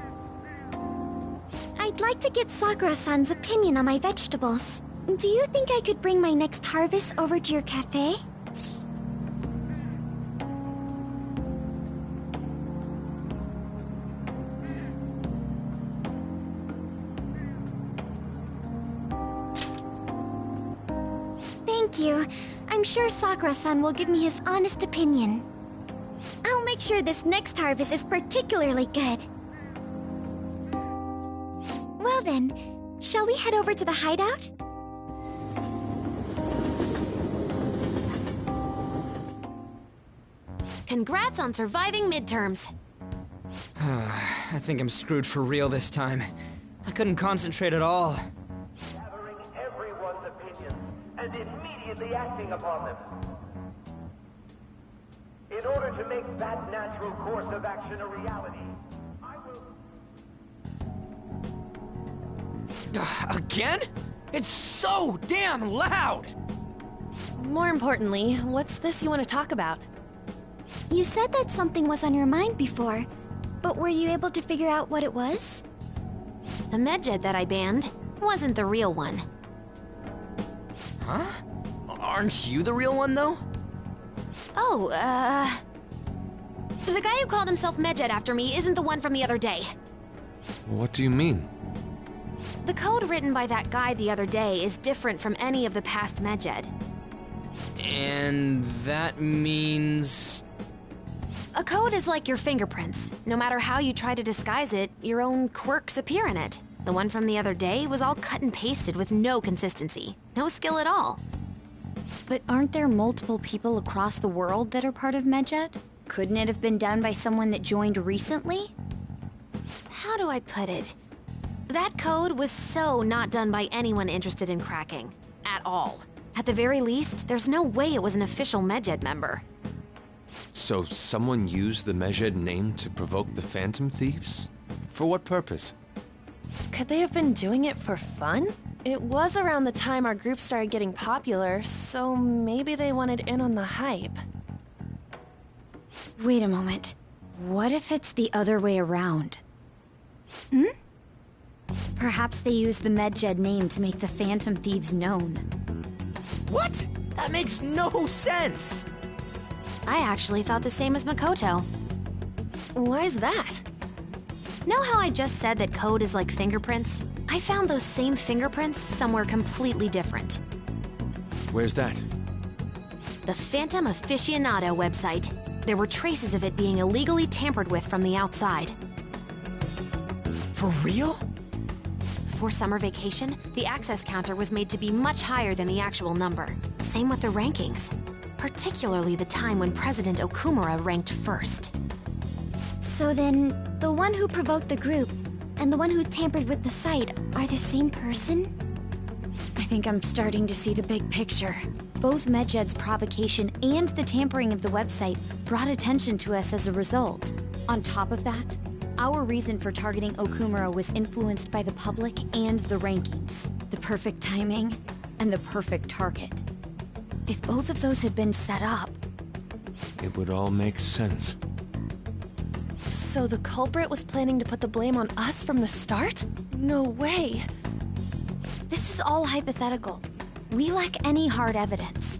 A: I'd like to get Sakura-san's opinion on my vegetables. Do you think I could bring my next harvest over to your cafe? Thank you. I'm sure Sakura-san will give me his honest opinion. I'll make sure this next harvest is particularly good. Well then, shall we head over to the hideout?
M: Congrats on surviving midterms.
H: I think I'm screwed for real this time. I couldn't concentrate at all.
V: Gathering everyone's opinions and immediately acting upon them. In order to make that natural course of action a reality, I will...
H: Again? It's so damn loud!
Q: More importantly, what's this you want to talk about?
A: You said that something was on your mind before, but were you able to figure out what it was?
M: The Medjed that I banned wasn't the real one.
H: Huh? Aren't you the real one, though?
M: Oh, the guy who called himself Medjed after me isn't the one from the other day.
K: What do you mean?
M: The code written by that guy the other day is different from any of the past Medjed.
H: And that means...
M: A code is like your fingerprints. No matter how you try to disguise it, your own quirks appear in it. The one from the other day was all cut and pasted with no consistency. No skill at all.
I: But aren't there multiple people across the world that are part of Medjed? Couldn't it have been done by someone that joined recently?
M: How do I put it? That code was so not done by anyone interested in cracking. At all. At the very least, there's no way it was an official Medjed member.
K: So someone used the Medjed name to provoke the Phantom Thieves? For what purpose?
Q: Could they have been doing it for fun? It was around the time our group started getting popular, so maybe they wanted in on the hype.
I: Wait a moment. What if it's the other way around? Perhaps they used the Medjed name to make the Phantom Thieves known.
H: What? That makes no sense!
M: I actually thought the same as Makoto.
Q: Why is that?
M: Know how I just said that code is like fingerprints? I found those same fingerprints somewhere completely different.
K: Where's that?
M: The Phantom Aficionado website. There were traces of it being illegally tampered with from the outside.
H: For real?
M: For summer vacation, the access counter was made to be much higher than the actual number. Same with the rankings. particularly the time when President Okumura ranked first.
E: So then, the one who provoked the group and the one who tampered with the site are the same person?
I: I think I'm starting to see the big picture. Both Medjed's provocation and the tampering of the website brought attention to us as a result. On top of that, our reason for targeting Okumura was influenced by the public and the rankings. The perfect timing and the perfect target. If both of those had been set up...
K: It would all make sense.
Q: So the culprit was planning to put the blame on us from the start? No way.
I: This is all hypothetical. We lack any hard evidence.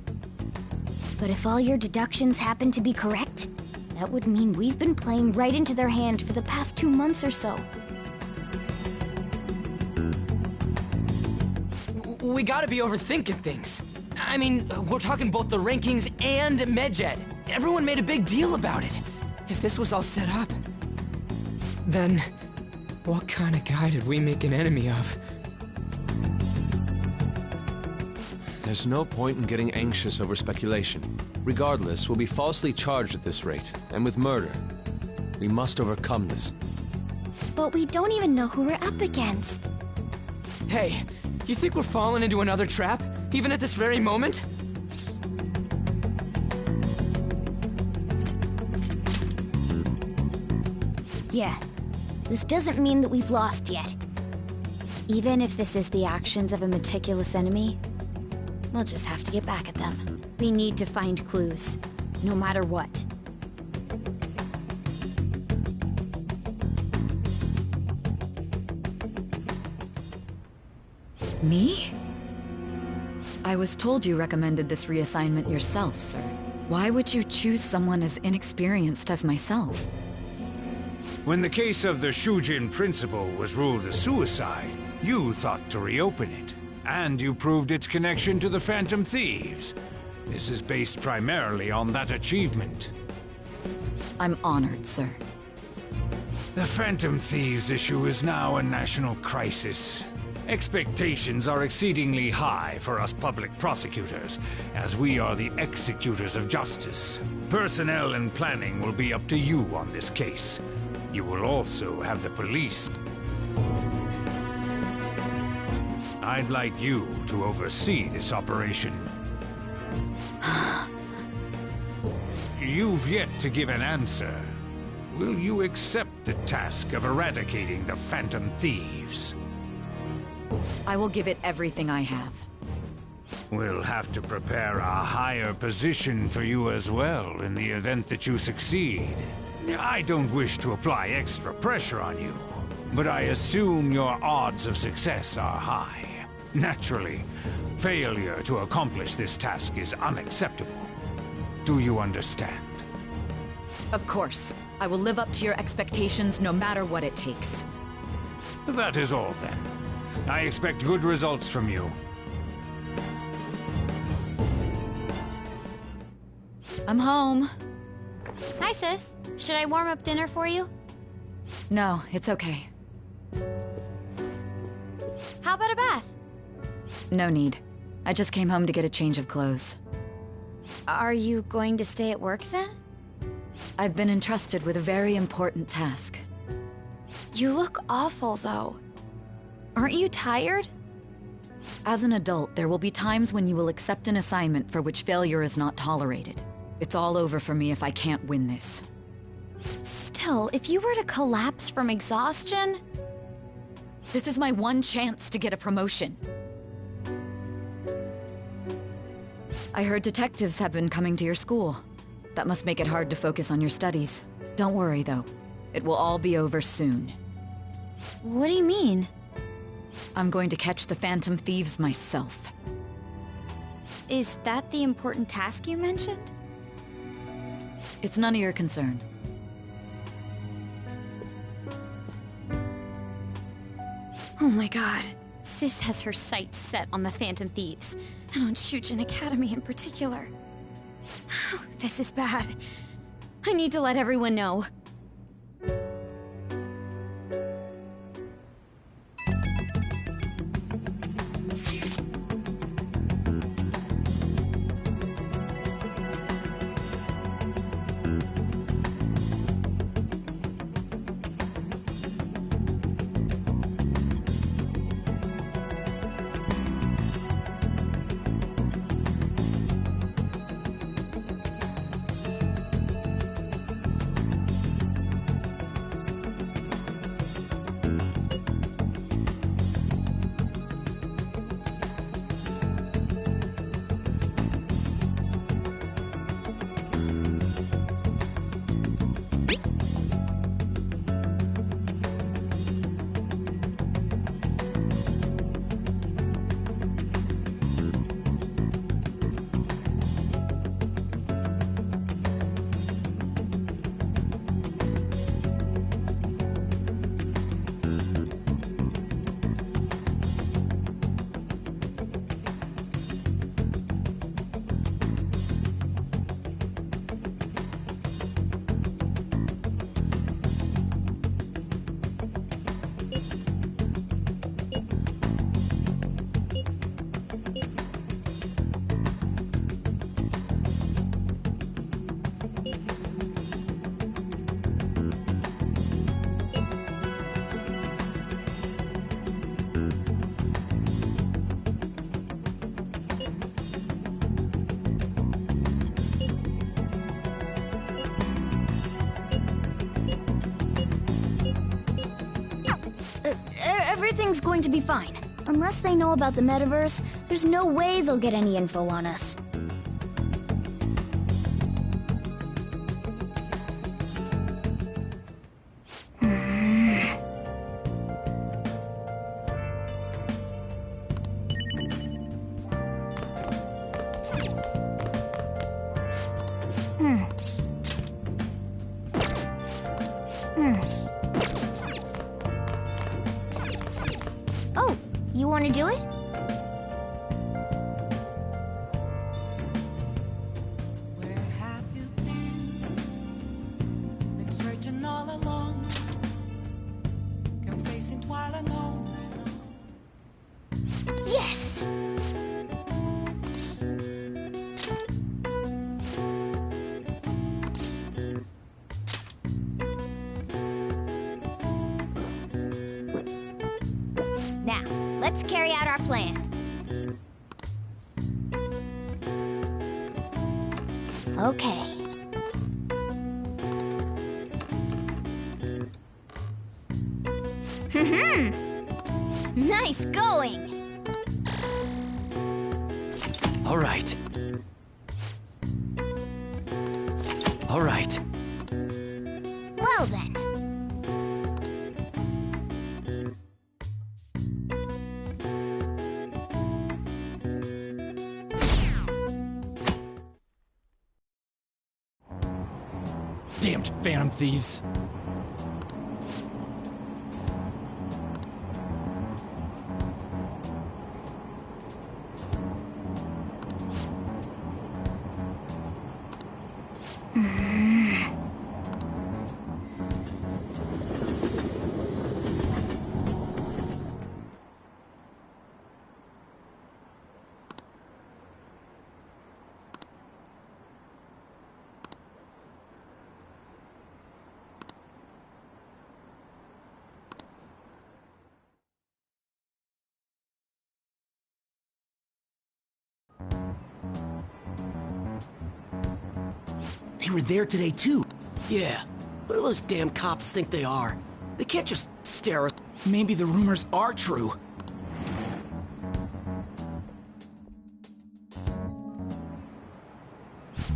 L: But if all your deductions happen to be correct, that would mean we've been playing right into their hand for the past 2 months or so.
H: We gotta be overthinking things. I mean, we're talking both the rankings and Medjed. Everyone made a big deal about it. If this was all set up, then what kind of guy did we make an enemy of?
K: There's no point in getting anxious over speculation. Regardless, we'll be falsely charged at this rate, and with murder. We must overcome this.
E: But we don't even know who we're up against.
H: Hey, you think we're falling into another trap, even at this very moment?
L: Yeah, this doesn't mean that we've lost yet.
I: Even if this is the actions of a meticulous enemy, we'll just have to get back at them. We need to find clues, no matter what.
G: Me? I was told you recommended this reassignment yourself, sir. Why would you choose someone as inexperienced as myself?
J: When the case of the Shujin principal was ruled a suicide, you thought to reopen it. And you proved its connection to the Phantom Thieves. This is based primarily on that achievement.
G: I'm honored, sir.
J: The Phantom Thieves issue is now a national crisis. Expectations are exceedingly high for us public prosecutors, as we are the executors of justice. Personnel and planning will be up to you on this case. You will also have the police. I'd like you to oversee this operation. You've yet to give an answer. Will you accept the task of eradicating the Phantom Thieves?
G: I will give it everything I have.
J: We'll have to prepare a higher position for you as well in the event that you succeed. I don't wish to apply extra pressure on you, but I assume your odds of success are high. Naturally, failure to accomplish this task is unacceptable. Do you understand?
G: Of course. I will live up to your expectations no matter what it takes.
J: That is all then. I expect good results from you.
G: I'm home.
I: Hi, sis. Should I warm up dinner for you?
G: No, it's okay.
I: How about a bath?
G: No need. I just came home to get a change of clothes.
I: Are you going to stay at work then?
G: I've been entrusted with a very important task.
I: You look awful, though. Aren't you tired?
G: As an adult, there will be times when you will accept an assignment for which failure is not tolerated. It's all over for me if I can't win this.
I: Still, if you were to collapse from exhaustion...
G: This is my one chance to get a promotion. I heard detectives have been coming to your school. That must make it hard to focus on your studies. Don't worry, though. It will all be over soon.
I: What do you mean?
G: I'm going to catch the Phantom Thieves myself.
I: Is that the important task you mentioned?
G: It's none of your concern.
I: Oh my god. Sis has her sights set on the Phantom Thieves, and on Shujin Academy in particular. This is bad. I need to let everyone know.
A: Everything's going to be fine. Unless they know about the metaverse, there's no way they'll get any info on us. Oh, you want to do it?
B: Where have you been searching all along. Can face it while alone.
A: Yes! Now, let's carry out our plan. Okay. Nice going!
C: All right. All right.
A: Well then.
T: Damned Phantom Thieves.
C: They were there today too. Yeah. What do those damn cops think they are? They can't just stare at...
N: Maybe the rumors are true.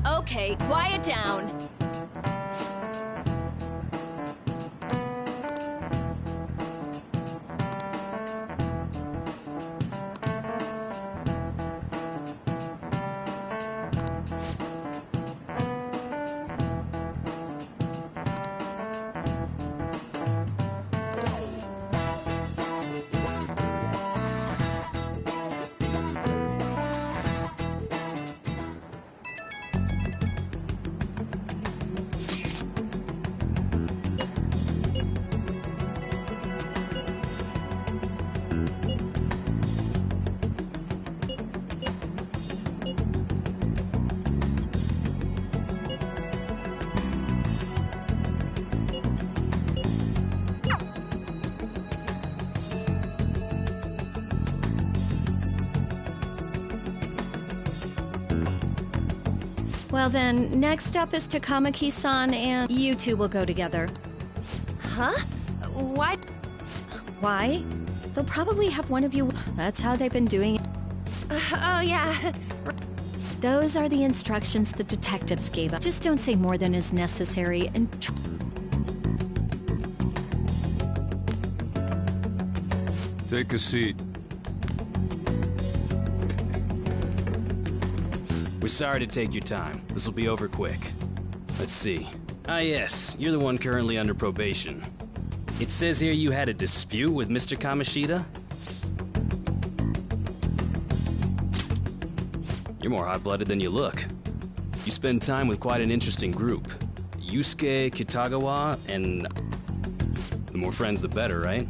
O: Okay, quiet down. Well then, next up is Takamaki-san, and you two will go together.
Q: Huh? What?
O: Why? They'll probably have one of you... That's how they've been doing it.
Q: Oh, yeah.
O: Those are the instructions the detectives gave us. Just don't say more than is necessary, and...
F: Take a seat.
U: We're sorry to take your time. This will be over quick. Let's see. Ah yes, you're the one currently under probation. It says here you had a dispute with Mr. Kamoshida? You're more hot-blooded than you look. You spend time with quite an interesting group. Yusuke Kitagawa, and... the more friends the better, right?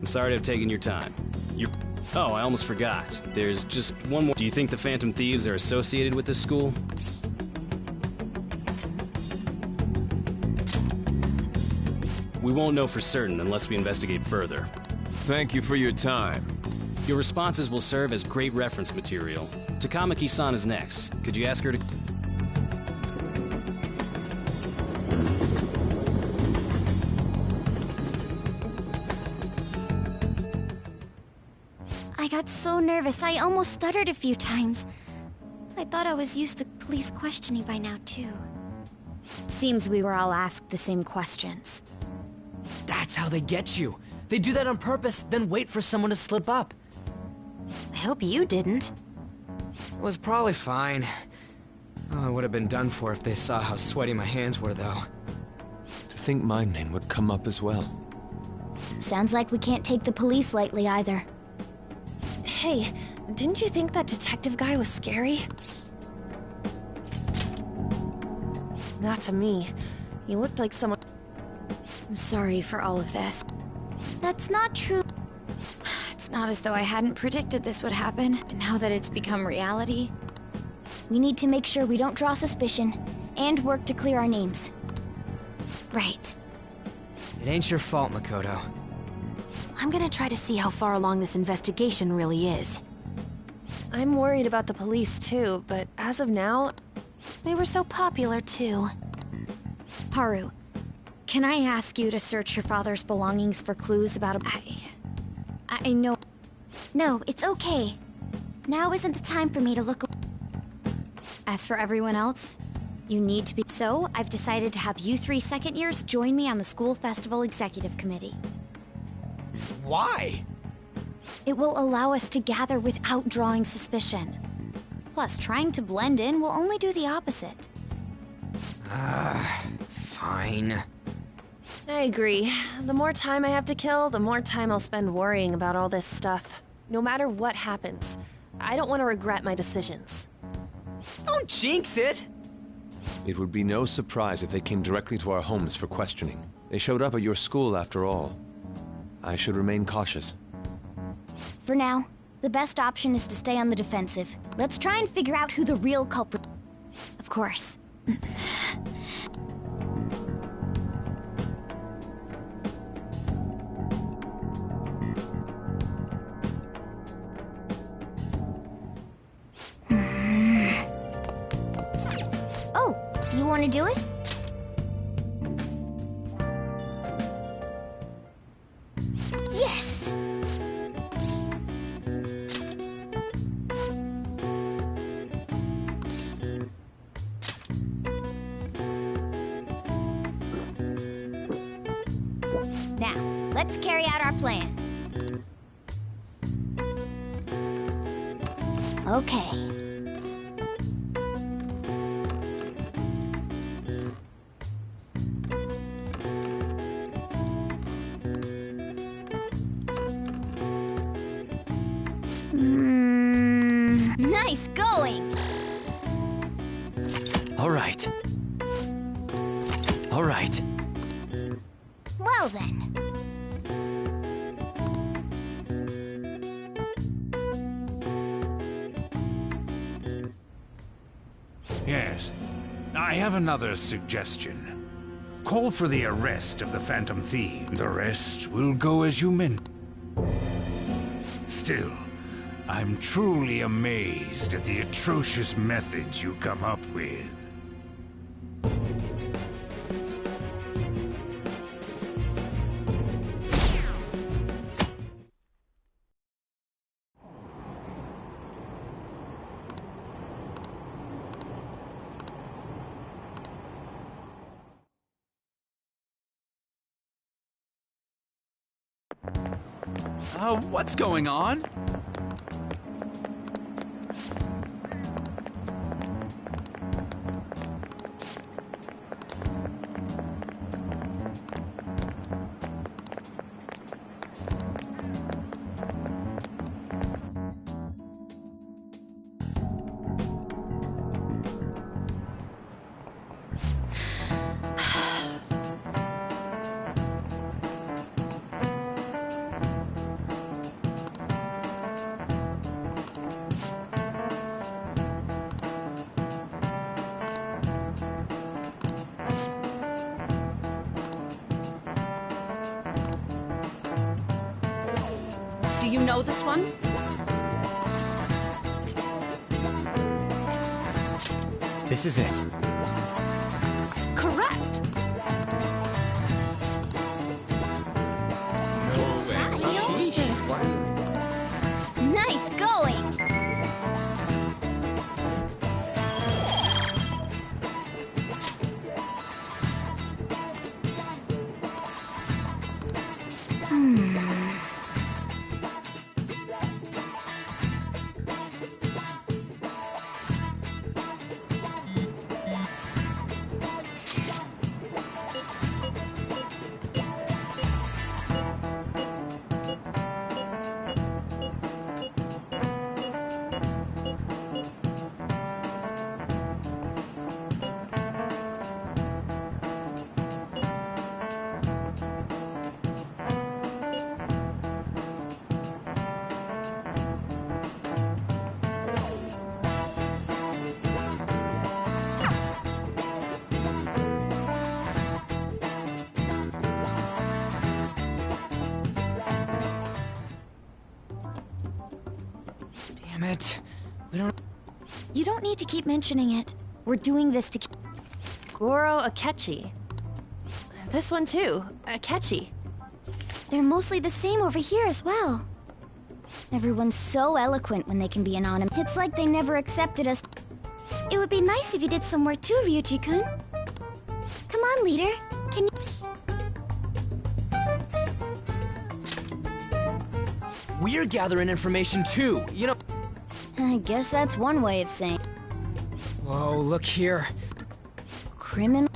U: I'm sorry to have taken your time. You're... Oh, I almost forgot. There's just one more. Do you think the Phantom Thieves are associated with this school? We won't know for certain unless we investigate further.
F: Thank you for your time.
U: Your responses will serve as great reference material. Takamaki-san is next. Could you ask her to...
A: got so nervous I almost stuttered a few times. I thought I was used to police questioning by now, too.
I: Seems we were all asked the same questions.
H: That's how they get you. They do that on purpose, then wait for someone to slip up.
M: I hope you didn't.
H: It was probably fine. Oh, I would have been done for if they saw how sweaty my hands were, though.
K: To think my name would come up as well.
E: Sounds like we can't take the police lightly either.
Q: Hey, didn't you think that detective guy was scary? Not to me. He looked like someone...
I: I'm sorry for all of this.
A: That's not true.
I: It's not as though I hadn't predicted this would happen, but now that it's become reality...
E: We need to make sure we don't draw suspicion, and work to clear our names.
A: Right.
H: It ain't your fault, Makoto.
M: I'm gonna try to see how far along this investigation really is.
Q: I'm worried about the police too, but as of now...
M: They were so popular too.
I: Haru, can I ask you to search your father's belongings for clues about a... I know...
A: No, it's okay. Now isn't the time for me to look...
I: As for everyone else, you need to be... So, I've decided to have you 3 second years join me on the school festival executive committee.
H: Why?
I: It will allow us to gather without drawing suspicion. Plus, trying to blend in will only do the opposite.
H: Fine.
Q: I agree. The more time I have to kill, the more time I'll spend worrying about all this stuff. No matter what happens, I don't want to regret my decisions.
H: Don't jinx it!
K: It would be no surprise if they came directly to our homes for questioning. They showed up at your school after all. I should remain cautious.
E: For now, the best option is to stay on the defensive. Let's try and figure out who the real culprit...
I: Of course.
E: Oh, you want to do it? Yes! Now, let's carry out our plan. Okay. Nice going!
P: All right. All right.
E: Well then.
J: Yes. I have another suggestion. Call for the arrest of the Phantom Thief. The rest will go as you meant. Still, I'm truly amazed at the atrocious methods you come up with.
T: What's going on?
D: Do you know this one?
P: This is it.
D: Correct!
E: Nice!
H: But we don't...
A: You don't need to keep mentioning it. We're doing this to keep...
Q: Goro Akechi. This one too, Akechi.
A: They're mostly the same over here as well. Everyone's so eloquent when they can be anonymous. It's like they never accepted us. It would be nice if you did some work too, Ryuji-kun. Come on, leader. Can you...
H: We're gathering information too, you know...
A: I guess that's one way of saying...
H: Whoa, look here.
A: Criminal...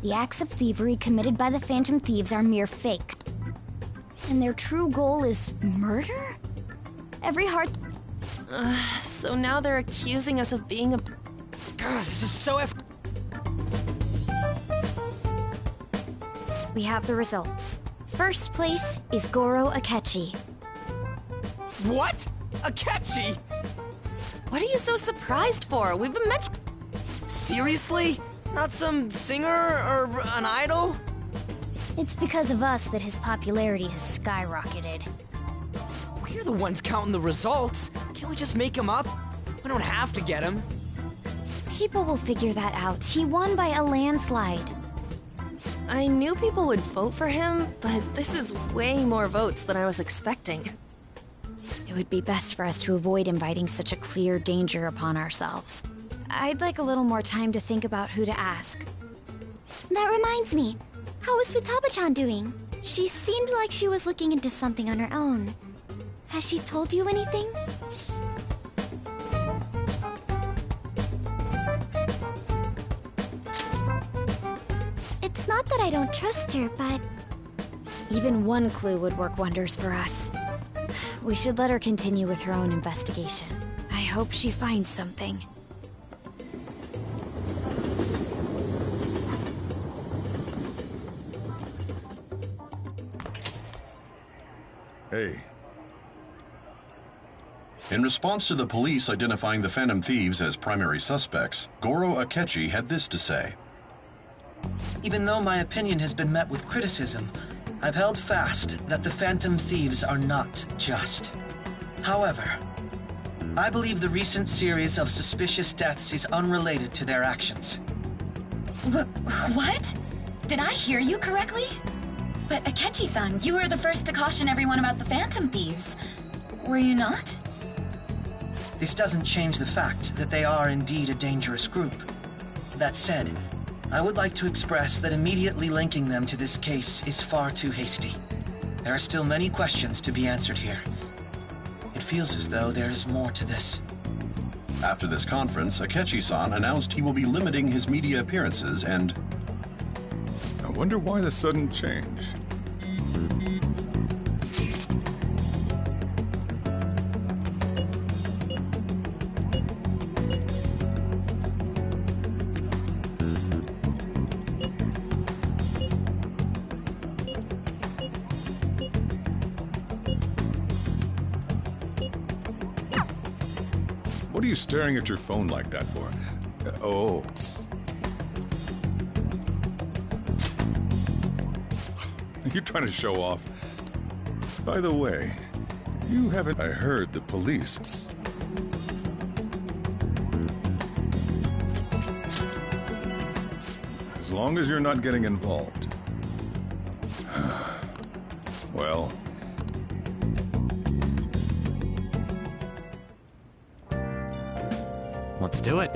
A: The acts of thievery committed by the Phantom Thieves are mere fakes. And their true goal is murder? Every heart...
Q: So now they're accusing us of being a...
H: God, this is so
A: We have the results. First place is Goro Akechi.
H: What? Akechi?
Q: What are you so surprised for? We've been mentioned...
H: Seriously? Not some singer or an idol?
A: It's because of us that his popularity has skyrocketed.
H: We're the ones counting the results. Can't we just make him up? We don't have to get him.
A: People will figure that out. He won by a landslide.
Q: I knew people would vote for him, but this is way more votes than I was expecting.
A: It would be best for us to avoid inviting such a clear danger upon ourselves. I'd like a little more time to think about who to ask. That reminds me. How is Futaba-chan doing? She seemed like she was looking into something on her own. Has she told you anything? It's not that I don't trust her, but... Even one clue would work wonders for us. We should let her continue with her own investigation. I hope she finds something.
D: Hey. In response to the police identifying the Phantom Thieves as primary suspects, Goro Akechi had this to say.
S: Even though my opinion has been met with criticism, I've held fast that the Phantom Thieves are not just. However, I believe the recent series of suspicious deaths is unrelated to their actions.
W: What? Did I hear you correctly? But Akechi-san, you were the first to caution everyone about the Phantom Thieves. Were you not?
S: This doesn't change the fact that they are indeed a dangerous group. That said, I would like to express that immediately linking them to this case is far too hasty. There are still many questions to be answered here. It feels as though there is more to this.
D: After this conference, Akechi-san announced he will be limiting his media appearances and...
X: I wonder why the sudden change. What are you staring at your phone like that for? Oh. You're trying to show off. By the way, you haven't... I heard the police... As long as you're not getting involved. Well...
Y: Let's do it.